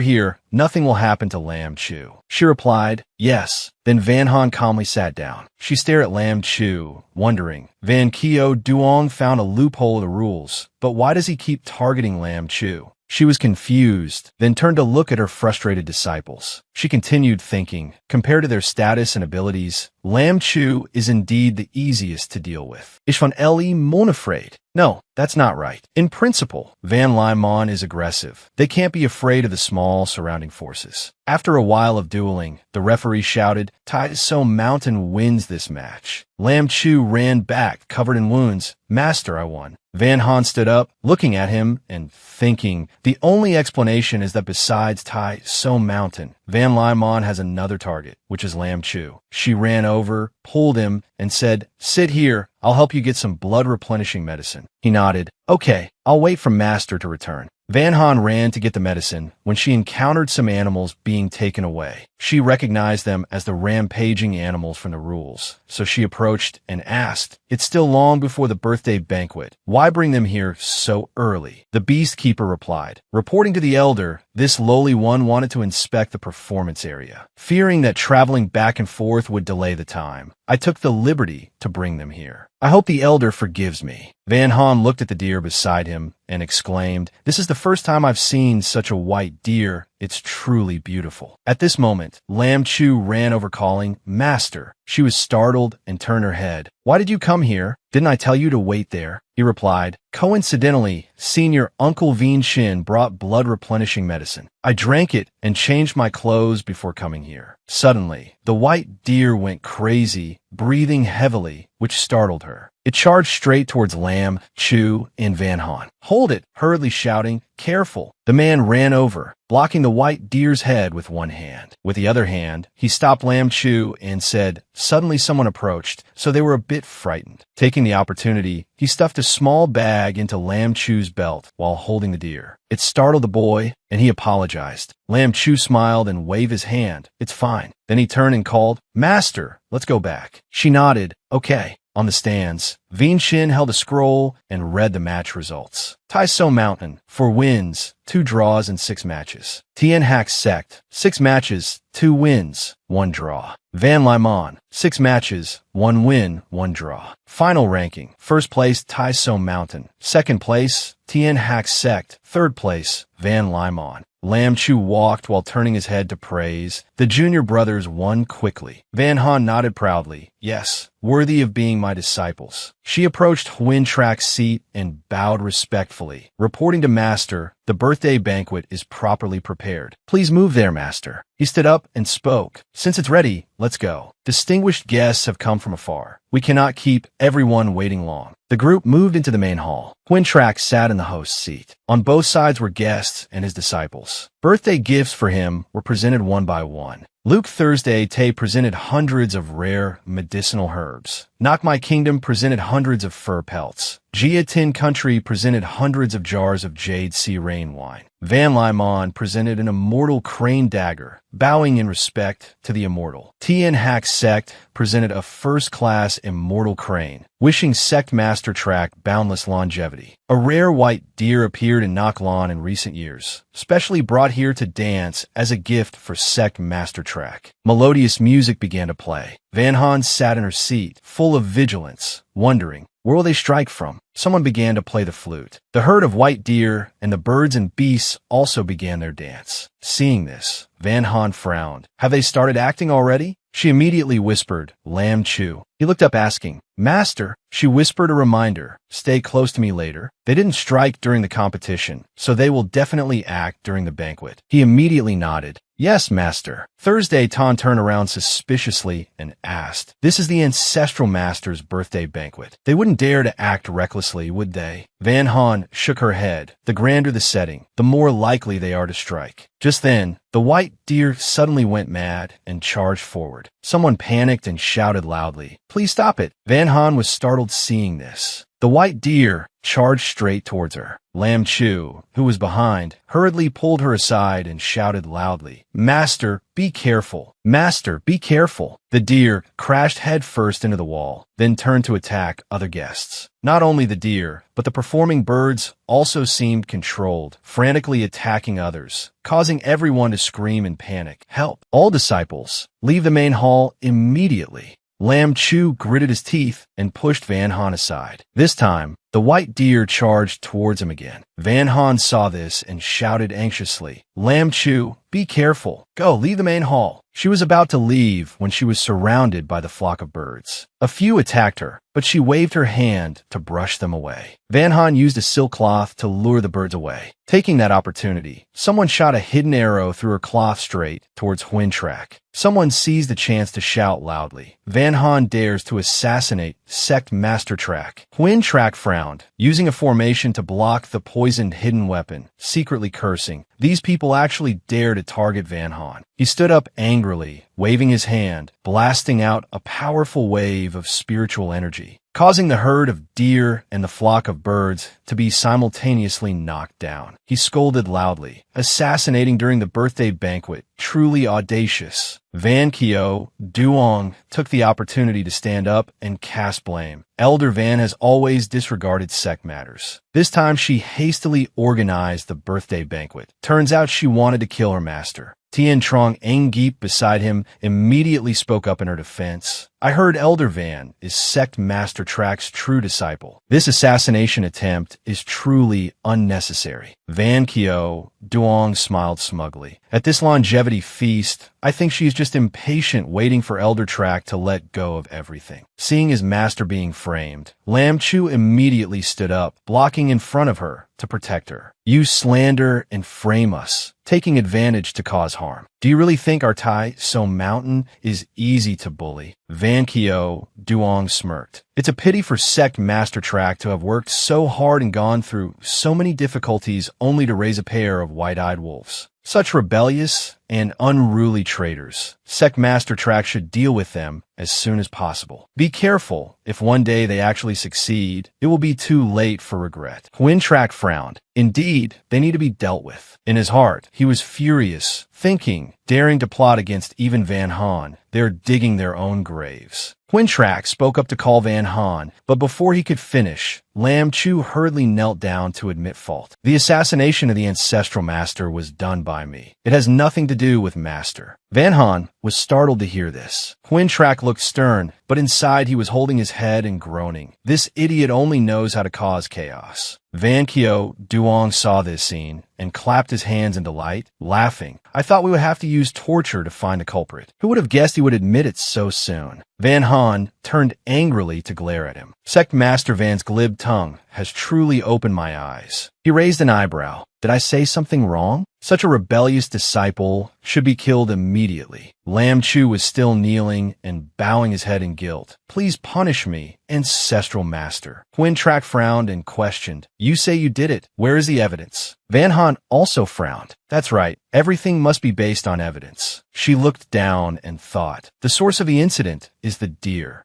here, nothing will happen to Lam Chu." She replied, "Yes." Then Van Han calmly sat down. She stared at Lam Chu, wondering. Van Kyo Duong found a loophole of the rules, but why does he keep targeting Lam Chu? She was confused, then turned to look at her frustrated disciples. She continued thinking, compared to their status and abilities, Lam Chu is indeed the easiest to deal with. Is Van Eli Mon afraid? No, that's not right. In principle, Van Lai Mon is aggressive. They can't be afraid of the small surrounding forces. After a while of dueling, the referee shouted, Tai So Mountain wins this match. Lam Chu ran back, covered in wounds. Master, I won. Van Han stood up, looking at him and thinking, the only explanation is that besides Tai So Mountain, Van Lai Mon has another target, which is Lam Chu. She ran over, pulled him, and said, sit here, I'll help you get some blood replenishing medicine. He nodded. Okay, I'll wait for Master to return. Van Han ran to get the medicine when she encountered some animals being taken away. She recognized them as the rampaging animals from the rules, so she approached and asked, it's still long before the birthday banquet. Why bring them here so early? The beast keeper replied, reporting to the elder, this lowly one wanted to inspect the performance area. Fearing that traveling back and forth would delay the time, I took the liberty to bring them here. I hope the elder forgives me. Van Han looked at the deer beside him and exclaimed, this is the first time I've seen such a white deer. It's truly beautiful. At this moment, Lam Chu ran over calling, Master. She was startled and turned her head. Why did you come here? Didn't I tell you to wait there? He replied, coincidentally, Senior Uncle Veen Shin brought blood replenishing medicine. I drank it and changed my clothes before coming here. Suddenly, the white deer went crazy, breathing heavily, which startled her. It charged straight towards Lam Chu and Van Han. Hold it, hurriedly shouting, careful. The man ran over, blocking the white deer's head with one hand. With the other hand, he stopped Lam Chu and said, suddenly someone approached, so they were a bit frightened. Taking the opportunity, he stuffed a small bag into Lam Chu's belt while holding the deer. It startled the boy, and he apologized. Lam Chu smiled and waved his hand. It's fine. Then he turned and called, Master, let's go back. She nodded, okay. On the stands, Veen Shin held a scroll and read the match results. Tai So Mountain, 4 wins, 2 draws and 6 matches. Tien Hack Sect, 6 matches, 2 wins, 1 draw. Van Lai Mon, 6 matches, 1 win, 1 draw. Final ranking, first place Tai So Mountain, second place Tien Hack Sect, third place Van Lai Mon. Lam Chu walked while turning his head to praise. The junior brothers won quickly. Van Han nodded proudly. Yes, worthy of being my disciples. She approached Huintrak's seat and bowed respectfully, reporting to Master, the birthday banquet is properly prepared. Please move there, Master. He stood up and spoke. Since it's ready, let's go. Distinguished guests have come from afar. We cannot keep everyone waiting long. The group moved into the main hall. Huintrak sat in the host's seat. On both sides were guests and his disciples. Birthday gifts for him were presented one by one. Luke Thursday Tay presented hundreds of rare medicinal herbs. Knock My Kingdom presented hundreds of fur pelts. Jia Tin Country presented hundreds of jars of Jade Sea Rain wine. Van Lyman presented an immortal crane dagger, bowing in respect to the immortal. Tien Hack Sect presented a first-class immortal crane, wishing Sect Master Track boundless longevity. A rare white deer appeared in Nok Lan in recent years, specially brought here to dance as a gift for Sect Master Track. Melodious music began to play. Van Han sat in her seat, full of vigilance, wondering, where will they strike from? Someone began to play the flute. The herd of white deer and the birds and beasts also began their dance. Seeing this, Van Han frowned. Have they started acting already? She immediately whispered, Lam Chu. He looked up asking, Master, she whispered a reminder, stay close to me later. They didn't strike during the competition, so they will definitely act during the banquet. He immediately nodded. Yes, Master. Thursday Tan turned around suspiciously and asked, This is the Ancestral Master's birthday banquet. They wouldn't dare to act recklessly, would they? Van Han shook her head. The grander the setting, the more likely they are to strike. Just then, the white deer suddenly went mad and charged forward. Someone panicked and shouted loudly, Please stop it. Van Han was startled seeing this. The white deer charged straight towards her. Lam Chu, who was behind, hurriedly pulled her aside and shouted loudly, Master, be careful. Master, be careful. The deer crashed headfirst into the wall, then turned to attack other guests. Not only the deer, but the performing birds also seemed controlled, frantically attacking others, causing everyone to scream in panic. Help! All disciples, leave the main hall immediately. Lam Chu gritted his teeth and pushed Van Han aside. This time, the white deer charged towards him again. Van Han saw this and shouted anxiously, Lam Chu, be careful. Go, leave the main hall. She was about to leave when she was surrounded by the flock of birds. A few attacked her, but she waved her hand to brush them away. Van Han used a silk cloth to lure the birds away. Taking that opportunity, someone shot a hidden arrow through her cloth straight towards Huintrak. Someone seized the chance to shout loudly, Van Han dares to assassinate Sect Master Track. Huintrak frowned, using a formation to block the poisoned hidden weapon, secretly cursing. These people actually dare to target Van Han. He stood up angrily, waving his hand, blasting out a powerful wave of spiritual energy, causing the herd of deer and the flock of birds to be simultaneously knocked down. He scolded loudly, assassinating during the birthday banquet, truly audacious. Van Kyo Duong took the opportunity to stand up and cast blame. Elder Van has always disregarded sect matters. This time she hastily organized the birthday banquet. Turns out she wanted to kill her master. Tien Trong Enggeep beside him immediately spoke up in her defense. I heard Elder Van is Sect Master Track's true disciple. This assassination attempt is truly unnecessary. Van Kyo Duong smiled smugly. At this longevity feast, I think she's just impatient waiting for Elder Track to let go of everything. Seeing his master being framed, Lam Chu immediately stood up, blocking in front of her to protect her. You slander and frame us, taking advantage to cause harm. Do you really think our Tai So Mountain is easy to bully? Van Kyo Duong smirked. It's a pity for Sect Master Track to have worked so hard and gone through so many difficulties only to raise a pair of white-eyed wolves. Such rebellious and unruly traitors. Sect Master Track should deal with them as soon as possible. Be careful. If one day they actually succeed, it will be too late for regret. Huintrak frowned. Indeed, they need to be dealt with. In his heart, he was furious, thinking, daring to plot against even Van Han. They're digging their own graves. Huintrak spoke up to call Van Han, but before he could finish, Lam Chu hurriedly knelt down to admit fault. The assassination of the Ancestral Master was done by me. It has nothing to do with Master. Van Han, was startled to hear this. Quintrak looked stern, but inside he was holding his head and groaning. This idiot only knows how to cause chaos. Van Kyo Duong saw this scene and clapped his hands in delight, laughing. I thought we would have to use torture to find the culprit. Who would have guessed he would admit it so soon? Van Han turned angrily to glare at him. Sect Master Van's glib tongue has truly opened my eyes. He raised an eyebrow. Did I say something wrong? Such a rebellious disciple should be killed immediately. Lam Chu was still kneeling and bowing his head in guilt. Please punish me, ancestral master. Quintrak frowned and questioned. You say you did it. Where is the evidence? Van Han also frowned. That's right. Everything must be based on evidence. She looked down and thought. The source of the incident is the deer.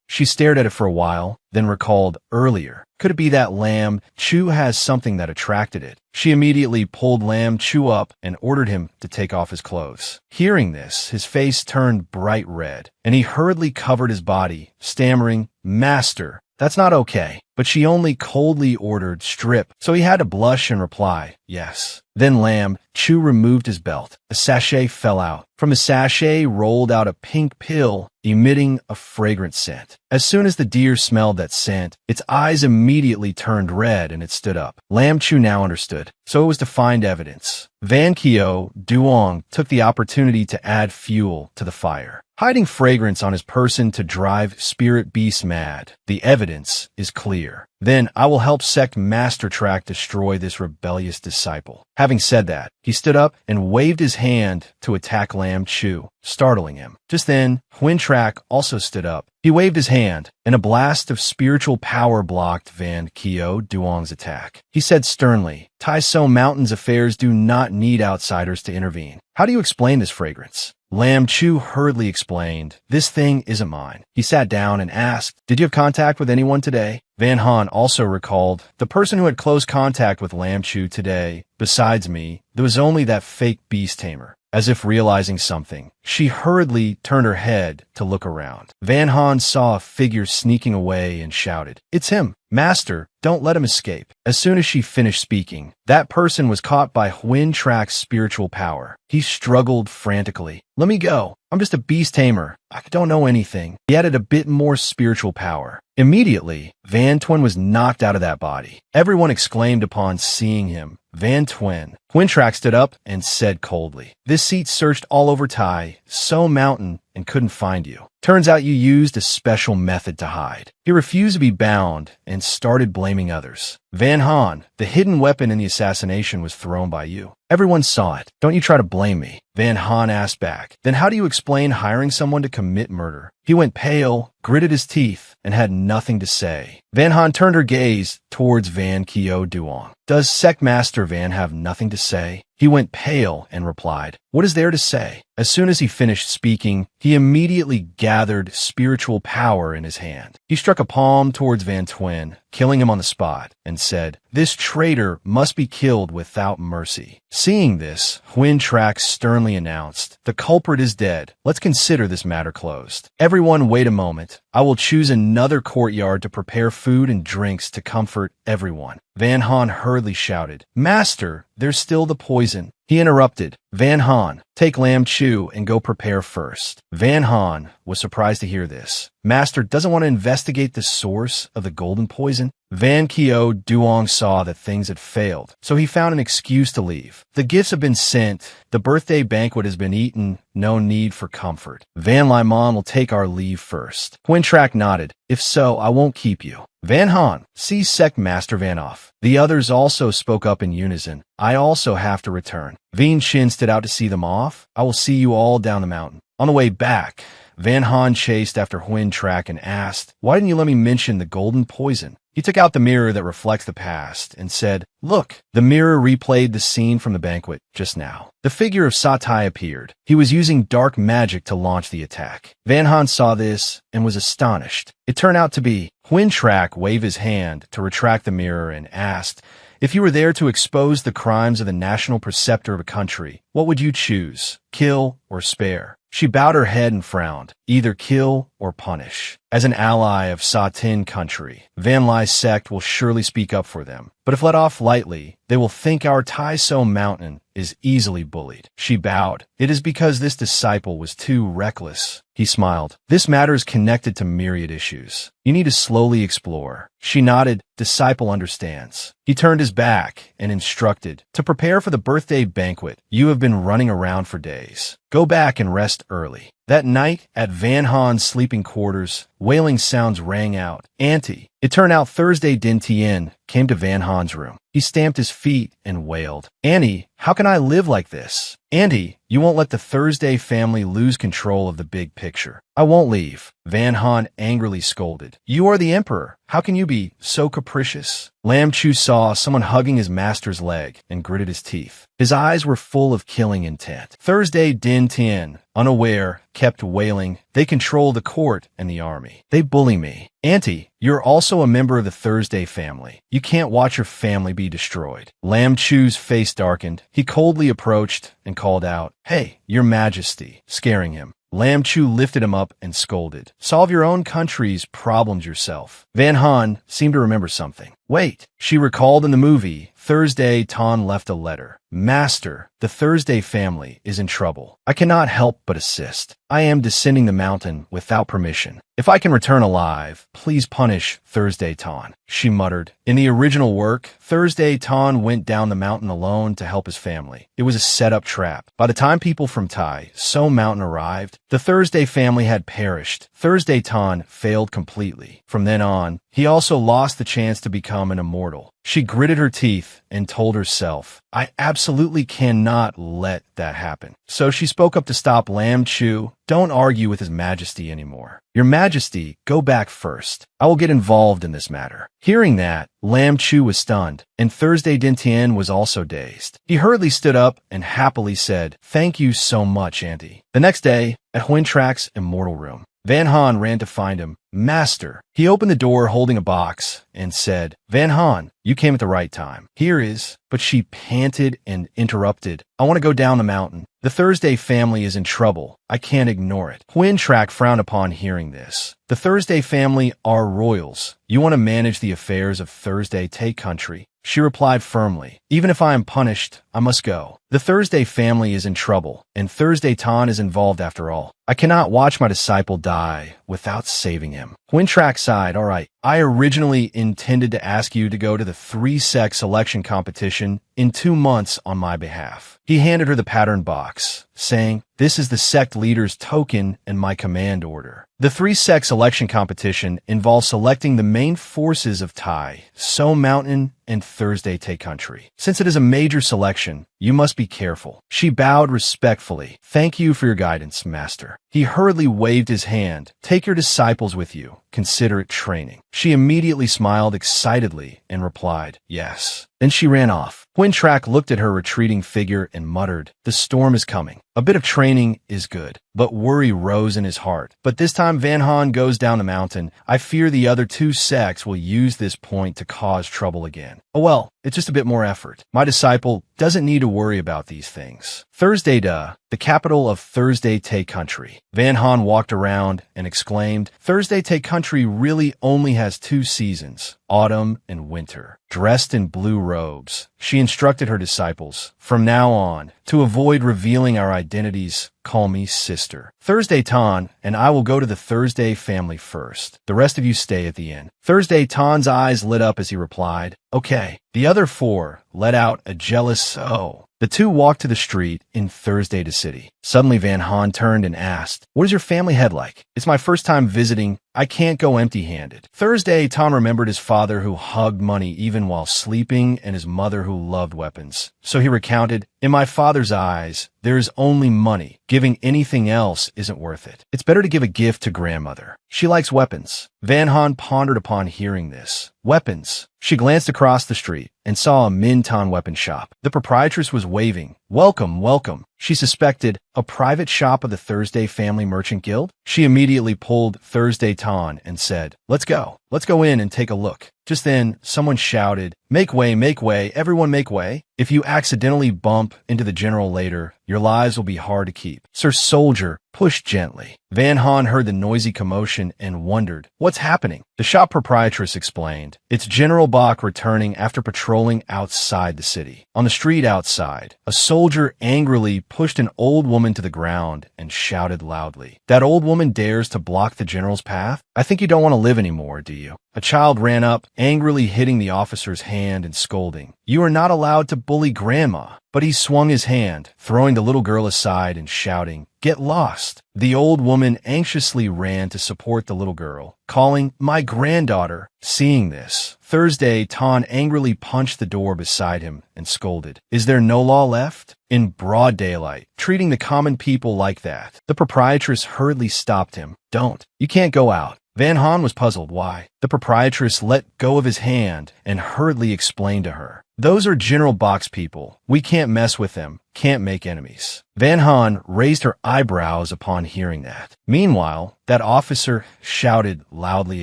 She stared at it for a while, then recalled earlier. Could it be that Lam Chu has something that attracted it? She immediately pulled Lam Chu up and ordered him to take off his clothes. Hearing this, his face turned bright red, and he hurriedly covered his body, stammering, Master, that's not okay. But she only coldly ordered strip, so he had to blush and reply, yes. Then Lam Chu removed his belt. A sachet fell out. From the sachet rolled out a pink pill, emitting a fragrant scent. As soon as the deer smelled that scent, its eyes immediately turned red and it stood up. Lam Chu now understood, so it was to find evidence. Van Kyo Duong took the opportunity to add fuel to the fire, hiding fragrance on his person to drive spirit beasts mad. The evidence is clear. Then I will help Sect Master Track destroy this rebellious disciple. Having said that, he stood up and waved his hand to attack Lam Chu, startling him. Just then, Quintrak also stood up. He waved his hand, and a blast of spiritual power blocked Van Kyo Duong's attack. He said sternly, Tai So Mountain's affairs do not need outsiders to intervene. How do you explain this fragrance? Lam Chu hurriedly explained, this thing isn't mine. He sat down and asked, did you have contact with anyone today? Van Han also recalled, the person who had close contact with Lam Chu today, besides me, there was only that fake beast tamer. As if realizing something, she hurriedly turned her head to look around. Van Han saw a figure sneaking away and shouted, it's him. Master, don't let him escape. As soon as she finished speaking, that person was caught by Quintrak's spiritual power. He struggled frantically. Let me go. I'm just a beast tamer. I don't know anything. He added a bit more spiritual power. Immediately, Van Twin was knocked out of that body. Everyone exclaimed upon seeing him. Van Twin. Quintrak stood up and said coldly, this seat searched all over Tai So Mountain and couldn't find you. Turns out you used a special method to hide. He refused to be bound and started blaming others. Van Han, the hidden weapon in the assassination was thrown by you. Everyone saw it. Don't you try to blame me. Van Han asked back. Then how do you explain hiring someone to commit murder? He went pale, gritted his teeth, and had nothing to say. Van Han turned her gaze towards Van Kyo Duong. Does Sect Master Van have nothing to say? He went pale and replied, what is there to say? As soon as he finished speaking, he immediately gathered spiritual power in his hand. He struck a palm towards Van Twin, killing him on the spot, and said, this traitor must be killed without mercy. Seeing this, Quintrak sternly announced, the culprit is dead. Let's consider this matter closed. Everyone wait a moment. I will choose another courtyard to prepare food and drinks to comfort everyone. Van Han hurriedly shouted, Master, there's still the poison. He interrupted, Van Han, take Lam Chu and go prepare first. Van Han was surprised to hear this. Master doesn't want to investigate the source of the golden poison. Van Kyo Duong saw that things had failed, so he found an excuse to leave. The gifts have been sent. The birthday banquet has been eaten. No need for comfort. Van Limon will take our leave first. Quintrak nodded. If so, I won't keep you. Van Han, see Sect Master Van off. The others also spoke up in unison. I also have to return. Veen Chin stood out to see them off. I will see you all down the mountain. On the way back, Van Han chased after Quintrak and asked, why didn't you let me mention the golden poison? He took out the mirror that reflects the past and said, look, the mirror replayed the scene from the banquet just now. The figure of Satai appeared. He was using dark magic to launch the attack. Van Han saw this and was astonished. It turned out to be Quintrak waved his hand to retract the mirror and asked, if you were there to expose the crimes of the national preceptor of a country, what would you choose, kill or spare? She bowed her head and frowned, either kill or punish. As an ally of Sa Tin country, Van Lai's sect will surely speak up for them. But if let off lightly, they will think our Tai So mountain is easily bullied. She bowed. It is because this disciple was too reckless. He smiled. This matter is connected to myriad issues. You need to slowly explore. She nodded. Disciple understands. He turned his back and instructed, to prepare for the birthday banquet, you have been running around for days. Go back and rest early. That night, at Van Han's sleeping quarters, wailing sounds rang out. Auntie. It turned out Thursday Din Tien came to Van Han's room. He stamped his feet and wailed. Annie, how can I live like this? Andy, you won't let the Thursday family lose control of the big picture. I won't leave. Van Han angrily scolded. You are the emperor. How can you be so capricious? Lam Chu saw someone hugging his master's leg and gritted his teeth. His eyes were full of killing intent. Thursday Din Tien, unaware, kept wailing. They control the court and the army. They bully me. Auntie, you're also a member of the Thursday family. You can't watch your family be destroyed. Lam Chu's face darkened. He coldly approached and called out, Hey, your majesty, scaring him. Lam Chu lifted him up and scolded. Solve your own country's problems yourself. Van Han seemed to remember something. Wait, she recalled in the movie, Thursday Tan left a letter. Master, the Thursday family is in trouble. I cannot help but assist. I am descending the mountain without permission. If I can return alive, please punish Thursday Tan, she muttered. In the original work, Thursday Tan went down the mountain alone to help his family. It was a set-up trap. By the time people from Tai So Mountain arrived, the Thursday family had perished. Thursday Tan failed completely. From then on, he also lost the chance to become an immortal. She gritted her teeth and told herself, I absolutely cannot let that happen. So she spoke up to stop Lam Chu. Don't argue with His Majesty anymore. Your Majesty, go back first. I will get involved in this matter. Hearing that, Lam Chu was stunned, and Thursday Din Tien was also dazed. He hurriedly stood up and happily said, Thank you so much, Auntie. The next day, at Huintrak's immortal room, Van Han ran to find him. Master. He opened the door holding a box and said, Van Han, you came at the right time. Here is, but she panted and interrupted. I want to go down the mountain. The Thursday family is in trouble. I can't ignore it. Huintrak frowned upon hearing this. The Thursday family are royals. You want to manage the affairs of Thursday Tay country. She replied firmly, Even if I am punished, I must go. The Thursday family is in trouble, and Thursday Tan is involved after all. I cannot watch my disciple die without saving him. Huintrak sighed, All right, I originally intended to ask you to go to the 3-sec selection competition in 2 months on my behalf. He handed her the pattern box, saying, This is the sect leader's token and my command order. The 3-sec selection competition involves selecting the main forces of Tai So Mountain and Thursday Tay country. Since it is a major selection, you must be careful. She bowed respectfully. Thank you for your guidance, Master. He hurriedly waved his hand. Take your disciples with you. Consider it training. She immediately smiled excitedly and replied, Yes. Then she ran off. Huintrak looked at her retreating figure and muttered, The storm is coming. A bit of training is good. But worry rose in his heart. But this time Van Han goes down the mountain. I fear the other 2 sects will use this point to cause trouble again. Oh well, it's just a bit more effort. My disciple doesn't need to worry about these things. Thursday Da, the capital of Thursday Tay country. Van Han walked around and exclaimed, Thursday Tay country really only has 2 seasons, autumn and winter. Dressed in blue robes, she instructed her disciples, From now on, to avoid revealing our identities, call me sister. Thursday Tan and I will go to the Thursday family first. The rest of you stay at the inn. Thursday Tan's eyes lit up as he replied, Okay. The other 4 let out a jealous oh. The 2 walked to the street in Thursday to City. Suddenly Van Han turned and asked, What does your family head like? It's my first time visiting. I can't go empty-handed. Thursday, Tom remembered his father who hugged money even while sleeping and his mother who loved weapons. So he recounted, In my father's eyes, there is only money. Giving anything else isn't worth it. It's better to give a gift to grandmother. She likes weapons. Van Han pondered upon hearing this. Weapons. She glanced across the street and saw a Minton weapon shop. The proprietress was waving. Welcome, welcome. She suspected a private shop of the Thursday Family Merchant Guild. She immediately pulled Thursday Tan and said, Let's go in and take a look. Just then, someone shouted, make way, everyone make way. If you accidentally bump into the general later, your lives will be hard to keep. Sir Soldier, push gently. Van Han heard the noisy commotion and wondered, what's happening? The shop proprietress explained, it's General Bach returning after patrolling outside the city. On the street outside, a soldier angrily pushed an old woman to the ground and shouted loudly, that old woman dares to block the general's path? I think you don't want to live anymore, do you? A child ran up, angrily hitting the officer's hand and scolding, you are not allowed to bully Grandma. But he swung his hand, throwing the little girl aside and shouting, get lost. The old woman anxiously ran to support the little girl, calling, my granddaughter. Seeing this, Thursday Tan angrily punched the door beside him and scolded, is there no law left? In broad daylight, treating the common people like that. The proprietress hurriedly stopped him. Don't. You can't go out. Van Han was puzzled why. The proprietress let go of his hand and hurriedly explained to her, those are General Bach's people. We can't mess with them, can't make enemies. Van Han raised her eyebrows upon hearing that. Meanwhile, that officer shouted loudly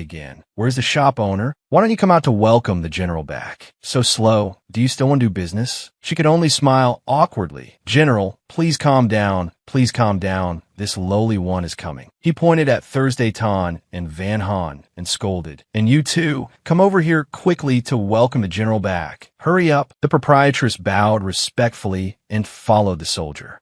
again, where's the shop owner? Why don't you come out to welcome the general back? So slow. Do you still want to do business? She could only smile awkwardly. General, please calm down. Please calm down. This lowly one is coming. He pointed at Thursday Tan and Van Han and scolded, and you too, come over here quickly to welcome the general back. Hurry up. The proprietress bowed respectfully and followed the soldier.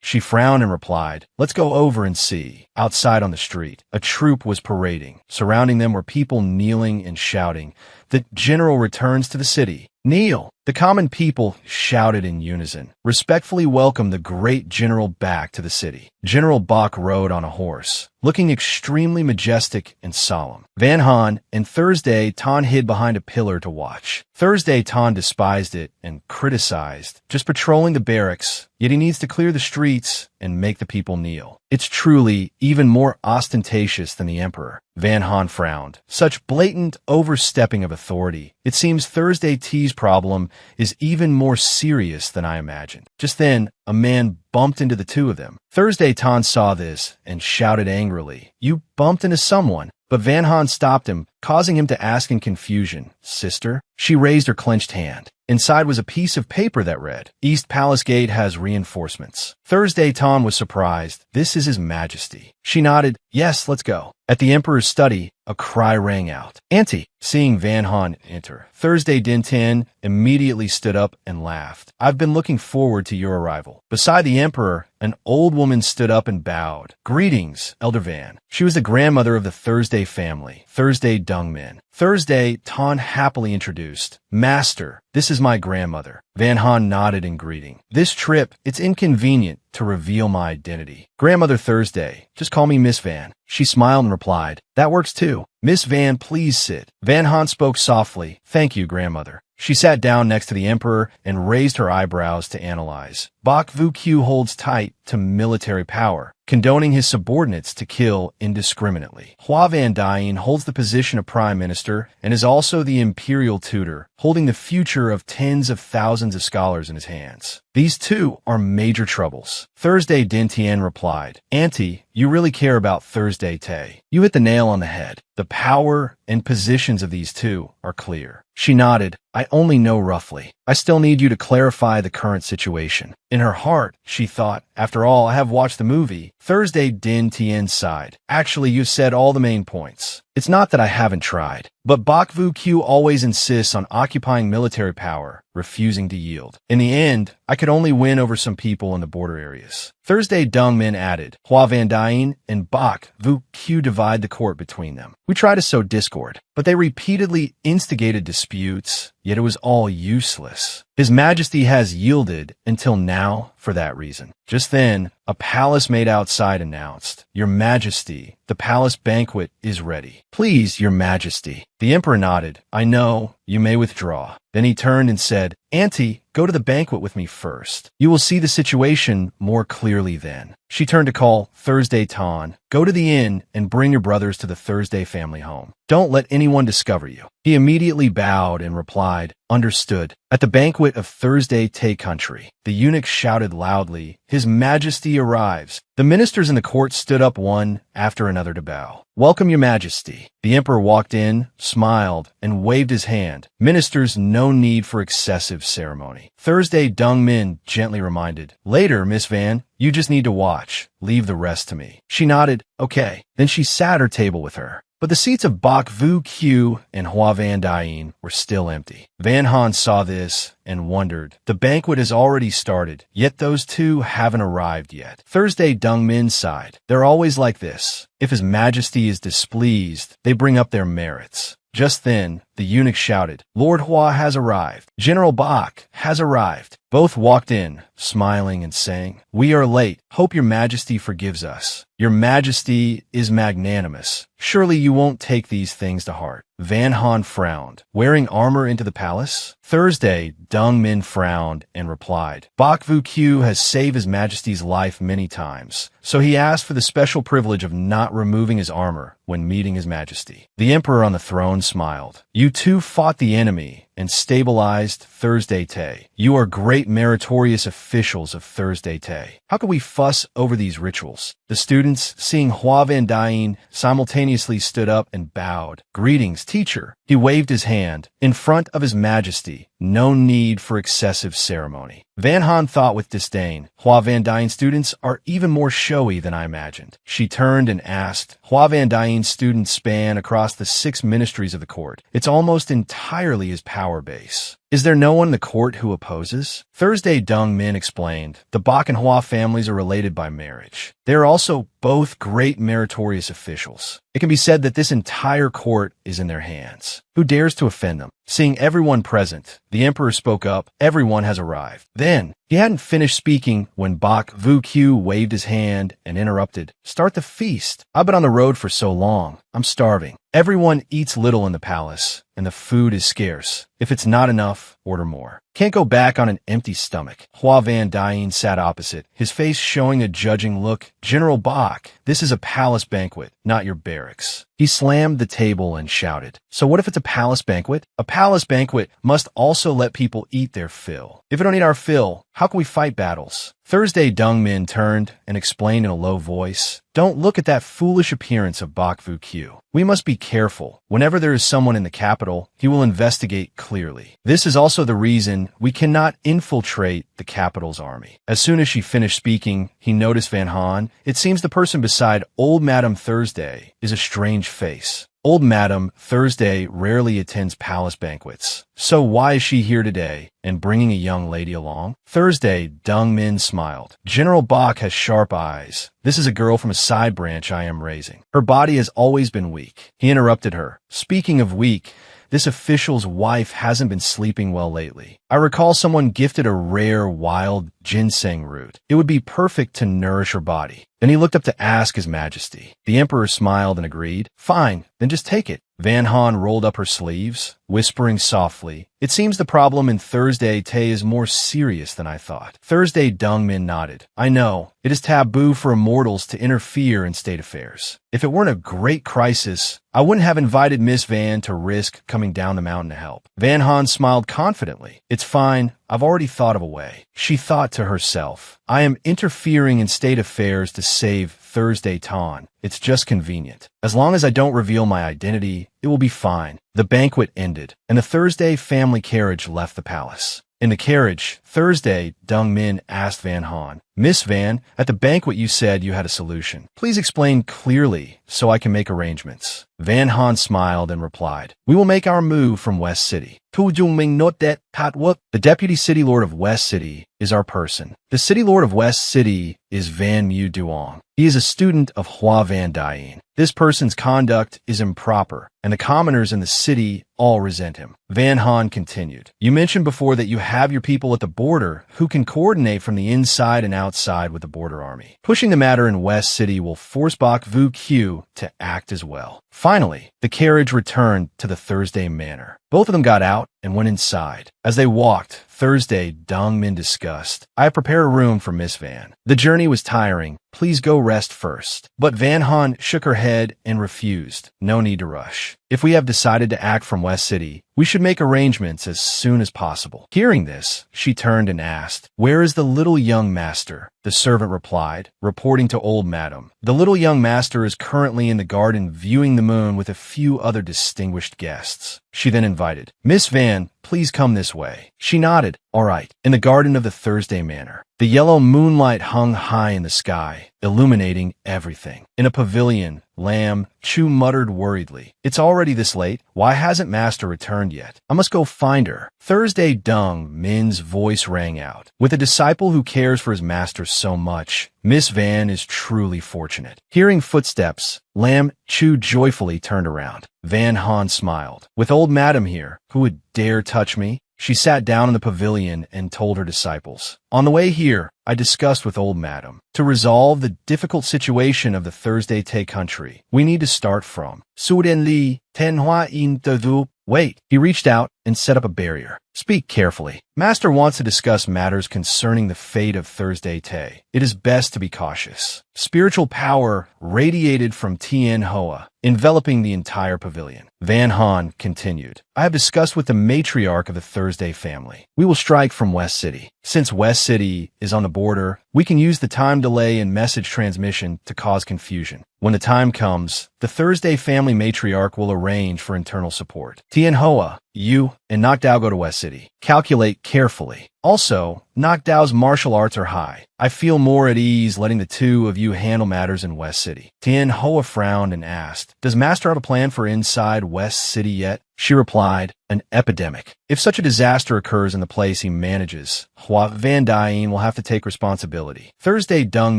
She frowned and replied, let's go over and see. Outside on the street, a troop was parading. Surrounding them were people kneeling and shouting, the general returns to the city. Kneel! The common people shouted in unison, respectfully welcome the great general back to the city. General Bach rode on a horse, looking extremely majestic and solemn. Van Han and Thursday Tan hid behind a pillar to watch. Thursday Tan despised it and criticized, just patrolling the barracks, yet he needs to clear the streets and make the people kneel. It's truly even more ostentatious than the emperor. Van Han frowned. Such blatant overstepping of authority. It seems Thursday T's problem is even more serious than I imagined. Just then, a man bumped into the two of them. Thursday Tan saw this and shouted angrily, you bumped into someone. But Van Han stopped him, causing him to ask in confusion, sister? She raised her clenched hand. Inside was a piece of paper that read, East Palace Gate has reinforcements. Thursday Tan was surprised. This is His Majesty. She nodded, yes, let's go. At the Emperor's study, a cry rang out. Auntie! Seeing Van Han enter, Thursday Din Tin immediately stood up and laughed. I've been looking forward to your arrival. Beside the Emperor, an old woman stood up and bowed. Greetings, Elder Van. She was the grandmother of the Thursday family, Thursday Dungmin. Thursday, Tan happily introduced. Master, this is my grandmother. Van Han nodded in greeting. This trip, it's inconvenient to reveal my identity. Grandmother Thursday, just call me Miss Van. She smiled and replied, that works too. Miss Van, please sit. Van Han spoke softly. Thank you, grandmother. She sat down next to the Emperor and raised her eyebrows to analyze. Bak Vu Q holds tight to military power, condoning his subordinates to kill indiscriminately. Hua Van Dyne holds the position of prime minister and is also the imperial tutor, holding the future of tens of thousands of scholars in his hands. These two are major troubles. Thursday Din Tien replied, Auntie, you really care about Thursday Tay. You hit the nail on the head. The power and positions of these two are clear. She nodded. I only know roughly. I still need you to clarify the current situation. In her heart, she thought, after all, I have watched the movie. Thursday Din Tien sighed. Actually, you've said all the main points. It's not that I haven't tried, but Bak Vu Q always insists on occupying military power, refusing to yield. In the end, I could only win over some people in the border areas. Thursday Dungmin added, Hua Van Dyne and Bak Vu Q divide the court between them. We try to sow discord, but they repeatedly instigated disputes, yet it was all useless. His Majesty has yielded until now for that reason. Just then, a palace maid outside announced, Your Majesty, the palace banquet is ready. Please, Your Majesty. The Emperor nodded. I know, you may withdraw. Then he turned and said, Auntie, go to the banquet with me first. You will see the situation more clearly then. She turned to call Thursday Tan. Go to the inn and bring your brothers to the Thursday family home. Don't let anyone discover you. He immediately bowed and replied, understood. At the banquet of Thursday Tay country, the eunuch shouted loudly, His Majesty arrives. The ministers in the court stood up one after another to bow. Welcome, Your Majesty. The emperor walked in, smiled, and waved his hand. Ministers, no need for excessive ceremony. Thursday Dung Min gently reminded, later, Miss Van, you just need to watch. Leave the rest to me. She nodded, okay. Then she sat at her table with her. But the seats of Bok Vu Q and Hua Van Dien were still empty. Van Han saw this and wondered. The banquet has already started, yet those two haven't arrived yet. Thursday Dung Min sighed. They're always like this. If His Majesty is displeased, they bring up their merits. Just then, the eunuch shouted, Lord Hua has arrived. General Bok has arrived. Both walked in, smiling and saying, We are late. Hope Your Majesty forgives us. Your Majesty is magnanimous. Surely you won't take these things to heart. Van Han frowned. Wearing armor into the palace? Thursday, Dung Min frowned and replied, Bok Vu Q has saved His Majesty's life many times, so he asked for the special privilege of not removing his armor when meeting His Majesty. The emperor on the throne smiled. You two fought the enemy and stabilized Thursday Tay. You are great meritorious officials of Thursday Tay. How can we fuss over these rituals? The students, seeing Hua Van Dien, simultaneously stood up and bowed. Greetings, teacher. He waved his hand. In front of His Majesty, no need for excessive ceremony. Van Han thought with disdain, Hua Van Dien students are even more showy than I imagined. She turned and asked, Hua Van Dien's students span across the 6 ministries of the court. It's almost entirely his power base. Is there no one in the court who opposes? Thursday Dung Min explained, the Bok and Hua families are related by marriage. They are also both great meritorious officials. It can be said that this entire court is in their hands. Who dares to offend them? Seeing everyone present, the emperor spoke up, everyone has arrived. Then, he hadn't finished speaking when Bok Vu Q waved his hand and interrupted, Start the feast. I've been on the road for so long. I'm starving. Everyone eats little in the palace, and the food is scarce. If it's not enough, order more. Can't go back on an empty stomach. Hua Van Dien sat opposite, his face showing a judging look. General Bok, this is a palace banquet, not your barracks. He slammed the table and shouted, So what if it's a palace banquet? A palace banquet must also let people eat their fill. If we don't eat our fill, how can we fight battles? Thursday Dung Min turned and explained in a low voice, Don't look at that foolish appearance of Bok Vu Q. We must be careful. Whenever there is someone in the capital, he will investigate clearly. This is also the reason we cannot infiltrate the capital's army. As soon as she finished speaking, he noticed Van Han. It seems the person beside old Madam Thursday is a strange face. Old Madam Thursday rarely attends palace banquets. So why is she here today and bringing a young lady along? Thursday, Dung Min smiled. General Bok has sharp eyes. This is a girl from a side branch I am raising. Her body has always been weak. He interrupted her. Speaking of weak, this official's wife hasn't been sleeping well lately. I recall someone gifted a rare wild ginseng root. It would be perfect to nourish her body. Then he looked up to ask His Majesty. The emperor smiled and agreed. Fine, then just take it. Van Han rolled up her sleeves, whispering softly, It seems the problem in Thursday Tay is more serious than I thought. Thursday Dung Min nodded. I know. It is taboo for immortals to interfere in state affairs. If it weren't a great crisis, I wouldn't have invited Miss Van to risk coming down the mountain to help. Van Han smiled confidently. It's fine. I've already thought of a way. She thought to herself, I am interfering in state affairs to save Thursday Tan. It's just convenient. As long as I don't reveal my identity, it will be fine. The banquet ended, and the Thursday family carriage left the palace. In the carriage, Thursday, Dung Min asked Van Han, Miss Van, at the banquet you said you had a solution. Please explain clearly so I can make arrangements. Van Han smiled and replied, We will make our move from West City. Tu Jung Ming not that Patwuk. The deputy city lord of West City is our person. The city lord of West City is Van Mu Duong. He is a student of Hua Van Dien. This person's conduct is improper, and the commoners in the city all resent him. Van Han continued, You mentioned before that you have your people at the border who can coordinate from the inside and outside with the border army. Pushing the matter in West City will force Bok Vu Q to act as well. Finally, the carriage returned to the Thursday Manor. Both of them got out and went inside. As they walked, Thursday, Dongmin discussed, I have prepared a room for Miss Van. The journey was tiring. Please go rest first. But Van Han shook her head and refused. No need to rush. If we have decided to act from West City, we should make arrangements as soon as possible. Hearing this, she turned and asked, Where is the little young master? The servant replied, reporting to old madam. The little young master is currently in the garden viewing the moon with a few other distinguished guests. She then invited, Miss Van, please come this way. She nodded. All right. In the garden of the Thursday Manor, the yellow moonlight hung high in the sky, illuminating everything. In a pavilion, Lam Chu muttered worriedly, It's already this late. Why hasn't Master returned yet? I must go find her. Thursday Dong Min's voice rang out. With a disciple who cares for his master so much, Miss Van is truly fortunate. Hearing footsteps, Lam Chu joyfully turned around. Van Han smiled. With old madam here, who would dare touch me? She sat down in the pavilion and told her disciples, On the way here, I discussed with old madam. To resolve the difficult situation of the Thursday Tay country, we need to start from Suden Li, Tenhua In Tedu. Wait. He reached out and set up a barrier. Speak carefully. Master wants to discuss matters concerning the fate of Thursday Tay. It is best to be cautious. Spiritual power radiated from Tien Hoa, enveloping the entire pavilion. Van Han continued, I have discussed with the matriarch of the Thursday family. We will strike from West City. Since West City is on the border, we can use the time delay in message transmission to cause confusion. When the time comes, the Thursday family matriarch will arrange for internal support. Tien Hoa, you, and Nokdao go to West City. Calculate carefully. Also, Nokdao's martial arts are high. I feel more at ease letting the two of you handle matters in West City. Tien Hoa frowned and asked, Does Master have a plan for inside West City yet? She replied, An epidemic. If such a disaster occurs in the place he manages, Hua Van Dyne will have to take responsibility. Thursday Dong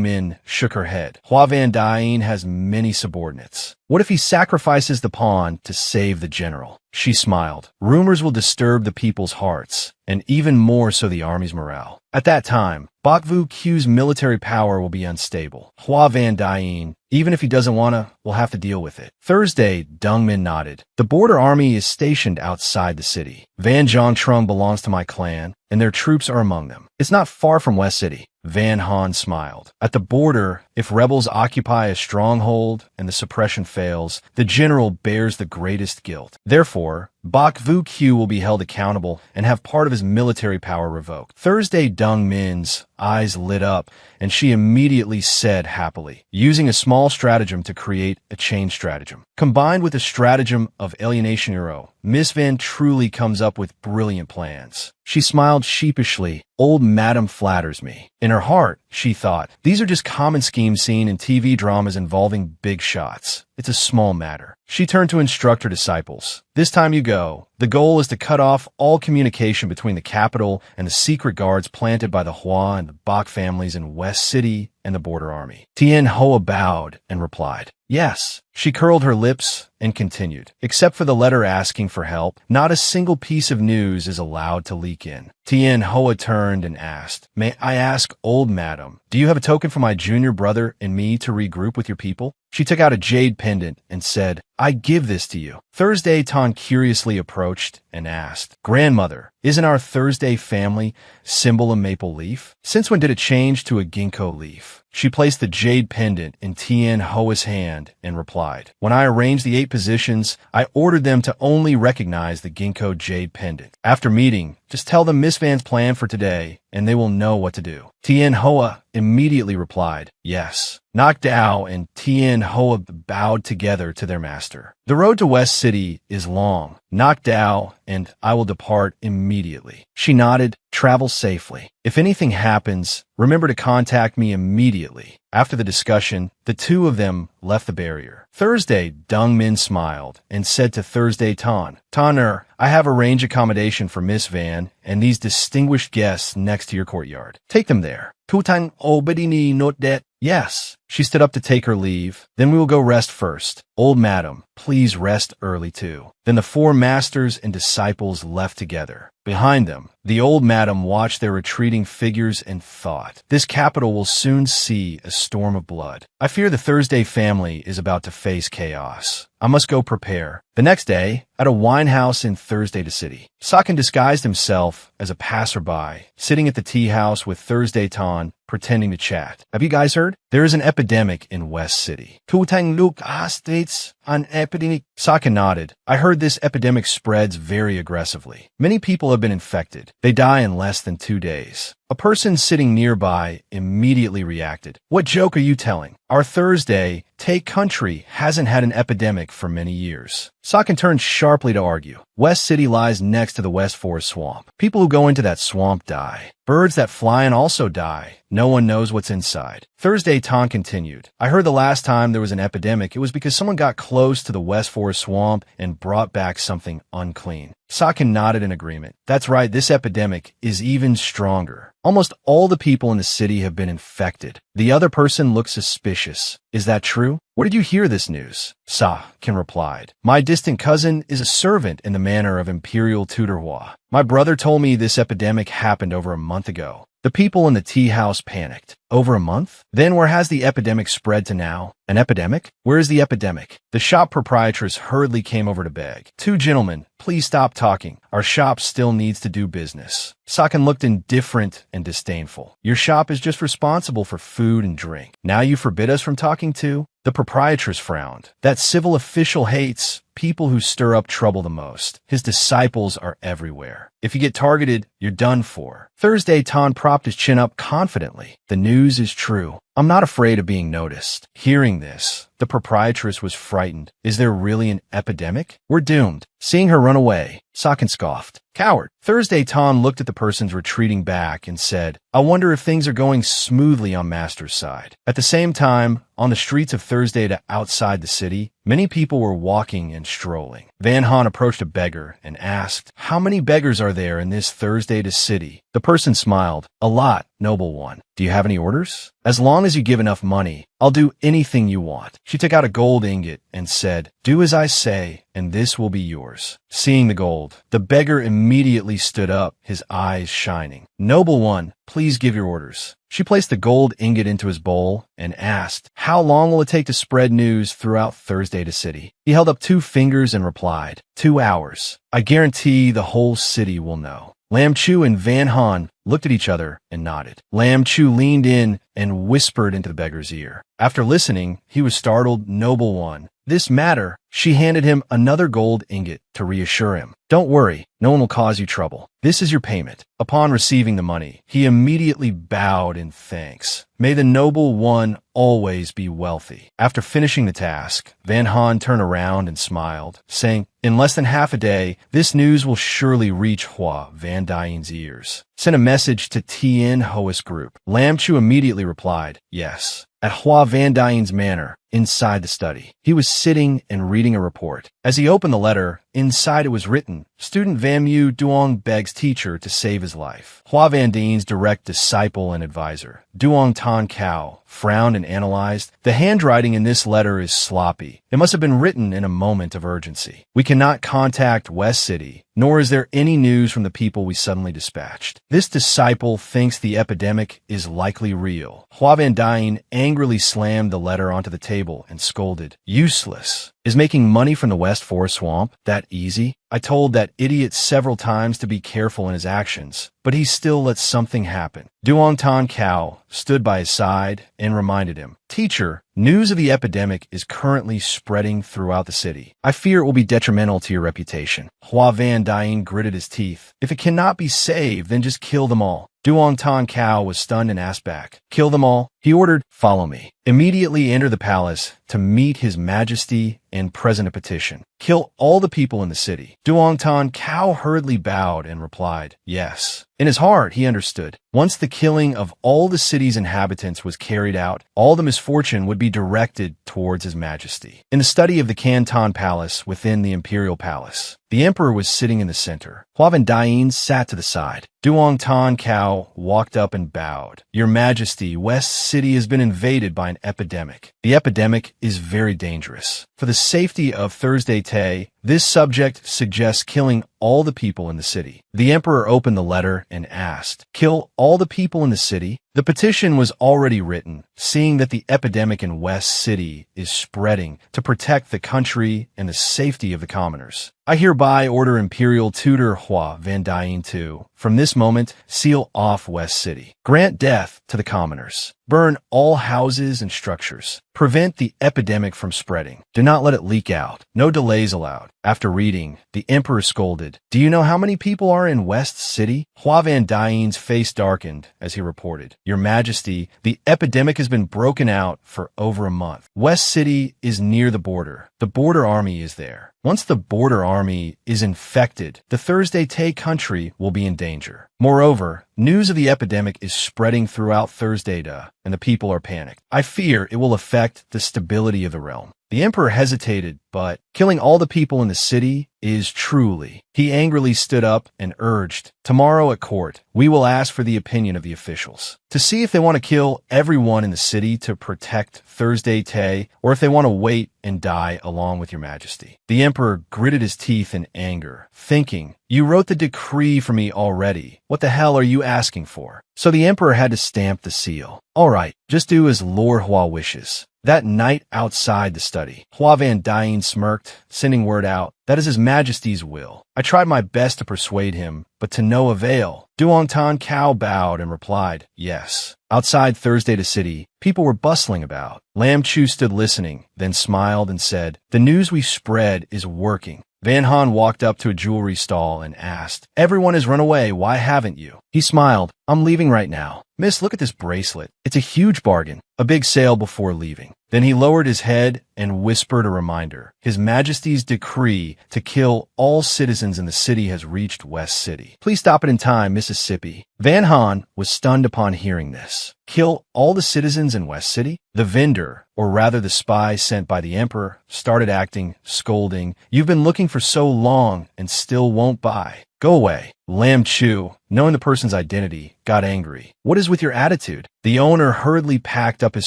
Min shook her head. Hua Van Dyne has many subordinates. What if he sacrifices the pawn to save the general? She smiled. Rumors will disturb the people's hearts, and even more so the army's morale. At that time, Bakvu Q's military power will be unstable. Hua Van Dyne, even if he doesn't wanna, will have to deal with it. Thursday, Dongmin nodded. The border army is stationed outside the city. Van Zhongtrung belongs to my clan, and their troops are among them. It's not far from West City. Van Han smiled. At the border, if rebels occupy a stronghold and the suppression fails, the general bears the greatest guilt. Therefore, Bakvu Q will be held accountable and have part of his military power revoked. Thursday Dong Min's eyes lit up, and she immediately said happily, using a small stratagem to create a chain stratagem. Combined with the stratagem of alienation hero, Miss Van truly comes up with brilliant plans. She smiled sheepishly. Old madam flatters me. In her heart, she thought, these are just common schemes seen in TV dramas involving big shots. It's a small matter. She turned to instruct her disciples. This time you go. The goal is to cut off all communication between the capital and the secret guards planted by the Hua and the Bak families in West City and the border army. Tien Hoa bowed and replied, Yes. She curled her lips and continued, Except for the letter asking for help, not a single piece of news is allowed to leak in. Tien Hoa turned and asked, May I ask, old madam, do you have a token for my junior brother and me to regroup with your people? She took out a jade pendant and said, I give this to you. Thursday Tan curiously approached and asked, Grandmother, isn't our Thursday family symbol a maple leaf? Since when did it change to a ginkgo leaf? She placed the jade pendant in Tien Hoa's hand and replied, When I arranged the 8 positions, I ordered them to only recognize the ginkgo jade pendant. After meeting, just tell them Miss Van's plan for today, and they will know what to do. Tien Hoa immediately replied, Yes. Nokdao and Tien Hoa bowed together to their master. The road to West City is long. Nokdao and I will depart immediately. She nodded. Travel safely. If anything happens, remember to contact me immediately. After the discussion, the two of them left the barrier. Thursday, Dong Min smiled and said to Thursday Tan, Tanner, I have arranged accommodation for Miss Van and these distinguished guests next to your courtyard. Take them there. Tutan obedini not that. Yes. She stood up to take her leave. Then we will go rest first. Old madam, please rest early too. Then the 4 masters and disciples left together. Behind them, the old madam watched their retreating figures and thought, this capital will soon see a storm of blood. I fear the Thursday family is about to face chaos. I must go prepare. The next day, at a wine house in Thursday City, Sakin disguised himself as a passerby, sitting at the tea house with Thursday Tan, pretending to chat. Have you guys heard? There is an epidemic in West City. Tutang Luke states an epidemic. Sakin nodded. I heard this epidemic spreads very aggressively. Many people have been infected. They die in less than 2 days. A person sitting nearby immediately reacted. What joke are you telling? Our Thursday Tay country hasn't had an epidemic for many years. Sakin turned sharply to argue. West City lies next to the West Forest Swamp. People who go into that swamp die. Birds that fly in also die. No one knows what's inside. Thursday Tan continued. I heard the last time there was an epidemic, it was because someone got close to the West Forest Swamp and brought back something unclean. Sakin nodded in agreement. That's right, this epidemic is even stronger. Almost all the people in the city have been infected. The other person looked suspicious. Is that true? Where did you hear this news? Sakin replied. My distant cousin is a servant in the manor of Imperial Tudorhua. My brother told me this epidemic happened over a month ago. The people in the tea house panicked. Over a month? Then where has the epidemic spread to now? An epidemic? Where is the epidemic? The shop proprietress hurriedly came over to beg. Two gentlemen, please stop talking. Our shop still needs to do business. Sakin looked indifferent and disdainful. Your shop is just responsible for food and drink. Now you forbid us from talking too? The proprietress frowned. That civil official hates people who stir up trouble the most. His disciples are everywhere. If you get targeted, you're done for. Thursday Tan propped his chin up confidently. The news is true. I'm not afraid of being noticed. Hearing this, the proprietress was frightened. Is there really an epidemic? We're doomed. Seeing her run away, Sakin scoffed. Coward. Thursday Tan looked at the persons retreating back and said, I wonder if things are going smoothly on Master's side. At the same time, on the streets of Thursday to outside the city, many people were walking and strolling. Van Han approached a beggar and asked, how many beggars are there in this Thursday to city? The person smiled. A lot, noble one. Do you have any orders? As long as you give enough money, I'll do anything you want. She took out a gold ingot and said, do as I say, and this will be yours. Seeing the gold, the beggar immediately stood up, his eyes shining. Noble one, please give your orders. She placed the gold ingot into his bowl and asked, how long will it take to spread news throughout Thursday to city? He held up 2 fingers and replied, 2 hours. I guarantee the whole city will know. Lam Chu and Van Han looked at each other and nodded. Lam Chu leaned in and whispered into the beggar's ear. After listening, he was startled. Noble one, this matter. She handed him another gold ingot to reassure him. Don't worry, no one will cause you trouble. This is your payment. Upon receiving the money, he immediately bowed in thanks. May the noble one always be wealthy. After finishing the task, Van Han turned around and smiled, saying, in less than half a day, this news will surely reach Hua Van Dyne's ears. Send a message to Tien Hoist Group. Lam Chu immediately replied, yes. At Hua Van Dyne's manor, inside the study, he was sitting and reading a report. As he opened the letter, inside it was written, Student Van Mu Duong begs teacher to save his life. Hua Van Dyne's direct disciple and advisor, Duong Tan Cao, frowned and analyzed. The handwriting in this letter is sloppy. It must have been written in a moment of urgency. We cannot contact West City, nor is there any news from the people we suddenly dispatched. This disciple thinks the epidemic is likely real. Hua Van Dyne angrily slammed the letter onto the table and scolded, useless. Is making money from the West Forest Swamp that easy? I told that idiot several times to be careful in his actions, but he still lets something happen. Duong Tan Cao stood by his side and reminded him, Teacher, news of the epidemic is currently spreading throughout the city. I fear it will be detrimental to your reputation. Hua Van Dyne gritted his teeth. If it cannot be saved, then just kill them all. Duong Tan Cao was stunned and asked back, kill them all? He ordered, follow me. Immediately enter the palace to meet his majesty and present a petition. Kill all the people in the city. Duong Tan Cao hurriedly bowed and replied, yes. In his heart, he understood. Once the killing of all the city's inhabitants was carried out, all the misfortune would be directed towards his majesty. In the study of the Canton Palace within the Imperial Palace, the emperor was sitting in the center. Hua Van Dyne sat to the side. Duong Tan Cao walked up and bowed. Your Majesty, West City has been invaded by an epidemic. The epidemic is very dangerous. For the safety of Thursday Tay, This subject suggests killing all the people in the city. The emperor opened the letter and asked, "Kill all the people in the city?" The petition was already written, seeing that the epidemic in West City is spreading to protect the country and the safety of the commoners. I hereby order Imperial Tutor Hua Van Dyne to, from this moment, seal off West City. Grant death to the commoners. Burn all houses and structures. Prevent the epidemic from spreading. Do not let it leak out. No delays allowed. After reading, the emperor scolded, "Do you know how many people are in West City?" Hua Van Dyne's face darkened as he reported, "Your Majesty, the epidemic has been broken out for over a month. West City is near the border. The border army is there. Once the border army is infected, the Thursday Tay country will be in danger. Moreover, news of the epidemic is spreading throughout Thursday Da, and the people are panicked. I fear it will affect the stability of the realm." The emperor hesitated, but killing all the people in the city is truly. He angrily stood up and urged, "Tomorrow at court, we will ask for the opinion of the officials to see if they want to kill everyone in the city to protect Thursday Tay, or if they want to wait and die along with your Majesty." The emperor gritted his teeth in anger, thinking, "You wrote the decree for me already. What the hell are you asking for?" So the emperor had to stamp the seal. "All right, just do as Lord Hua wishes." That night outside the study, Hua Van Dyne smirked, sending word out, "That is His Majesty's will." I tried my best to persuade him, but to no avail. Duong Tan Cao bowed and replied, "Yes." Outside Thursday to City, people were bustling about. Lam Chu stood listening, then smiled and said, "The news we spread is working." Van Han walked up to a jewelry stall and asked, "Everyone has run away, why haven't you?" He smiled, "I'm leaving right now." "Miss, look at this bracelet. It's a huge bargain. A big sale before leaving." Then he lowered his head and whispered a reminder. "His Majesty's decree to kill all citizens in the city has reached West City. Please stop it in time, Mississippi." Van Han was stunned upon hearing this. Kill all the citizens in West City? The vendor, or rather the spy sent by the emperor, started acting, scolding, "You've been looking for so long and still won't buy. Go away." Lam Chu, knowing the person's identity, got angry. "What is with your attitude?" The owner hurriedly packed up his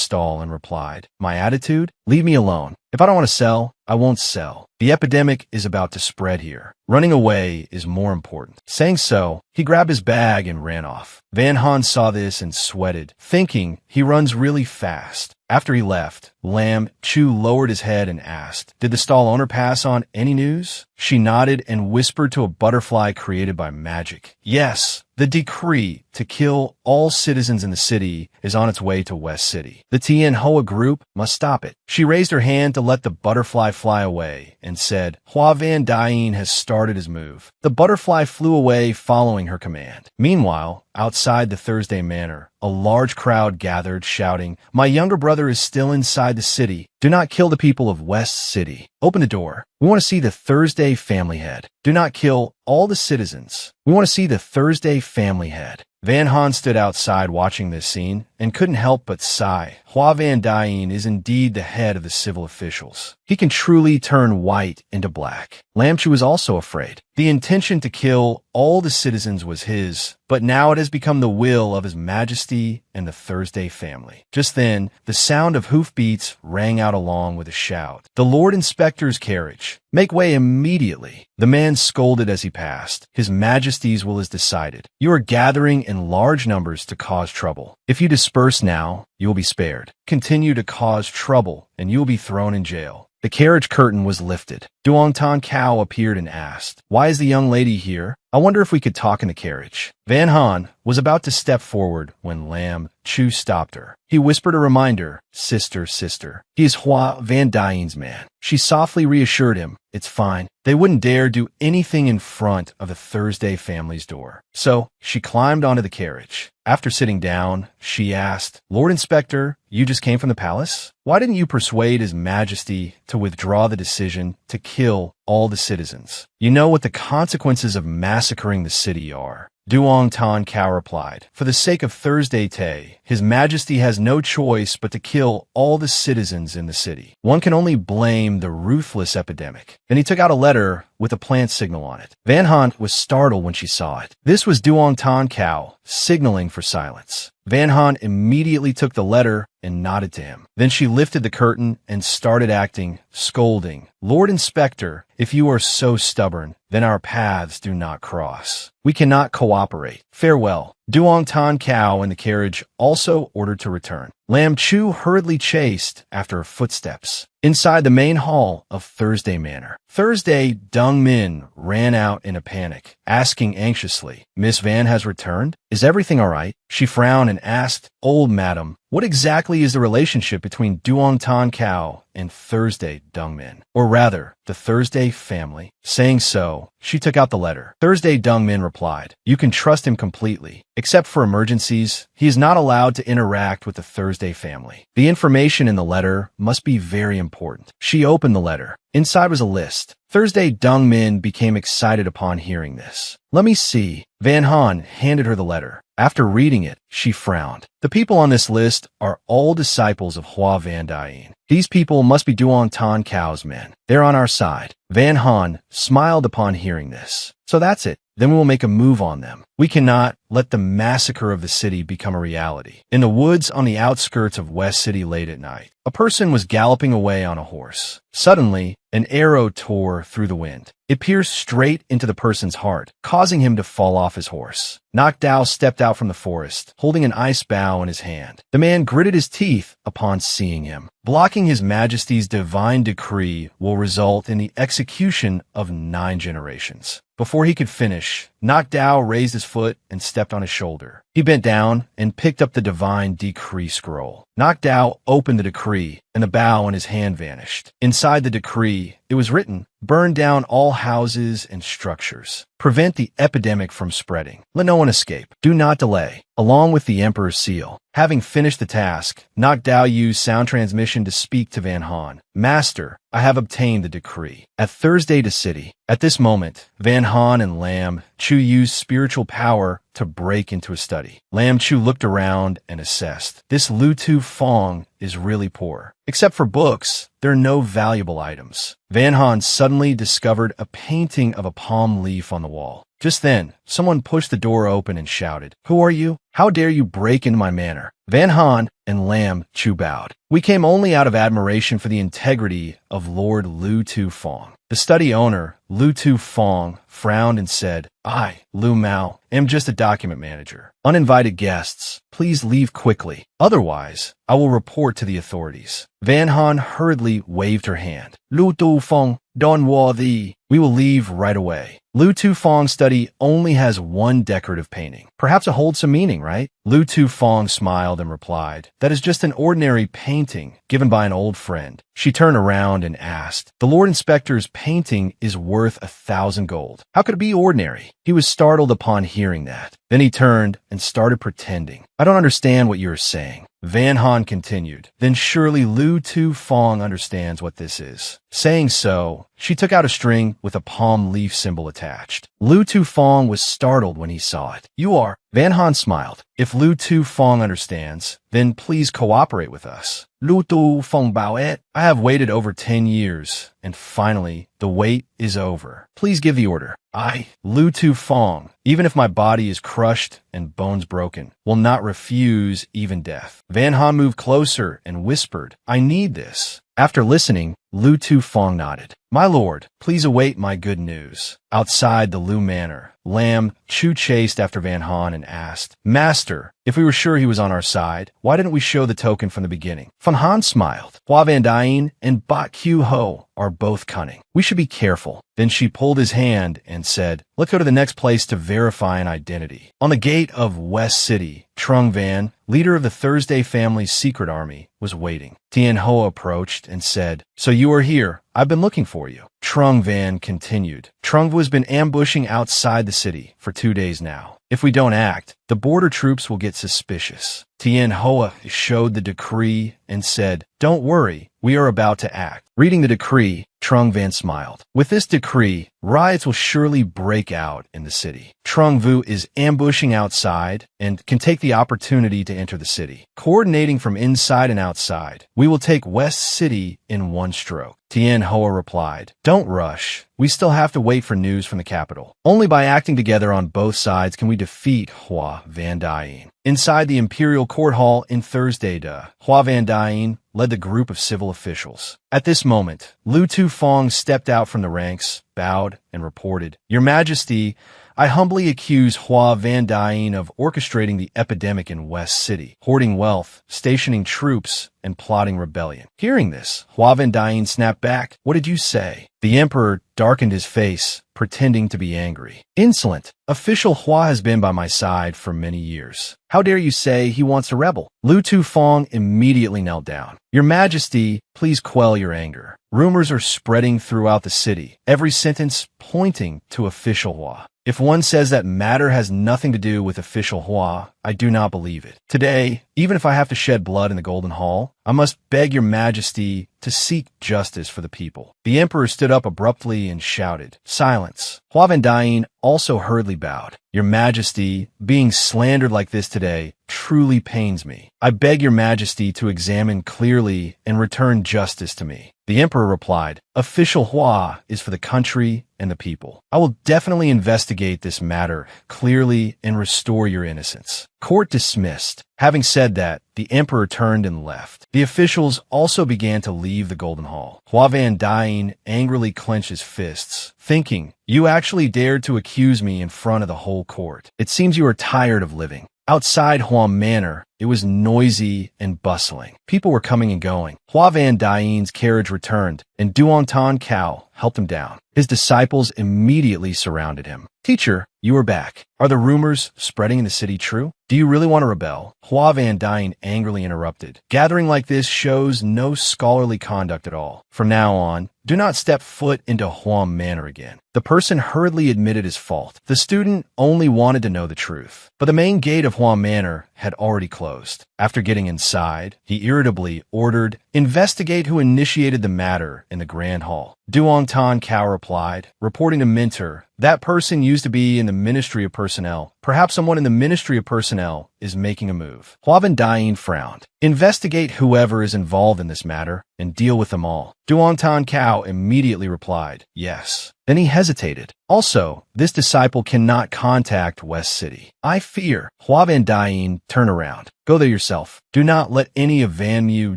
stall and replied, "My attitude? Leave me alone. If I don't want to sell, I won't sell. The epidemic is about to spread here. Running away is more important." Saying so, he grabbed his bag and ran off. Van Han saw this and sweated, thinking he runs really fast. After he left, Lam Chu lowered his head and asked, "Did the stall owner pass on any news?" She nodded and whispered to a butterfly created by magic, "Yes, the decree to kill all citizens in the city is on its way to West City. The Tien Hoa group must stop it." She raised her hand to let the butterfly fly away and said, "Hua Van Dyne has started his move." The butterfly flew away following her command. Meanwhile, outside the Thursday Manor, a large crowd gathered, shouting, "My younger brother is still inside the city. Do not kill the people of West City. Open the door. We want to see the Thursday family head. Do not kill all the citizens. We want to see the Thursday family head." Van Han stood outside watching this scene and couldn't help but sigh. Hua Van Dyne is indeed the head of the civil officials. He can truly turn white into black. Lam Chu was also afraid. The intention to kill all the citizens was his, but now it has become the will of His Majesty and the Thursday family. Just then, the sound of hoofbeats rang out along with a shout. "The Lord Inspector's carriage. Make way immediately." The man scolded as he passed. "His Majesty's will is decided. You are gathering in large numbers to cause trouble. If you disperse now, you will be spared. Continue to cause trouble, and you will be thrown in jail." The carriage curtain was lifted. Duong Tan Cao appeared and asked, "Why is the young lady here? I wonder if we could talk in the carriage." Van Han was about to step forward when Lam Chu stopped her. He whispered a reminder, "Sister, sister. He is Hua Van Dyne's man." She softly reassured him, "It's fine. They wouldn't dare do anything in front of the Thursday family's door." So she climbed onto the carriage. After sitting down, she asked, "Lord Inspector, you just came from the palace? Why didn't you persuade His Majesty to withdraw the decision to kill all the citizens? You know what the consequences of massacring the city are." Duong Tan Cao replied, "For the sake of Thursday Tay, His Majesty has no choice but to kill all the citizens in the city. One can only blame the ruthless epidemic." Then he took out a letter with a plant signal on it. Van Han was startled when she saw it. This was Duong Tan Cao signaling for silence. Van Han immediately took the letter and nodded to him. Then she lifted the curtain and started acting, scolding, Lord Inspector, if you are so stubborn, then our paths do not cross. We cannot cooperate. Farewell. Duong Tan Cao in the carriage also ordered to return. Lam Chu hurriedly chased after her footsteps. Inside the main hall of Thursday Manor, Thursday Dong Min ran out in a panic, asking anxiously, "Miss Van has returned? Is everything all right?" She frowned and asked, "Old madam, what exactly is the relationship between Duong Tan Cao and Thursday Dong Min? Or rather, the Thursday family?" Saying so, she took out the letter. Thursday Dong Min replied, "You can trust him completely. Except for emergencies, he is not allowed to interact with the Thursday family. The information in the letter must be very important." She opened the letter. Inside was a list. Thursday Dong Min became excited upon hearing this. "Let me see." Van Han handed her the letter. After reading it, she frowned. The people on this list are all disciples of Hua Van Dien. These people must be Duong Tan Cao's men. They're on our side. Van Han smiled upon hearing this. "So that's it. Then we will make a move on them. We cannot let the massacre of the city become a reality." In the woods on the outskirts of West City late at night, a person was galloping away on a horse. Suddenly, an arrow tore through the wind. It pierced straight into the person's heart, causing him to fall off his horse. Nok Dao stepped out from the forest, holding an ice bow in his hand. The man gritted his teeth upon seeing him. Blocking His Majesty's divine decree will result in the execution of 9 generations. Before he could finish, Nok Dao raised his foot and stepped on his shoulder. He bent down and picked up the divine decree scroll. Nok Dao opened the decree, and the bow in his hand vanished. Inside the decree, it was written, "Burn down all houses and structures. Prevent the epidemic from spreading. Let no one escape. Do not delay." Along with the Emperor's seal. Having finished the task, Nok Dao used sound transmission to speak to Van Han. "Master, I have obtained the decree. At Thursday to City." At this moment, Van Han and Lam Chu used spiritual power to break into a study. Lam Chu looked around and assessed. This Lu Tu Fong is really poor. Except for books, there are no valuable items. Van Han suddenly discovered a painting of a palm leaf on the wall. Just then, someone pushed the door open and shouted, "Who are you? How dare you break into my manor?" Van Han and Lam Chu bowed. "We came only out of admiration for the integrity of Lord Lu Tu Fong." The study owner, Lu Tu Fong, frowned and said, "I, Lu Mao, am just a document manager. Uninvited guests, please leave quickly. Otherwise, I will report to the authorities." Van Han hurriedly waved her hand. "Lu Tu Fong, don't worry. We will leave right away." Lu Tu Fong's study only has one decorative painting. Perhaps it holds some meaning, right? Lu Tu Fong smiled and replied, "That is just an ordinary painting given by an old friend." She turned around and asked, "The Lord Inspector's painting is worth 1,000 gold. How could it be ordinary?" He was startled upon hearing that. Then he turned and started pretending. "I don't understand what you're saying." Van Han continued, "Then surely Lu Tu Fong understands what this is." Saying so, she took out a string with a palm leaf symbol attached. Lu Tu Fong was startled when he saw it. "You are..." Van Han smiled. "If Lu Tu Fong understands, then please cooperate with us." Lu Tu Fong bao it. "I have waited over 10 years, and finally, the wait is over. Please give the order." "I, Lu Tu Fong, even if my body is crushed and bones broken, will not refuse even death." Van Han moved closer and whispered, "I need this." After listening, Lu Tu Fong nodded. "My lord, please await my good news." Outside the Lu Manor, Lam Chu chased after Van Han and asked, "Master, if we were sure he was on our side, why didn't we show the token from the beginning?" Van Han smiled. "Hua Van Dien and Bak Q Ho are both cunning. We should be careful." Then she pulled his hand and said, "Let's go to the next place to verify an identity." On the gate of West City, Trung Van, leader of the Thursday family's secret army, was waiting. Tien Ho approached and said, "So you are here. I've been looking for you." Trung Van continued, "Trung Vu has been ambushing outside the city for 2 days now. If we don't act, the border troops will get suspicious." Tien Hoa showed the decree and said, "Don't worry, we are about to act." Reading the decree, Trung Van smiled. "With this decree, riots will surely break out in the city. Trung Vu is ambushing outside and can take the opportunity to enter the city. Coordinating from inside and outside, we will take West City in one stroke." Tien Hoa replied, "Don't rush. We still have to wait for news from the capital. Only by acting together on both sides can we defeat Hua Hua Van Dyne. Inside the imperial court hall in Thursday, Hua Van Dyne led the group of civil officials. At this moment, Lu Tufong stepped out from the ranks, bowed, and reported, "Your Majesty, I humbly accuse Hua Van Dyne of orchestrating the epidemic in West City, hoarding wealth, stationing troops, and plotting rebellion." Hearing this, Hua Van Dyne snapped back. "What did you say?" The emperor darkened his face, pretending to be angry. "Insolent! Official Hua has been by my side for many years. How dare you say he wants a rebel?" Lu Tufong immediately knelt down. "Your Majesty, please quell your anger. Rumors are spreading throughout the city, every sentence pointing to official Hua. If one says that matter has nothing to do with official Hua, I do not believe it. Today, even if I have to shed blood in the Golden Hall, I must beg your Majesty to seek justice for the people." The emperor stood up abruptly and shouted, "Silence!" Hua Van Dyne also hurriedly bowed. "Your Majesty, being slandered like this today truly pains me. I beg your Majesty to examine clearly and return justice to me." The emperor replied, "Official Hua is for the country and the people. I will definitely investigate this matter clearly and restore your innocence." Court dismissed. Having said that, the emperor turned and left. The officials also began to leave the Golden Hall. Hua Van Dyne angrily clenched his fists, thinking, "You actually dared to accuse me in front of the whole court. It seems you are tired of living." Outside Hua Manor, it was noisy and bustling. People were coming and going. Hua Van Dyne's carriage returned, and Duong Tan Cao helped him down. His disciples immediately surrounded him. "Teacher, you are back. Are the rumors spreading in the city true? Do you really want to rebel?" Hua Van Dyne angrily interrupted. "Gathering like this shows no scholarly conduct at all. From now on, do not step foot into Hua Manor again." The person hurriedly admitted his fault. The student only wanted to know the truth. But the main gate of Hua Manor had already closed. After getting inside, he irritably ordered, "Investigate who initiated the matter in the Grand Hall." Duong Tan Cao replied, reporting to Minter, "That person used to be in the Ministry of Personnel. Perhaps someone in the Ministry of Personnel is making a move." Hua Van Dyne frowned. "Investigate whoever is involved in this matter and deal with them all." Duong Tan Cao immediately replied, "Yes." Then he hesitated. "Also, this disciple cannot contact West City. I fear." Hua Van Dyne, turn around. "Go there yourself. Do not let any of Van Mu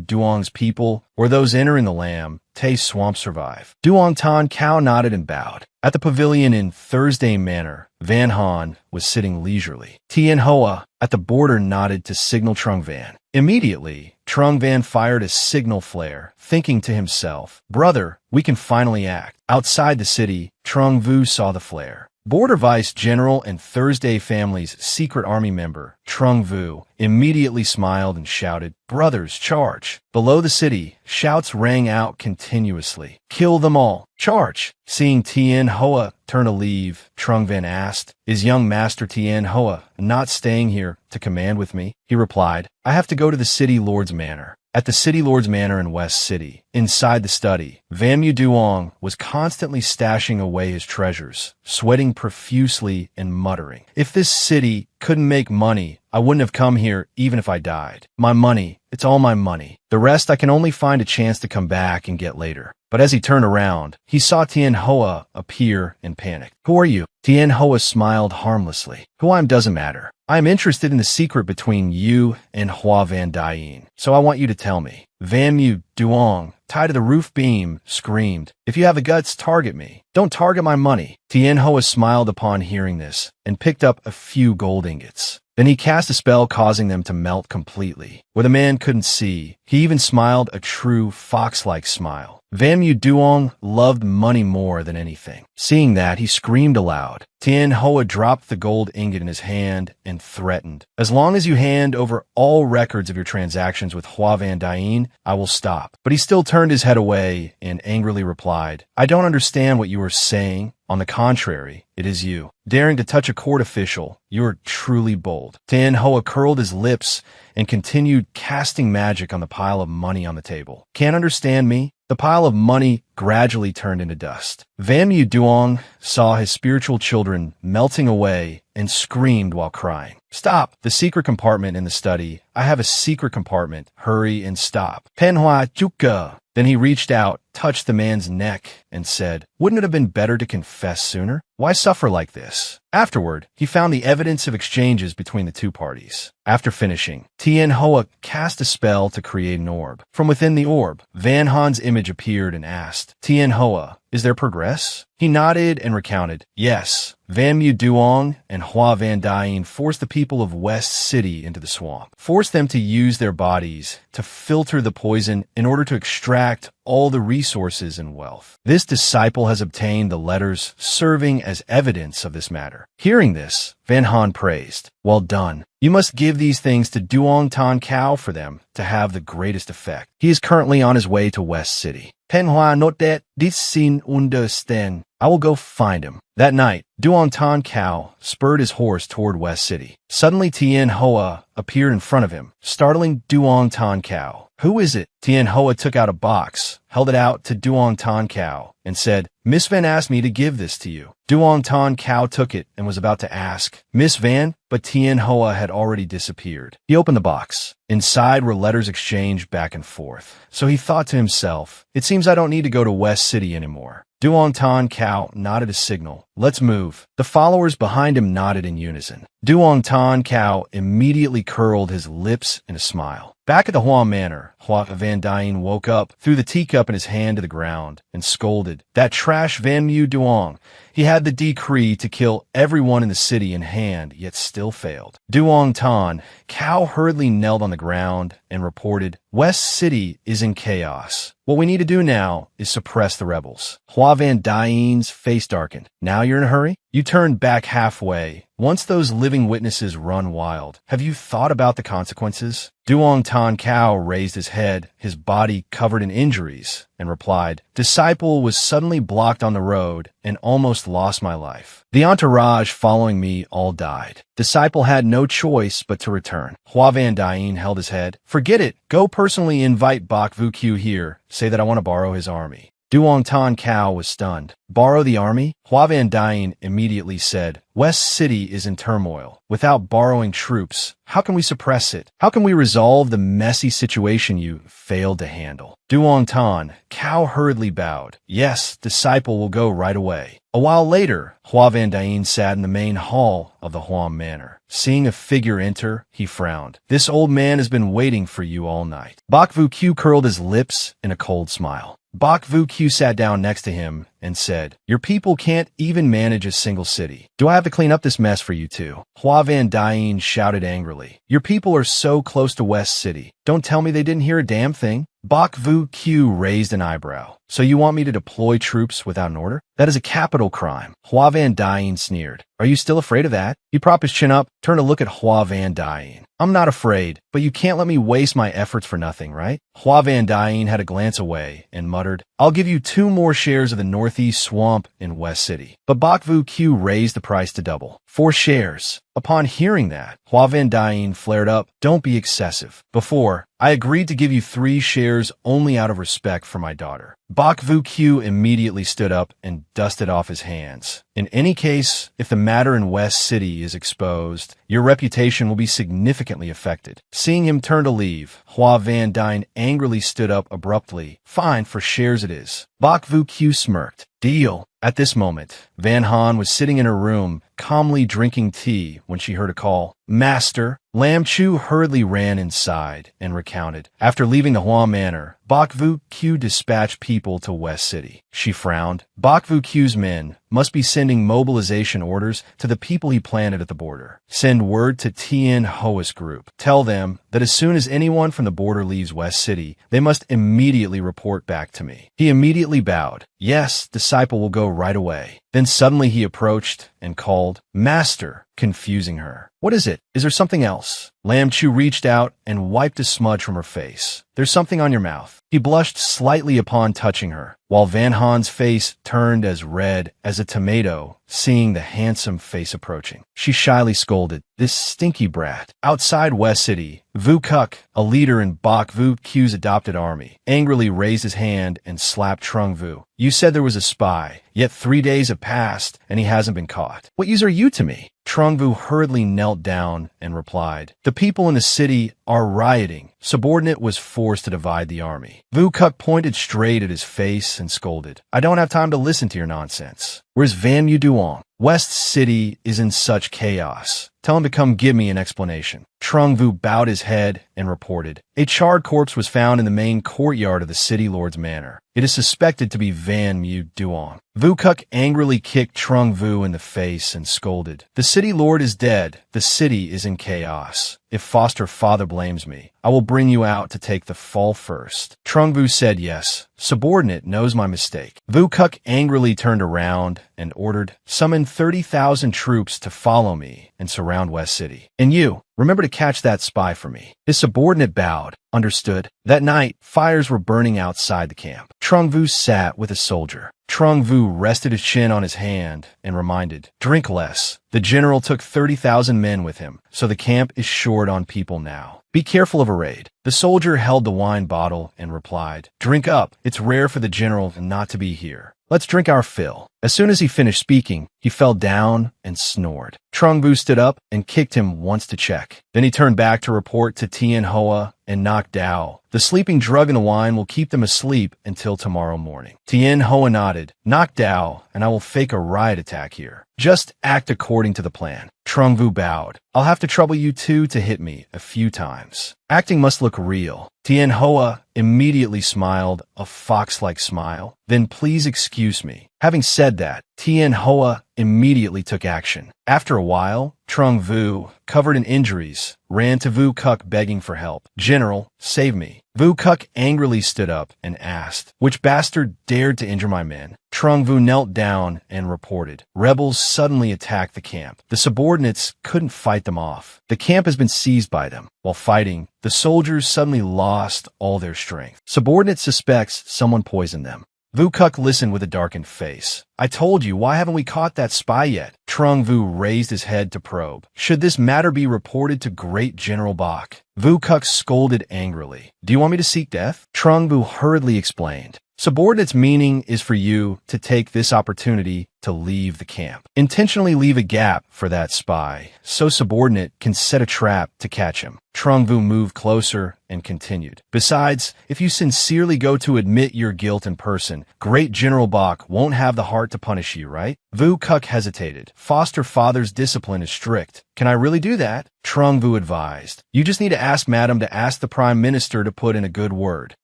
Duong's people or those entering the Lam Tay Swamp survive." Duong Tan Cao nodded and bowed. At the pavilion in Thursday Manor, Van Han was sitting leisurely. Tien Hoa at the border nodded to signal Trung Van. Immediately, Trung Van fired a signal flare, thinking to himself, "Brother, we can finally act." Outside the city, Trung Vu saw the flare. Border Vice General and Thursday family's secret army member, Trung Vu, immediately smiled and shouted, "Brothers, charge!" Below the city, shouts rang out continuously, "Kill them all! Charge!" Seeing Tien Hoa turn to leave, Trung Van asked, "Is young Master Tien Hoa not staying here to command with me?" He replied, "I have to go to the City Lord's Manor." At the City Lord's Manor in West City, inside the study, Van Mu Duong was constantly stashing away his treasures, sweating profusely and muttering, "If this city couldn't make money, I wouldn't have come here even if I died. My money, it's all my money. The rest I can only find a chance to come back and get later." But as he turned around, he saw Tien Hoa appear and panicked. "Who are you?" Tien Hoa smiled harmlessly. "Who I am doesn't matter. I am interested in the secret between you and Hua Van Dyne, so I want you to tell me." Van Mu Duong, tied to the roof beam, screamed, "If you have the guts, target me. Don't target my money." Tien Hoa smiled upon hearing this and picked up a few gold ingots. Then he cast a spell causing them to melt completely. Where the man couldn't see, he even smiled a true fox-like smile. Van Mu Duong loved money more than anything. Seeing that, he screamed aloud. Tien Hoa dropped the gold ingot in his hand and threatened, "As long as you hand over all records of your transactions with Hua Van Dyne, I will stop." But he still turned his head away and angrily replied, "I don't understand what you are saying. On the contrary, it is you. Daring to touch a court official, you are truly bold." Tien Hoa curled his lips and continued casting magic on the pile of money on the table. "Can't understand me?" The pile of money gradually turned into dust. Van Mu Duong saw his spiritual children melting away and screamed while crying, "Stop! The secret compartment in the study. I have a secret compartment. Hurry and stop." Penhua Chuka. Then he reached out, touched the man's neck, and said, "Wouldn't it have been better to confess sooner? Why suffer like this?" Afterward, he found the evidence of exchanges between the two parties. After finishing, Tien Hoa cast a spell to create an orb. From within the orb, Van Han's image appeared and asked, "Tien Hoa, is there progress?" He nodded and recounted, "Yes, Van Mu Duong and Hua Van Dying forced the people of West City into the swamp, forced them to use their bodies to filter the poison in order to extract all the resources and wealth. This disciple has obtained the letters serving as evidence of this matter." Hearing this, Van Han praised, "Well done. You must give these things to Duong Tan Cao for them to have the greatest effect. He is currently on his way to West City." Pen Hua note that this scene understand. I will go find him. That night, Duong Tan Cao spurred his horse toward West City. Suddenly Tien Hoa appeared in front of him, startling Duong Tan Cao. "Who is it?" Tien Hoa took out a box, held it out to Duong Tan Cao, and said, "Miss Van asked me to give this to you." Duong Tan Cao took it and was about to ask, "Miss Van?" but Tien Hoa had already disappeared. He opened the box. Inside were letters exchanged back and forth. So he thought to himself, "It seems I don't need to go to West City anymore." Duong Tan Cao nodded a signal. "Let's move." The followers behind him nodded in unison. Duong Tan Cao immediately curled his lips in a smile. Back at the Hua Manor, Hua Van Dying woke up, threw the teacup in his hand to the ground, and scolded, "That trash Van Mu Duong. He had the decree to kill everyone in the city in hand, yet still failed." Duong Tan Cao hurriedly knelt on the ground and reported, "West City is in chaos. What we need to do now is suppress the rebels." Hua Van Dying's face darkened. "Now you're in a hurry? You turned back halfway. Once those living witnesses run wild, have you thought about the consequences?" Duong Tan Cao raised his head, his body covered in injuries, and replied, "Disciple was suddenly blocked on the road and almost lost my life. The entourage following me all died. Disciple had no choice but to return." Hua Van Dying held his head. "Forget it. Go personally invite Bok Vu Q here. Say that I want to borrow his army." Duong Tan Cao was stunned. "Borrow the army?" Hua Van Dying immediately said, "West City is in turmoil. Without borrowing troops, how can we suppress it? How can we resolve the messy situation you failed to handle?" Duong Tan Cao hurriedly bowed. "Yes, disciple will go right away." A while later, Hua Van Dying sat in the main hall of the Hua Manor. Seeing a figure enter, he frowned. "This old man has been waiting for you all night." Bok Vu Q curled his lips in a cold smile. Bok Vu Q sat down next to him and said, "Your people can't even manage a single city. Do I have to clean up this mess for you too?" Hua Van Dying shouted angrily, "Your people are so close to West City. Don't tell me they didn't hear a damn thing." Bok Vu Q raised an eyebrow. "So you want me to deploy troops without an order? That is a capital crime." Hua Van Dying sneered. "Are you still afraid of that?" He propped his chin up, turned to look at Hua Van Dying. "I'm not afraid, but you can't let me waste my efforts for nothing, right?" Hua Van Dying had a glance away and muttered, "I'll give you 2 more shares of the Northeast Swamp in West City." But Bok Vu Q raised the price to double. 4 shares. Upon hearing that, Hua Van Dying flared up. "Don't be excessive. Before, I agreed to give you 3 shares only out of respect for my daughter." Bok Vu Q immediately stood up and dusted off his hands. "In any case, if the matter in West City is exposed, your reputation will be significantly affected." Seeing him turn to leave, Hua Van Dying angrily stood up abruptly. "Fine, for shares it is." Bok Vu Q smirked. "Deal." At this moment, Van Han was sitting in her room, calmly drinking tea when she heard a call. "Master." Lam Chu hurriedly ran inside and recounted. After leaving the Hua Manor, Bok Vu Q dispatched people to West City. She frowned. Bok Vu Q's men must be sending mobilization orders to the people he planted at the border. Send word to Tien Hoa's group. Tell them that as soon as anyone from the border leaves West City, they must immediately report back to me. He immediately bowed. "Yes, disciple will go right away." Then suddenly he approached and called, "Master," confusing her. "What is it? Is there something else?" Lam Chu reached out and wiped a smudge from her face. "There's something on your mouth." He blushed slightly upon touching her, while Van Han's face turned as red as a tomato, seeing the handsome face approaching. She shyly scolded, "This stinky brat." Outside West City, Vu Kuk, a leader in Bok Vu Q's adopted army, angrily raised his hand and slapped Trung Vu. "You said there was a spy, yet 3 days have passed and he hasn't been caught. What use are you to me?" Trung Vu hurriedly knelt down and replied, "The people in the city are rioting. Subordinate was forced to divide the army." Vu Kuk pointed straight at his face and scolded, "I don't have time to listen to your nonsense. Where's Van Mu Duong? West City is in such chaos. Tell him to come give me an explanation." Trung Vu bowed his head and reported, "A charred corpse was found in the main courtyard of the city lord's manor. It is suspected to be Van Mu Duong." Vu Kuk angrily kicked Trung Vu in the face and scolded, "The city lord is dead. The city is in chaos. If foster father blames me, I will bring you out to take the fall first." Trung Vu said, "Yes, subordinate knows my mistake." Vu Kuk angrily turned around and ordered, "Summon 30,000 troops to follow me and surround West City. And you, remember to catch that spy for me." His subordinate bowed. "Understood." That night, fires were burning outside the camp. Trung Vu sat with a soldier. Trung Vu rested his chin on his hand and reminded, "Drink less. The general took 30,000 men with him, so the camp is short on people now. Be careful of a raid." The soldier held the wine bottle and replied, "Drink up. It's rare for the general not to be here. Let's drink our fill." As soon as he finished speaking, he fell down and snored. Trung Vu stood up and kicked him once to check. Then he turned back to report to Tien Hoa and Nok Dao, "The sleeping drug in the wine will keep them asleep until tomorrow morning." Tien Hoa nodded, "Nok Dao, and I will fake a riot attack here. Just act according to the plan." Trung Vu bowed. "I'll have to trouble you two to hit me a few times. Acting must look real." Tien Hoa immediately smiled a fox-like smile. "Then please excuse me." Having said that, Tien Hoa immediately took action. After a while, Trung Vu, covered in injuries, ran to Vu Kuk begging for help. "General, save me." Vu Kuk angrily stood up and asked, "Which bastard dared to injure my men?" Trung Vu knelt down and reported, "Rebels suddenly attacked the camp. The subordinates couldn't fight them off. The camp has been seized by them. While fighting, the soldiers suddenly lost all their strength. Subordinate suspects someone poisoned them." Vu Kuk listened with a darkened face. "I told you, why haven't we caught that spy yet?" Trung Vu raised his head to probe. "Should this matter be reported to Great General Bach?" Vu Kuk scolded angrily. "Do you want me to seek death?" Trung Vu hurriedly explained, "Subordinate's meaning is for you to take this opportunity to leave the camp. Intentionally leave a gap for that spy, so subordinate can set a trap to catch him." Trung Vu moved closer and continued, "Besides, if you sincerely go to admit your guilt in person, Great General Bach won't have the heart to punish you, right?" Vu Kuk hesitated. "Foster father's discipline is strict. Can I really do that?" Trung Vu advised, "You just need to ask Madam to ask the Prime Minister to put in a good word."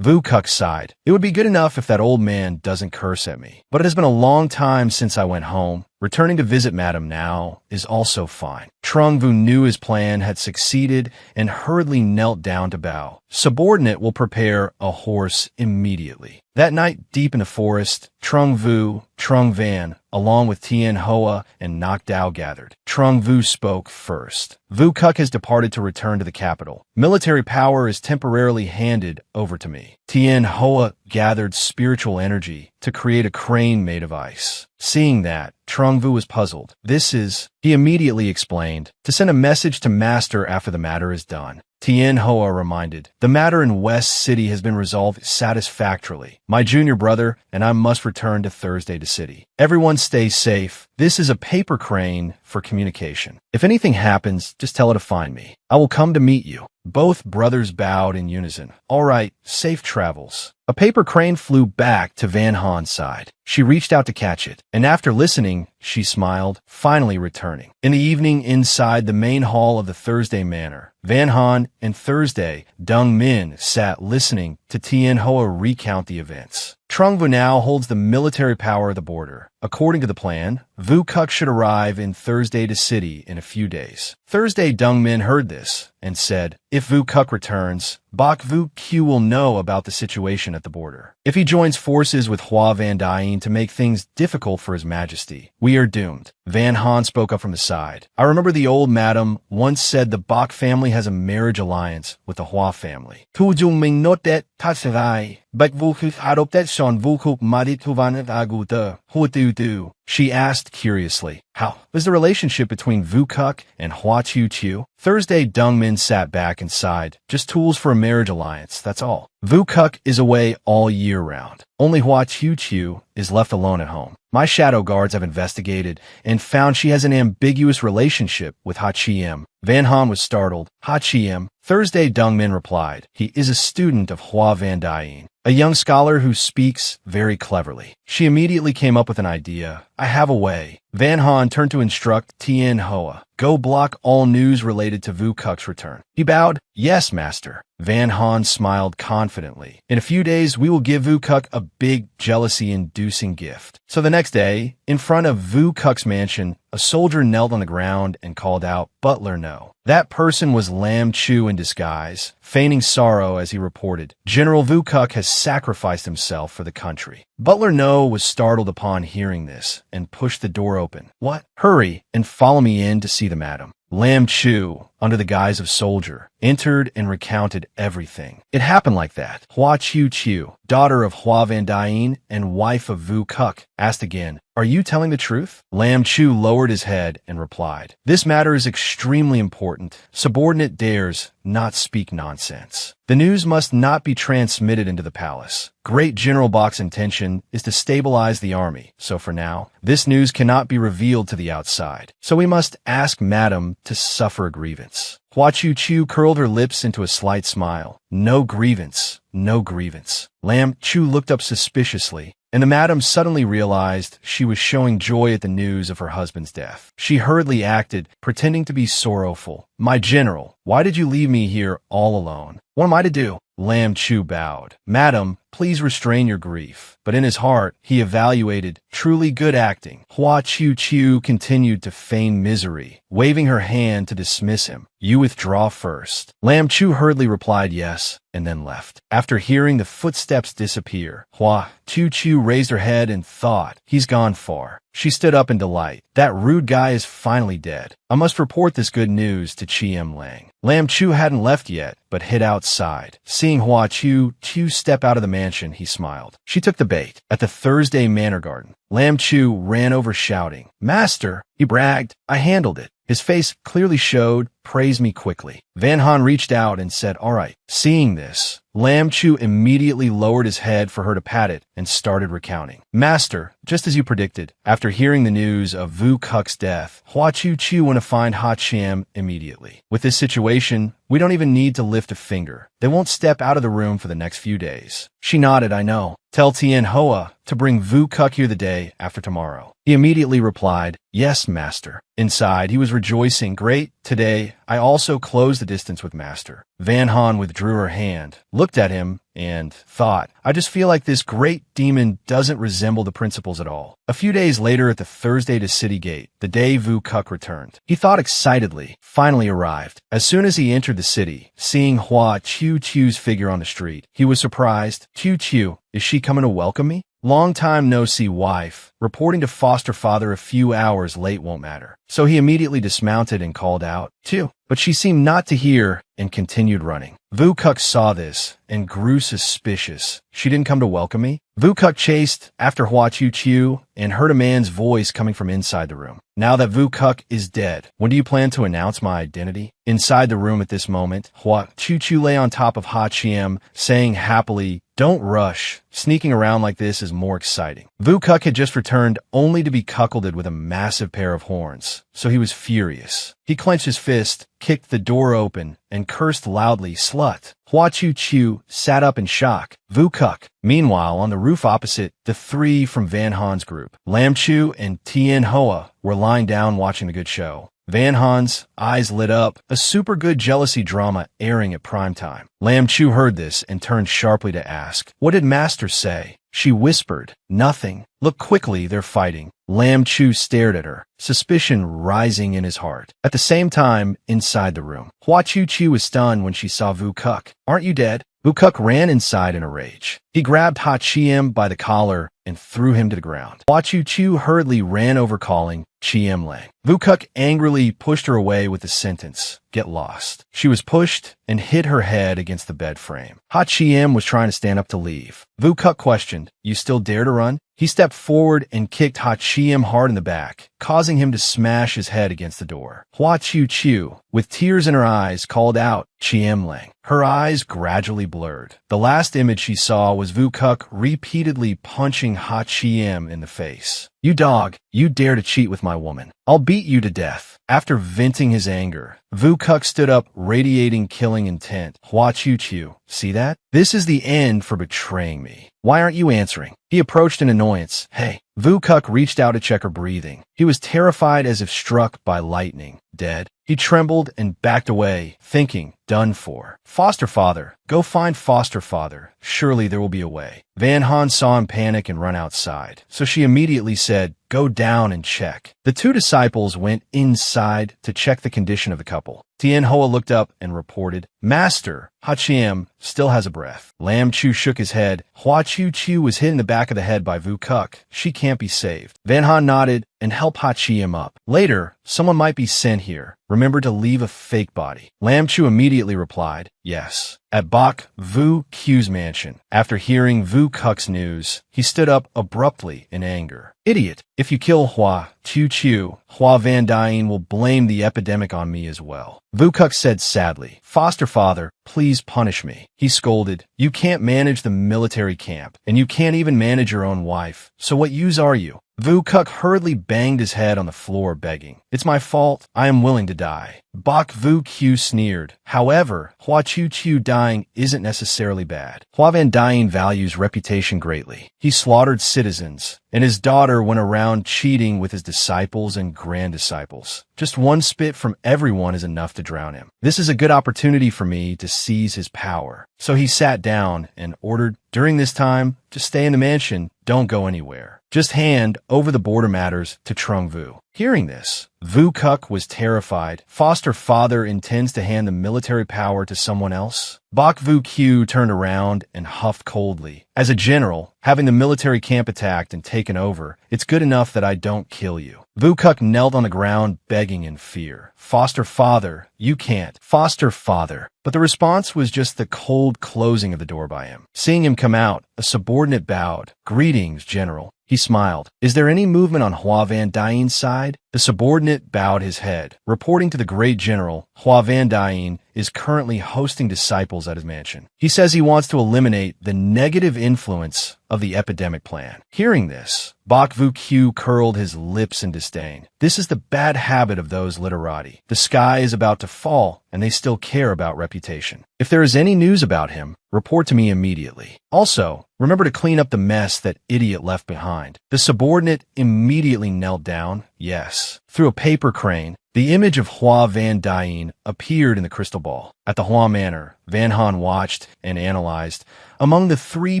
Vu Kuk sighed. "It would be good enough if that old man doesn't curse at me. But it has been a long time since I went home. Returning to visit Madam now is also fine." Trung Vu knew his plan had succeeded and hurriedly knelt down to bow. Subordinate will prepare a horse immediately. That night, deep in the forest, Trung Vu, Trung Van, along with Tien Hoa and Nok Dao gathered. Trung Vu spoke first. "Vu Kuk has departed to return to the capital. Military power is temporarily handed over to me." Tien Hoa gathered spiritual energy to create a crane made of ice. Seeing that, Trung Vu was puzzled. "This is," he immediately explained, "to send a message to Master after the matter is done." Tien Hoa reminded, "The matter in West City has been resolved satisfactorily. My junior brother and I must return to Thursday to City. Everyone stay safe. This is a paper crane for communication. If anything happens, just tell it to find me. I will come to meet you." Both brothers bowed in unison. "All right, safe travels." A paper crane flew back to Van Han's side. She reached out to catch it, and after listening, she smiled, finally returning. In the evening, inside the main hall of the Thursday Manor, Van Han and Thursday Dung Min sat listening to Tien Hoa recount the events. Trung Vu now holds the military power of the border. According to the plan, Vu Kuk should arrive in Thursday to City in a few days. Thursday Dung Min heard this and said, "If Vu Kuk returns, Bak Vu Q will know about the situation at the border. If he joins forces with Hua Van Dying to make things difficult for His Majesty, we are doomed." Van Han spoke up from the side. "I remember the old madam once said the Bak family has a marriage alliance with the Hua family. Tu Jung Ming not that Tatsarai. But vukuk adoptation vukuk madituvan aguta. Hutu. She asked curiously. How was the relationship between Vukuk and Hua Chu Chu? Thursday, Dongmin sat back inside. Just tools for a marriage alliance, that's all. Vukuk is away all year round. Only Hua Chu Chu is left alone at home. My shadow guards have investigated and found she has an ambiguous relationship with Ha Chiem. Van Han was startled. Ha Chiem? Thursday, Dongmin replied. He is a student of Hua Van Dien, a young scholar who speaks very cleverly. She immediately came up with an idea. I have a way. Van Han turned to instruct Tien Hoa. Go block all news related to Vukuk's return. He bowed. Yes, master. Van Han smiled confidently. In a few days, we will give Vukuk a big jealousy-inducing gift. So the next day, in front of Vukuk's mansion, a soldier knelt on the ground and called out, Butler no. That person was Lam Chu in disguise, feigning sorrow as he reported, General Vukuk has sacrificed himself for the country. Butler No was startled upon hearing this and pushed the door open. What? Hurry and follow me in to see the madam. Lam Chu, under the guise of soldier, entered and recounted everything. It happened like that. Hua Chu Chu, daughter of Hua Van Dien and wife of Vu Kuk, asked again, Are you telling the truth? Lam Chu lowered his head and replied, This matter is extremely important. Subordinate dares not speak nonsense. The news must not be transmitted into the palace. Great General Bok's intention is to stabilize the army, so for now, this news cannot be revealed to the outside. So we must ask Madam to suffer a grievance. Hua Chu Chu curled her lips into a slight smile. No grievance, no grievance. Lam Chu looked up suspiciously, and the madam suddenly realized she was showing joy at the news of her husband's death. She hurriedly acted, pretending to be sorrowful. My general, why did you leave me here all alone? What am I to do? Lam Chu bowed. Madam, please restrain your grief. But in his heart, he evaluated truly good acting. Hua Chu Chu continued to feign misery, waving her hand to dismiss him. You withdraw first. Lam Chu hurriedly replied yes, and then left. After hearing the footsteps disappear, Hua Chu Chu raised her head and thought, he's gone far. She stood up in delight. That rude guy is finally dead. I must report this good news to Chiem Lang. Lam Chu hadn't left yet, but hid outside. Seeing Hua Chu Chu step out of the mansion, he smiled. She took the bait. At the Thursday Manor Garden, Lam Chu ran over shouting, Master, he bragged, I handled it. His face clearly showed, praise me quickly. Van Han reached out and said, all right. Seeing this, Lam Chu immediately lowered his head for her to pat it and started recounting. Master, just as you predicted, after hearing the news of Vu Kuk's death, Hua Chu Chu went to find Ha Chiem immediately. With this situation, we don't even need to lift a finger. They won't step out of the room for the next few days. She nodded, I know. Tell Tien Hoa to bring Vu Kuk here the day after tomorrow. He immediately replied, yes, master. Inside, he was rejoicing. Great, today, I also closed the distance with master. Van Han withdrew her hand, looked at him, and thought, I just feel like this great demon doesn't resemble the principals at all. A few days later at the Thursday to City Gate, the day Vu Kuk returned. He thought excitedly, finally arrived. As soon as he entered the city, seeing Hua Chu Chu's figure on the street, he was surprised. Chu Chu, is she coming to welcome me? Long time no see wife, reporting to foster father a few hours late won't matter. So he immediately dismounted and called out, Chu. But she seemed not to hear and continued running. Vu Kuk saw this and grew suspicious. She didn't come to welcome me? Vu Kuk chased after Hua Chu Chu and heard a man's voice coming from inside the room. Now that Vu Kuk is dead, when do you plan to announce my identity? Inside the room at this moment, Hua Chu Chu lay on top of Ha Chiem, saying happily, don't rush. Sneaking around like this is more exciting. Vu Kuk had just returned only to be cuckolded with a massive pair of horns, so he was furious. He clenched his fist, kicked the door open, and cursed loudly, slut. Hua Chu Chu sat up in shock. Vu Kuk. Meanwhile, on the roof opposite, the three from Van Han's group, Lam Chu and Tien Hoa, were lying down watching the good show. Van Han's eyes lit up, a super good jealousy drama airing at prime time. Lam Chu heard this and turned sharply to ask, what did master say? She whispered, nothing. Look quickly, they're fighting. Lam Chu stared at her, suspicion rising in his heart. At the same time, inside the room, Hua Chu Chu was stunned when she saw Vu Kuk. Aren't you dead? Vu Kuk ran inside in a rage. He grabbed Ha Chiem by the collar and threw him to the ground. Hua Chu hurriedly ran over calling Chiem Lang. Vu Kuk angrily pushed her away with the sentence, "Get lost." She was pushed and hit her head against the bed frame. Ha Chiem was trying to stand up to leave. Vu Kuk questioned, "You still dare to run?" He stepped forward and kicked Ha Chiem hard in the back, causing him to smash his head against the door. Hua Chu, with tears in her eyes, called out, "Chiem Lang." Her eyes gradually blurred. The last image she saw was Vu Kuk repeatedly punching Ha Chiem in the face. "You dog, you dare to cheat with my woman. I'll beat you to death." After venting his anger, Vu Kuk stood up, radiating killing intent. Hua Chu, "See that? This is the end for betraying me. Why aren't you answering?" He approached in annoyance. "Hey." Vu Kuk reached out to check her breathing. He was terrified as if struck by lightning. Dead? He trembled and backed away, thinking, done for. Foster father. Go find foster father. Surely there will be a way. Van Han saw him panic and run outside, so she immediately said, "Go down and check." The two disciples went inside to check the condition of the couple. Tien Hoa looked up and reported, "Master, Ha Chiem still has a breath." Lam Chu shook his head. Hua Chu was hit in the back of the head by Vu Kuk. She can't be saved. Van Han nodded and helped Ha Chiem up. Later, someone might be sent here. Remember to leave a fake body. Lam Chu immediately replied, "Yes." At Bok Vu Q's mansion, after hearing Vu Kuk's news, he stood up abruptly in anger. "Idiot! If you kill Hua Chu, Hua Van Dyne will blame the epidemic on me as well." Vu Kuk said sadly, "Foster father, please punish me." He scolded, "You can't manage the military camp, and you can't even manage your own wife. So what use are you?" Vu Kuk hurriedly banged his head on the floor, begging, "It's my fault. I am willing to die." Bok Vu Q sneered. However, Hua Chu dying isn't necessarily bad. Hua Van Dyne values reputation greatly. He slaughtered citizens, and his daughter went around cheating with his disciples and grand-disciples. Just one spit from everyone is enough to drown him. This is a good opportunity for me to seize his power. So he sat down and ordered, during this time, to stay in the mansion, don't go anywhere. Just hand over the border matters to Trung Vu. Hearing this, Vu Kuk was terrified. Foster father intends to hand the military power to someone else? Bok Vu Q turned around and huffed coldly. As a general, having the military camp attacked and taken over, it's good enough that I don't kill you. Vu Kuk knelt on the ground, begging in fear. Foster father, you can't. Foster father. But the response was just the cold closing of the door by him. Seeing him come out, a subordinate bowed. "Greetings, General." He smiled. "Is there any movement on Hua Van Dyne's side?" The subordinate bowed his head. Reporting to the great general, Hua Van Dyne is currently hosting disciples at his mansion. He says he wants to eliminate the negative influence of the epidemic plan. Hearing this, Bok Vu Q curled his lips in disdain. This is the bad habit of those literati. The sky is about to fall, and they still care about reputation. If there is any news about him, report to me immediately. Also, remember to clean up the mess that idiot left behind. The subordinate immediately knelt down. Yes. Through a paper crane, the image of Hua Van Dyne appeared in the crystal ball. At the Hua Manor, Van Han watched and analyzed. Among the 3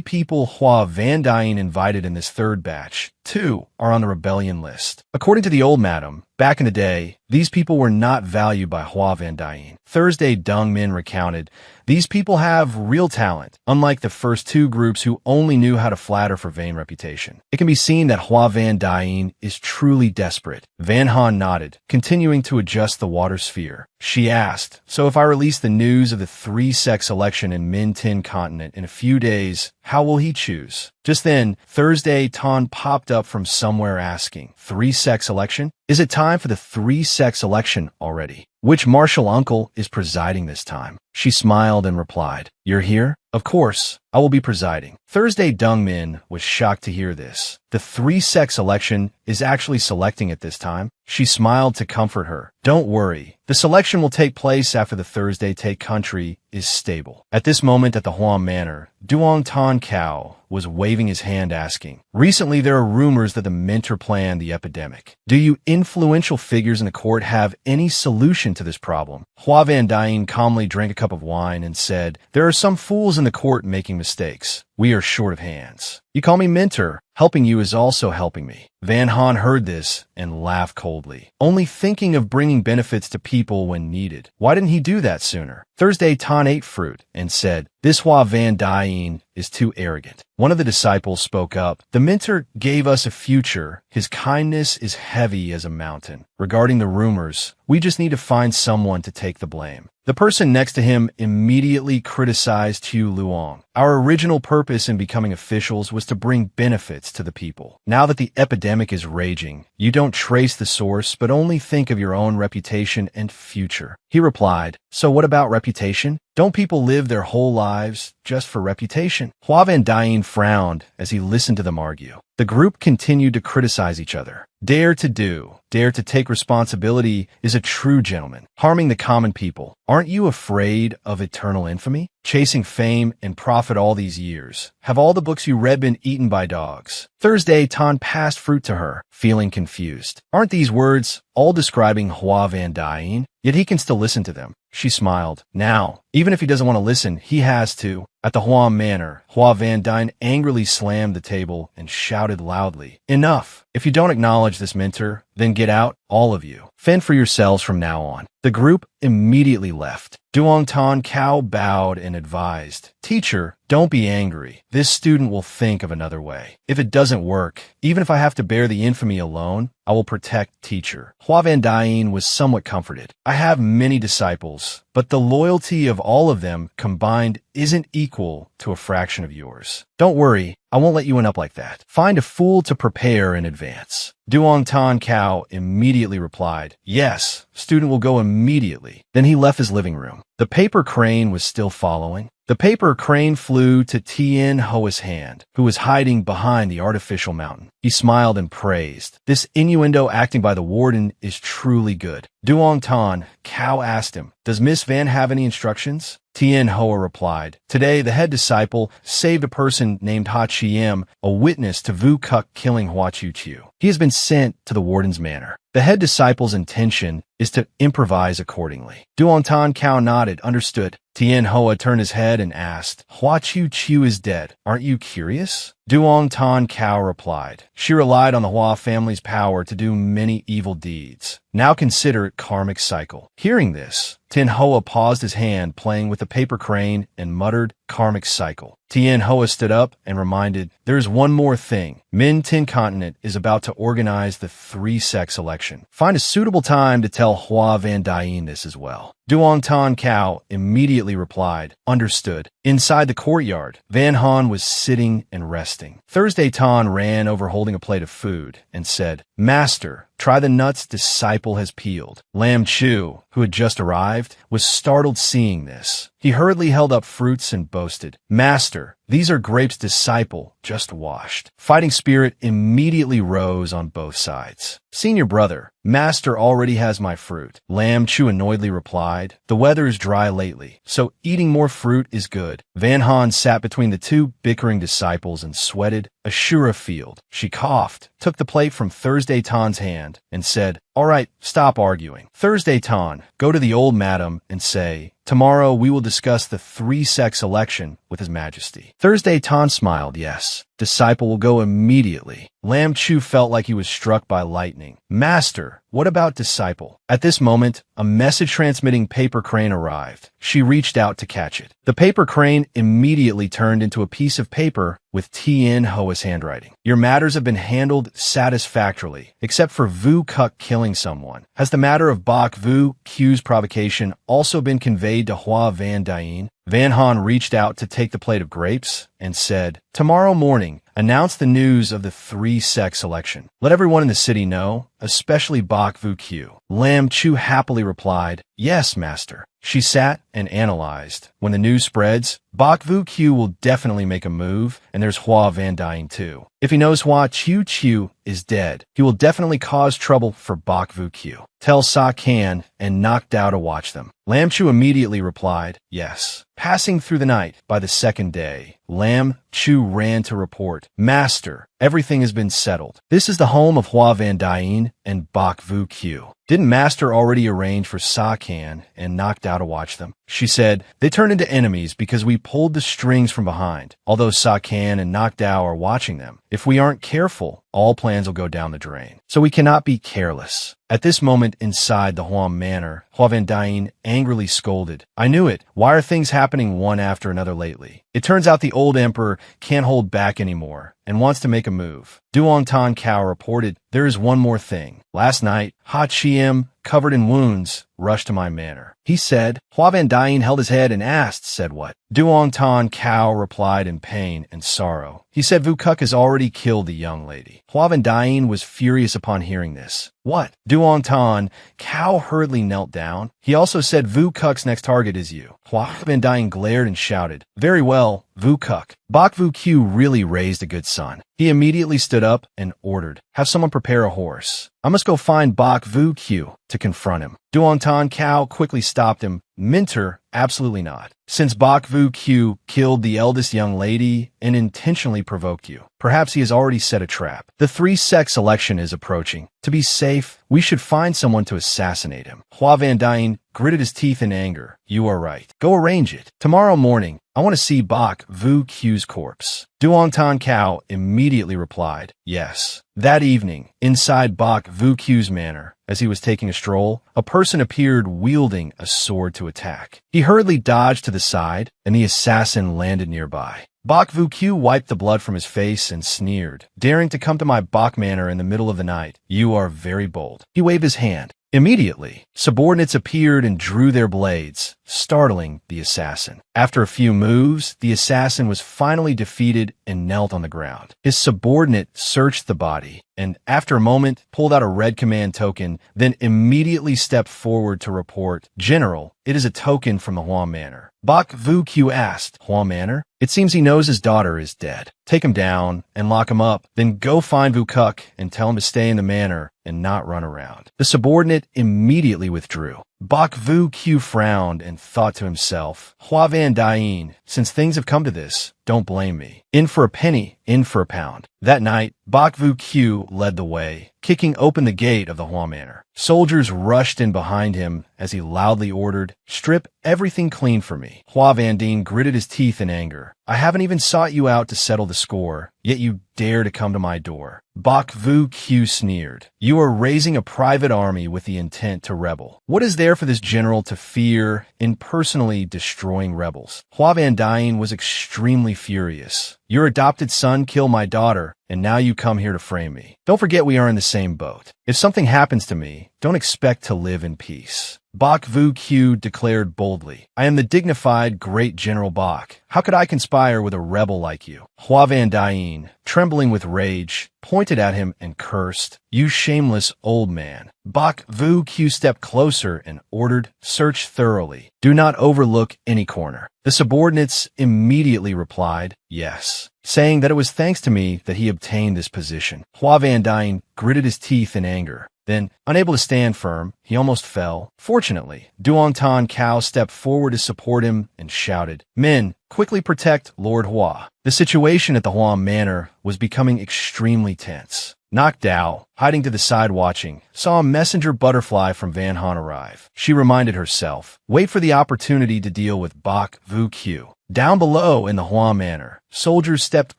people Hua Van Dyne invited in this third batch, 2 are on the rebellion list. According to the old madam, back in the day, these people were not valued by Hua Van Dyne. Thursday Dong Min recounted, "These people have real talent, unlike the first 2 groups who only knew how to flatter for vain reputation." It can be seen that Hua Van Dyne is truly desperate. Van Han nodded, continuing to adjust the water sphere. She asked, "So if I release the news of the 3-sex election in Min Tin continent in a few days, how will he choose?" Just then, Thursday Ton popped up from somewhere asking, 3-sex election? Is it time for the 3-sex election already? Which martial uncle is presiding this time? She smiled and replied, "You're here? Of course, I will be presiding." Thursday Dong Min was shocked to hear this. The 3-sex election is actually selecting at this time. She smiled to comfort her. "Don't worry. The selection will take place after the Thursday Take country is stable." At this moment at the Huang Manor, Duong Tan Cao was waving his hand asking, "Recently there are rumors that the mentor planned the epidemic. Do you influential figures in the court have any solution to this problem?" Hua Van Dyne calmly drank a cup of wine and said, "There are some fools in the court making mistakes. We are short of hands. You call me mentor. Helping you is also helping me. Van Han heard this and laughed coldly. Only thinking of bringing benefits to people when needed. Why didn't he do that sooner? Thursday, Tan ate fruit and said, "This Hua Van Dying is too arrogant." One of the disciples spoke up. "The mentor gave us a future. His kindness is heavy as a mountain. Regarding the rumors, we just need to find someone to take the blame." The person next to him immediately criticized Hu Luong. "Our original purpose in becoming officials was to bring benefits to the people. Now that the epidemic is raging, you don't trace the source but only think of your own reputation and future." He replied, "So what about reputation? Don't people live their whole lives just for reputation?" Hua Van Dying frowned as he listened to them argue. The group continued to criticize each other. Dare to take responsibility is a true gentleman. Harming the common people. Aren't you afraid of eternal infamy? Chasing fame and profit all these years. Have all the books you read been eaten by dogs? Thursday, Tan passed fruit to her, feeling confused. Aren't these words all describing Hua Van Dying? Yet he can still listen to them. She smiled. Now, even if he doesn't want to listen, he has to. At the Huan Manor, Hua Van Dyne angrily slammed the table and shouted loudly, "Enough! If you don't acknowledge this mentor, then get out, all of you. Fend for yourselves from now on." The group immediately left. Duong Tan Cao bowed and advised, "Teacher, don't be angry. This student will think of another way. If it doesn't work, even if I have to bear the infamy alone, I will protect teacher." Hua Van Dying was somewhat comforted. "I have many disciples, but the loyalty of all of them combined isn't equal to a fraction of yours. Don't worry, I won't let you end up like that. Find a fool to prepare in advance." Duong Tan Cao immediately replied, "Yes, student will go immediately." Then he left his living room. The paper crane was still following. The paper crane flew to Tien Hoa's hand, who was hiding behind the artificial mountain. He smiled and praised. "This innuendo acting by the warden is truly good." Duong Tan Cao asked him, "Does Miss Van have any instructions?" Tien Hoa replied, "Today, the head disciple saved a person named Ha Chiem, a witness to Vu Kuk killing Hua Chu Chu. He has been sent to the warden's manor. The head disciple's intention is to improvise accordingly." Duong Tan Cao nodded, understood. Tien Hoa turned his head and asked, "Hua Chu Chu is dead. Aren't you curious?" Duong Tan Cao replied, "She relied on the Hua family's power to do many evil deeds. Now consider it karmic cycle." Hearing this, Tien Hoa paused his hand playing with the paper crane and muttered, "Karmic cycle." Tien Hoa stood up and reminded, "There's one more thing. Min Tin Continent is about to organize the 3-sex election. Find a suitable time to tell Hua Van Dying this as well." Duong Tan Cao immediately replied, "Understood." Inside the courtyard, Van Han was sitting and resting. Thursday Tan ran over holding a plate of food and said, "Master, try the nuts disciple has peeled." Lam Chu, who had just arrived, was startled seeing this. He hurriedly held up fruits and boasted, "Master, these are grapes disciple, just washed." Fighting spirit immediately rose on both sides. "Senior brother, Master already has my fruit." Lam Chu annoyedly replied, "The weather is dry lately, so eating more fruit is good." Van Han sat between the two bickering disciples and sweated, "Ashura field." She coughed, took the plate from Thursday Tan's hand, and said, "All right, stop arguing. Thursday Tan, go to the old madam and say, 'Tomorrow we will discuss the 3-sex election with His Majesty.'" Thursday Tan smiled, "Yes. Disciple will go immediately." Lam Chu felt like he was struck by lightning. "Master, what about disciple?" At this moment, a message-transmitting paper crane arrived. She reached out to catch it. The paper crane immediately turned into a piece of paper with Tien Hoa's handwriting. "Your matters have been handled satisfactorily, except for Vu Kuk killing someone. Has the matter of Bok Vu Q's provocation also been conveyed to Hua Van Dying?" Van Han reached out to take the plate of grapes and said, "Tomorrow morning, announce the news of the 3-sex election. Let everyone in the city know, especially Bok Vu Q." Lam Chu happily replied, "Yes, master." She sat and analyzed. When the news spreads, Bok Vu Q will definitely make a move, and there's Hua Van Dying too. If he knows Hua Chu Chu is dead, he will definitely cause trouble for Bok Vu Q. Tell Sa Can and Knock Dao to watch them. Lam Chu immediately replied, "Yes." Passing through the night, by the second day, Lam Chu ran to report, "Master, everything has been settled. This is the home of Hua Van Dying and Bok Vu Q. Didn't Master already arrange for Sa Can and Knock Dao to watch them?" she said. They turned into enemies because we pulled the strings from behind. Although Sakan and Nokdao are watching them, if we aren't careful, all plans will go down the drain. So we cannot be careless. At this moment inside the Huang Manor, Hua Van Dyne angrily scolded. I knew it. Why are things happening one after another lately? It turns out the old emperor can't hold back anymore and wants to make a move. Duong Tan Kao reported, there is one more thing. Last night, Ha Chiem, covered in wounds, rushed to my manor. He said. Hua Van Dyne held his head and asked, said what? Duong Tan Kao replied in pain and sorrow. He said Vu Kuk has already killed the young lady. Hua Van Dyne was furious upon hearing this. What? Duong Tan Kao hurriedly knelt down. He also said Vu Kuk's next target is you. Hua Van Dyne glared and shouted, very well, Vu Kuk. Bok Vu Q really raised a good son. He immediately stood up and ordered, have someone prepare a horse. I must go find Bok Vu Q to confront him. Duong Tan Kao quickly stopped him. Minter, absolutely not. Since Bok Vu Q killed the eldest young lady and intentionally provoked you, perhaps he has already set a trap. The 3-sex election is approaching. To be safe, we should find someone to assassinate him. Hua Van Dyne gritted his teeth in anger. You are right. Go arrange it. Tomorrow morning, I want to see Bok Vu Q's corpse. Duong Tan Kao immediately replied, yes. That evening, inside Bok Vu Q's manor, as he was taking a stroll, a person appeared wielding a sword to attack. He hurriedly dodged to the side, and the assassin landed nearby. Bok Vu Q wiped the blood from his face and sneered, daring to come to my Bok Manor in the middle of the night. You are very bold. He waved his hand. Immediately, subordinates appeared and drew their blades, startling the assassin. After a few moves, the assassin was finally defeated and knelt on the ground. His subordinate searched the body and, after a moment, pulled out a red command token, then immediately stepped forward to report, General, it is a token from the Huang Manor. Bok Vu Q asked, Huang Manor? It seems he knows his daughter is dead. Take him down and lock him up, then go find Vu Kuk and tell him to stay in the manor and not run around. The subordinate immediately withdrew. Bok Vu Q frowned and thought to himself, Hua Van Dyne, since things have come to this, don't blame me. In for a penny, in for a pound. That night, Bok Vu Q led the way, kicking open the gate of the Huang Manor. Soldiers rushed in behind him as he loudly ordered, strip everything clean for me. Hua Van Dyne gritted his teeth in anger. I haven't even sought you out to settle the score, yet you dare to come to my door. Bok Vu Q sneered. You are raising a private army with the intent to rebel. What is there for this general to fear in personally destroying rebels? Hua Van Dyne was extremely furious. Your adopted son killed my daughter, and now you come here to frame me. Don't forget we are in the same boat. If something happens to me, don't expect to live in peace. Bok Vu Q declared boldly, I am the dignified great General Bok. How could I conspire with a rebel like you? Hua Van Dyne, trembling with rage, pointed at him and cursed, you shameless old man. Bok Vu Q stepped closer and ordered, search thoroughly. Do not overlook any corner. The subordinates immediately replied, yes, saying that it was thanks to me that he obtained this position. Hua Van Dyne gritted his teeth in anger. Then, unable to stand firm, he almost fell. Fortunately, Duong Tan Kao stepped forward to support him and shouted, Men, quickly protect Lord Hua. The situation at the Huang Manor was becoming extremely tense. Nokdao, hiding to the side watching, saw a messenger butterfly from Van Han arrive. She reminded herself, wait for the opportunity to deal with Bok Vu Q. Down below in the Huang Manor, soldiers stepped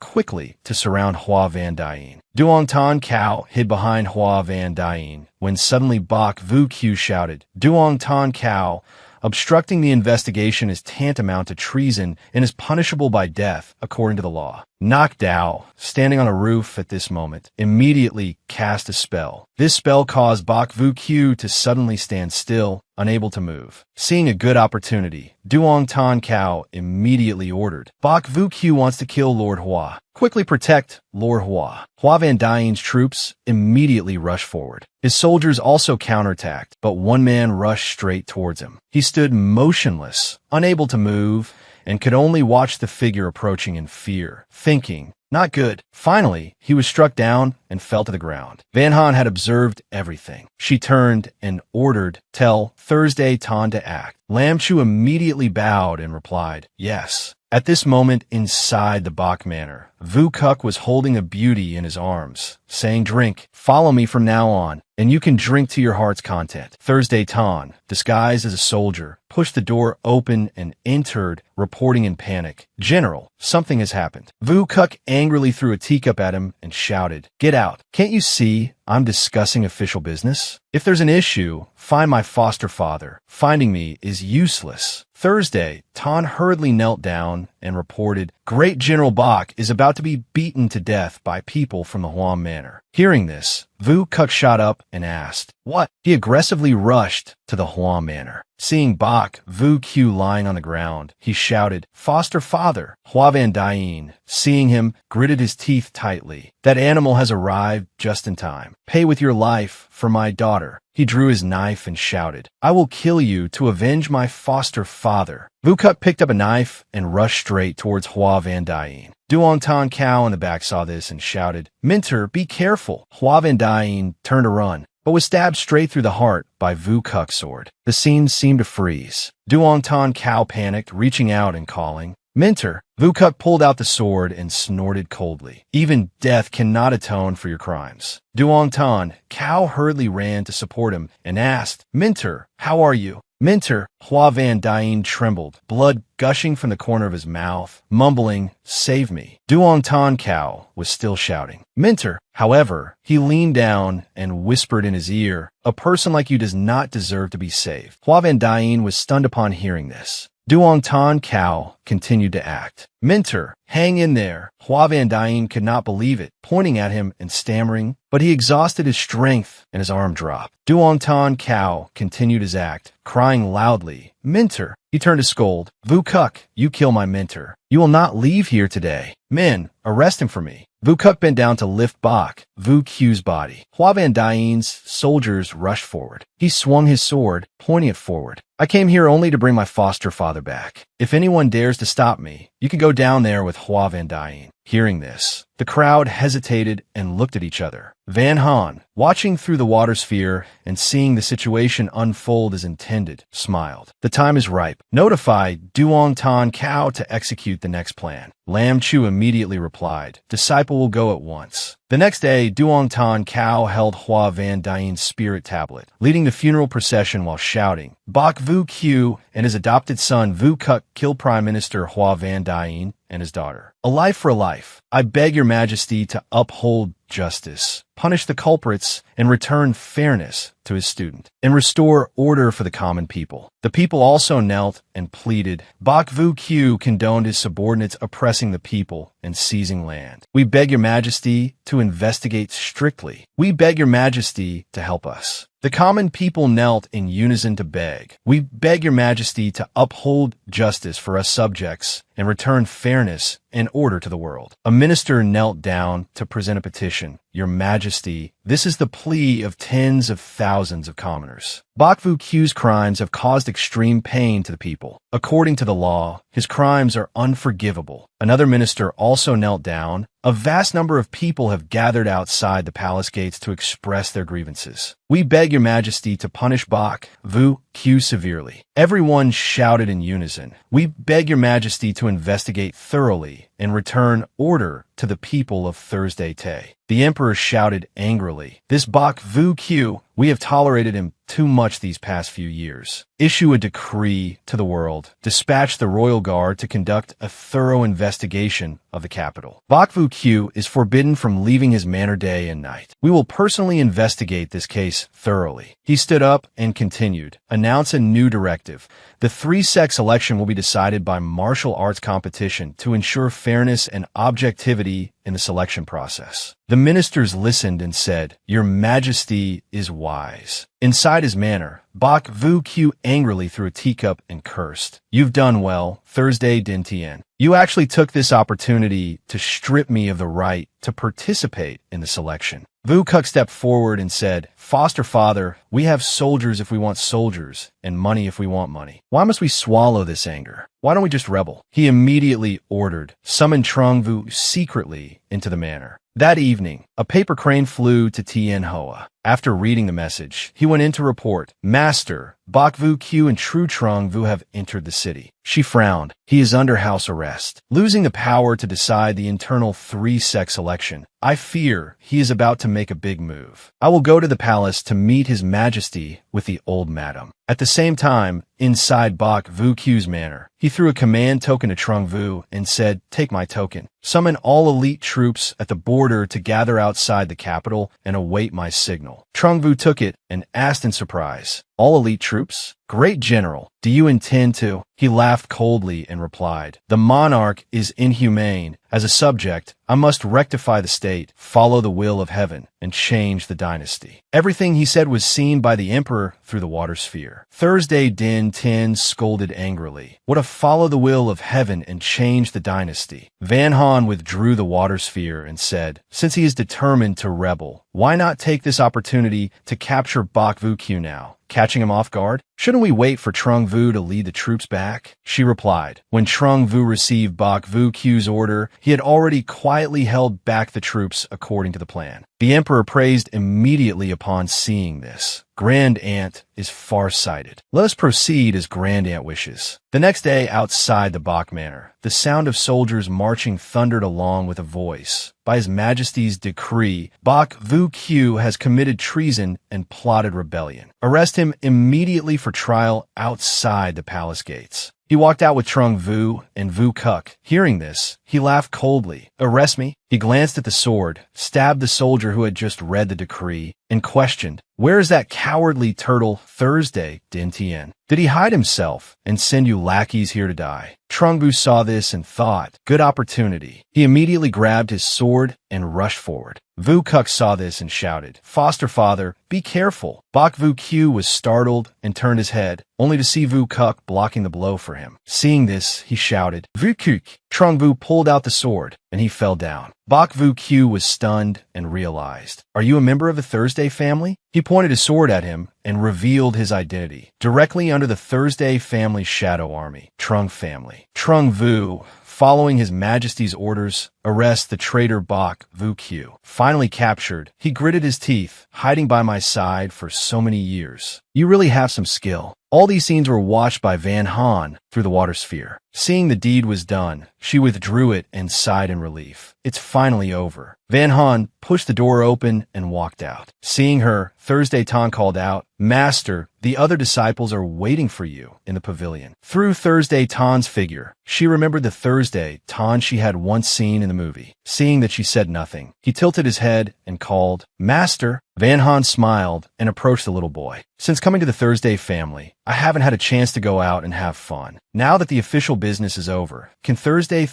quickly to surround Hua Van Dyne. Duong Tan Kao hid behind Hua Van Dyne when suddenly Bok Vu Q shouted, Duong Tan Kao, obstructing the investigation is tantamount to treason and is punishable by death according to the law. Nokdao, standing on a roof at this moment, immediately cast a spell. This spell caused Bok Vu Q to suddenly stand still, unable to move. Seeing a good opportunity, Duong Tan Kao immediately ordered, Bok Vu Q wants to kill Lord Hua. Quickly protect Lord Hua. Hua Van Dyne's troops immediately rushed forward. His soldiers also counterattacked, but one man rushed straight towards him. He stood motionless, unable to move, and could only watch the figure approaching in fear, thinking, not good. Finally, he was struck down and fell to the ground. Van Han had observed everything. She turned and ordered, tell Thursday Tan to act. Lam Chu immediately bowed and replied, yes. At this moment inside the Bach Manor, Vu Kuk was holding a beauty in his arms, saying, "Drink, follow me from now on, and you can drink to your heart's content." Thursday Tan, disguised as a soldier, pushed the door open and entered, reporting in panic, "General, something has happened." Vu Kuk angrily threw a teacup at him and shouted, "Get out! Can't you see I'm discussing official business? If there's an issue, find my foster father. Finding me is useless." Thursday, Tan hurriedly knelt down and reported, "Great General Bach is about to be beaten to death by people from the Huam Manor." Hearing this, Vu Kuk shot up and asked, "What?" He aggressively rushed to the Huam Manor. Seeing Bach Vu Q lying on the ground, he shouted, "Foster father!" Hua Van Dien, seeing him, gritted his teeth tightly. "That animal has arrived just in time. Pay with your life for my daughter." He drew his knife and shouted, "I will kill you to avenge my foster father." Vu Kuk picked up a knife and rushed straight towards Hua Van Dien. Duong Tan Cao in the back saw this and shouted, "Minter, be careful." Hua Van Dien turned to run, but was stabbed straight through the heart by Vu Kuk's sword. The scene seemed to freeze. Duong Tan Cao panicked, reaching out and calling, "Minter." Vu Kuk pulled out the sword and snorted coldly. "Even death cannot atone for your crimes." Duong Tan Cao hurriedly ran to support him and asked, "Minter, how are you?" "Minter," Hua Van Dien trembled, blood gushing from the corner of his mouth, mumbling, "Save me." Duong Tan Cao was still shouting, "Minter." However, he leaned down and whispered in his ear, "A person like you does not deserve to be saved." Hua Van Dien was stunned upon hearing this. Duong Tan Cao continued to act. "Minter, hang in there." Hua Van Dien could not believe it, pointing at him and stammering, but he exhausted his strength and his arm dropped. Duong Tan Cao continued his act, crying loudly, "Minter." He turned to scold, "Vu Kuk, you kill my Minter. You will not leave here today. Men, arrest him for me." Vu Kuk bent down to lift Bach Vu Q's body. Hua Van Dien's soldiers rushed forward. He swung his sword, pointing it forward. "I came here only to bring my foster father back. If anyone dares to stop me, you can go down there with Hua Van Dien." Hearing this, the crowd hesitated and looked at each other. Van Han, watching through the water sphere and seeing the situation unfold as intended, smiled. "The time is ripe. Notify Duong Tan Cao to execute the next plan." Lam Chu immediately replied, "Disciple will go at once." The next day, Duong Tan Cao held Hua Van Dien's spirit tablet, leading the funeral procession while shouting, "Bach Vu Q and his adopted son Vu Kuk killed Prime Minister Hua Van Dien and his daughter. A life for a life. I beg your majesty to uphold justice, punish the culprits, and return fairness to his student, and restore order for the common people." The people also knelt and pleaded. Bach Vu Q condoned his subordinates oppressing the people and seizing land. "We beg your majesty to investigate strictly. We beg your majesty to help us." The common people knelt in unison to beg. "We beg your majesty to uphold justice for us subjects and return fairness and order to the world." A minister knelt down to present a petition. "Your majesty, this is the plea of tens of thousands of commoners. Bach Vu Q's crimes have caused extreme pain to the people. According to the law, his crimes are unforgivable." Another minister also knelt down. A vast number of people have gathered outside the palace gates to express their grievances. "We beg your majesty to punish Bach Vu Q severely." Everyone shouted in unison, "We beg your majesty to investigate thoroughly and return order to the people of Thursday Tay." The emperor shouted angrily, "This Bach Vu Q, we have tolerated him too much these past few years. Issue a decree to the world. Dispatch the royal guard to conduct a thorough investigation of the capital. Bach Vu Q is forbidden from leaving his manor day and night. We will personally investigate this case thoroughly." He stood up and continued, "Announce a new directive. The three-sex election will be decided by martial arts competition to ensure fairness and objectivity in the selection process." The ministers listened and said, "Your majesty is wise." Inside his manor, Bach Vu Q angrily threw a teacup and cursed, "You've done well, Thursday Din Tien. You actually took this opportunity to strip me of the right to participate in the selection." Vu Kuk stepped forward and said, "Foster father, we have soldiers if we want soldiers, and money if we want money. Why must we swallow this anger? Why don't we just rebel?" He immediately ordered, "Summon Trung Vu secretly into the manor." That evening, a paper crane flew to Tien Hoa. After reading the message, he went in to report, "Master, Bok Vu Q and Tru Trong Vu have entered the city." She frowned. He is under house arrest, losing the power to decide the internal three-sex election. I fear he is about to make a big move. I will go to the palace to meet His Majesty with the old madam. At the same time, inside Bok Vu Q's manor, he threw a command token to Trung Vu and said, "Take my token. Summon all elite troops at the border to gather outside the capital and await my signal." Trung Vu took it and asked in surprise, "All elite troops? Great general, do you intend to?" He laughed coldly and replied, "The monarch is inhumane. As a subject, I must rectify the state, follow the will of heaven, and change the dynasty." Everything he said was seen by the emperor through the water sphere. Thursday Din Tin scolded angrily. What a follow the will of heaven and change the dynasty. Van Han withdrew the water sphere and said, "Since he is determined to rebel, why not take this opportunity to capture Bok Vu Q now? Catching him off guard? Shouldn't we wait for Trung Vu to lead the troops back?" She replied. When Trung Vu received Bok Vu Q's order, he had already quietly held back the troops according to the plan. The emperor praised immediately upon seeing this. Grand Aunt is far-sighted. Let us proceed as Grand Aunt wishes. The next day, outside the Bok Manor, the sound of soldiers marching thundered along with a voice. By His Majesty's decree, Bok Vu Q has committed treason and plotted rebellion. Arrest him immediately for trial outside the palace gates. He walked out with Trung Vu and Vu Kuk. Hearing this, he laughed coldly. "Arrest me?" He glanced at the sword, stabbed the soldier who had just read the decree, and questioned, "Where is that cowardly turtle Thursday, Din Tien? Did he hide himself and send you lackeys here to die?" Trung Vu saw this and thought, "Good opportunity." He immediately grabbed his sword and rushed forward. Vu Kuk saw this and shouted, "Foster father, be careful." Bok Vu Q was startled and turned his head, only to see Vu Kuk blocking the blow for him. Seeing this, he shouted, "Vu Kuk!" Trung Vu pulled out the sword, and he fell down. Bok Vu Q was stunned and realized, "Are you a member of the Thursday family?" He pointed his sword at him and revealed his identity. Directly under the Thursday family shadow army, Trung family. Trung Vu, following His Majesty's orders, arrest the traitor Bok Vu Q. Finally captured, he gritted his teeth, hiding by my side for so many years. You really have some skill. All these scenes were watched by Van Han through the water sphere. Seeing the deed was done, she withdrew it and sighed in relief. It's finally over. Van Han pushed the door open and walked out. Seeing her, Thursday Tan called out, "Master, the other disciples are waiting for you in the pavilion." Through Thursday Tan's figure, she remembered the Thursday Tan she had once seen in the movie. Seeing that she said nothing, he tilted his head and called, "Master." Van Han smiled and approached the little boy. "Since coming to the Thursday family, I haven't had a chance to go out and have fun. Now that the official business is over, can Thursday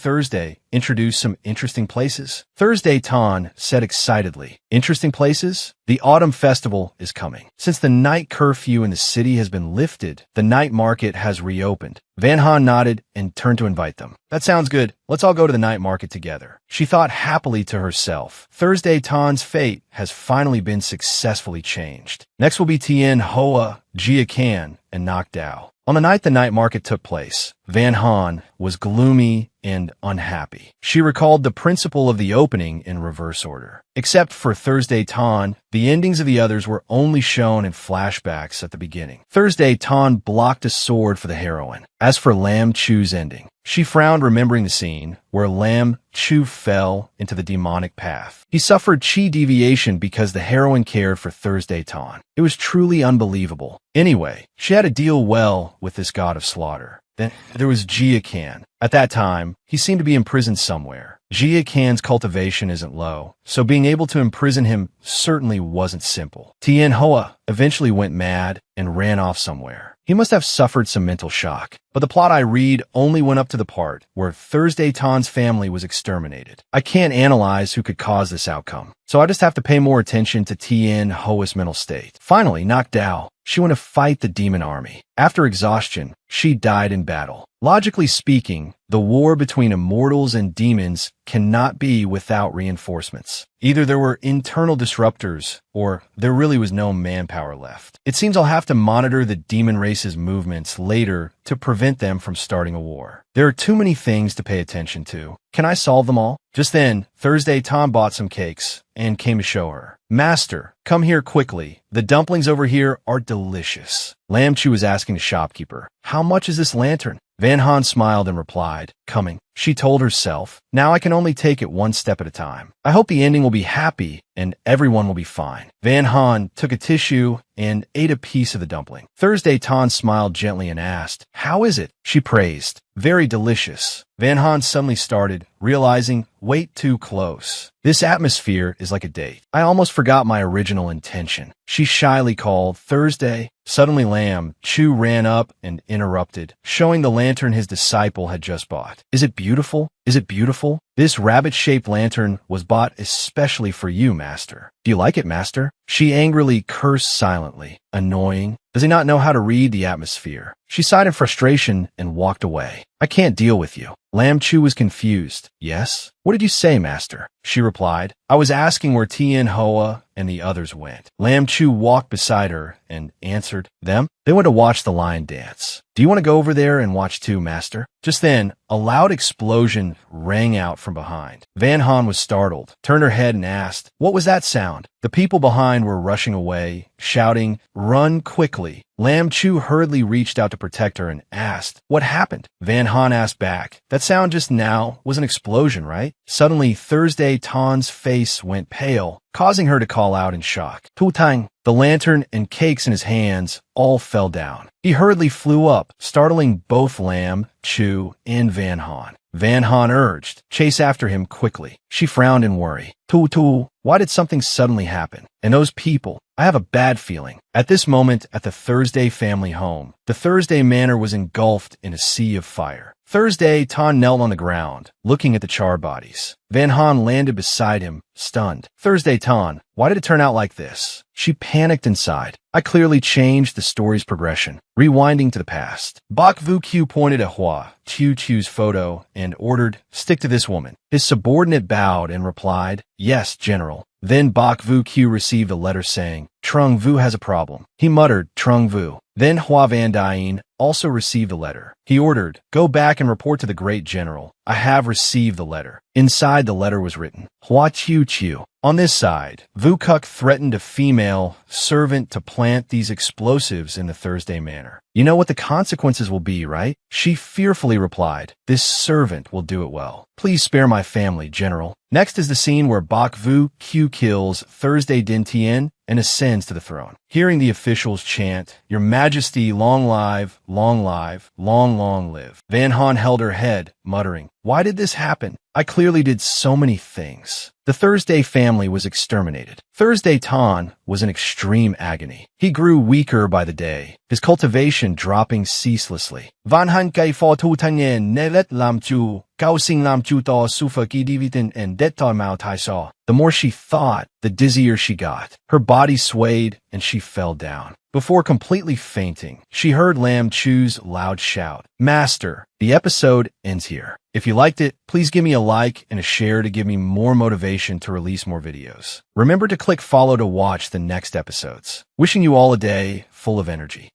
introduce some interesting places?" Thursday Tan said excitedly, "Interesting places? The autumn festival is coming. Since the night curfew in the city has been lifted, the night market has reopened." Van Han nodded and turned to invite them. "That sounds good. Let's all go to the night market together." She thought happily to herself, Thursday Tan's fate has finally been successfully changed. Next will be Tien Hoa, Jia Kan, and Nok Dao. On the night the night market took place, Van Han was gloomy and unhappy. She recalled the principle of the opening in reverse order. Except for Thursday Tan, the endings of the others were only shown in flashbacks at the beginning. Thursday Tan blocked a sword for the heroine. As for Lam Chu's ending, she frowned remembering the scene where Lam Chu fell into the demonic path. He suffered chi deviation because the heroine cared for Thursday Tan. It was truly unbelievable. Anyway, she had to deal well with this god of slaughter. Then there was Jia Kan. At that time, he seemed to be imprisoned somewhere. Jia Kan's cultivation isn't low, so being able to imprison him certainly wasn't simple. Tien Hoa eventually went mad and ran off somewhere. He must have suffered some mental shock. But the plot I read only went up to the part where Thursday Tan's family was exterminated. I can't analyze who could cause this outcome, so I just have to pay more attention to Tien Hoa's mental state. Finally, Nok Dao. She went to fight the demon army. After exhaustion, she died in battle. Logically speaking, the war between immortals and demons cannot be without reinforcements. Either there were internal disruptors, or there really was no manpower left. It seems I'll have to monitor the demon race's movements later to prevent them from starting a war. There are too many things to pay attention to. Can I solve them all? Just then, Thursday Tom bought some cakes and came to show her. Master, come here quickly. The dumplings over here are delicious. Lam Chu was asking the shopkeeper, how much is this lantern? Van Han smiled and replied, coming. She told herself, now I can only take it one step at a time. I hope the ending will be happy and everyone will be fine. Van Han took a tissue and ate a piece of the dumpling. Thursday Tan smiled gently and asked, how is it? She praised, very delicious. Van Han suddenly started, realizing, wait, too close. This atmosphere is like a date. I almost forgot my original intention. She shyly called, Thursday. Suddenly Lam Chu ran up and interrupted, showing the lantern his disciple had just bought. Is it beautiful? Is it beautiful? This rabbit-shaped lantern was bought especially for you, Master. Do you like it, Master? She angrily cursed silently. Annoying. Does he not know how to read the atmosphere? She sighed in frustration and walked away. I can't deal with you. Lam Chu was confused. Yes? What did you say, Master? She replied. I was asking where Tien Hoa and the others went. Lam Chu walked beside her and answered, them? They went to watch the lion dance. Do you want to go over there and watch too, Master? Just then, a loud explosion rang out from behind. Van Han was startled, turned her head and asked, what was that sound? The people behind were rushing away, shouting, run quickly. Lam Chu hurriedly reached out to protect her and asked, what happened? Van Han asked back, that sound just now was an explosion, right? Suddenly, Thursday Tan's face went pale, causing her to call out in shock. Tu Tang. The lantern and cakes in his hands all fell down. He hurriedly flew up, startling both Lam Chu and Van Han. Van Han urged, chase after him quickly. She frowned in worry. Tu, why did something suddenly happen? And those people, I have a bad feeling. At this moment, at the Thursday family home, the Thursday manor was engulfed in a sea of fire. Thursday, Tan knelt on the ground, looking at the charred bodies. Van Han landed beside him, stunned. Thursday, Tan, why did it turn out like this? She panicked inside. I clearly changed the story's progression, rewinding to the past. Bok Vu Q pointed at Hua Qiu Qiu's photo and ordered, stick to this woman. His subordinate bowed and replied, yes, General. Then Bok Vu Q received a letter saying, Trung Vu has a problem. He muttered, Trung Vu. Then Hua Van Dien also received a letter. He ordered, go back and report to the great general. I have received the letter. Inside the letter was written, Hua Qiu Qiu. On this side, Vu Kuk threatened a female servant to plant these explosives in the Thursday manor. You know what the consequences will be, right? She fearfully replied, this servant will do it well. Please spare my family, General. Next is the scene where Bok Vu Q kills Thursday Din Tien and ascends to the throne. Hearing the officials chant, Your Majesty, long live, long live, long live. Van Han held her head, muttering, why did this happen? I clearly did so many things. The Thursday family was exterminated. Thursday Tan was in extreme agony. He grew weaker by the day, his cultivation dropping ceaselessly. Van Han Kai Fo Tu Tanyen Nelet Lam Chu, Gao Sing Lam Chu To Sufa Ki Divitin and Det Mao Tai Saw. The more she thought, the dizzier she got. Her body swayed and she fell down. Before completely fainting, she heard Lam Chu's loud shout, Master, the episode ends here. If you liked it, please give me a like and a share to give me more motivation to release more videos. Remember to click follow to watch the next episodes. Wishing you all a day full of energy.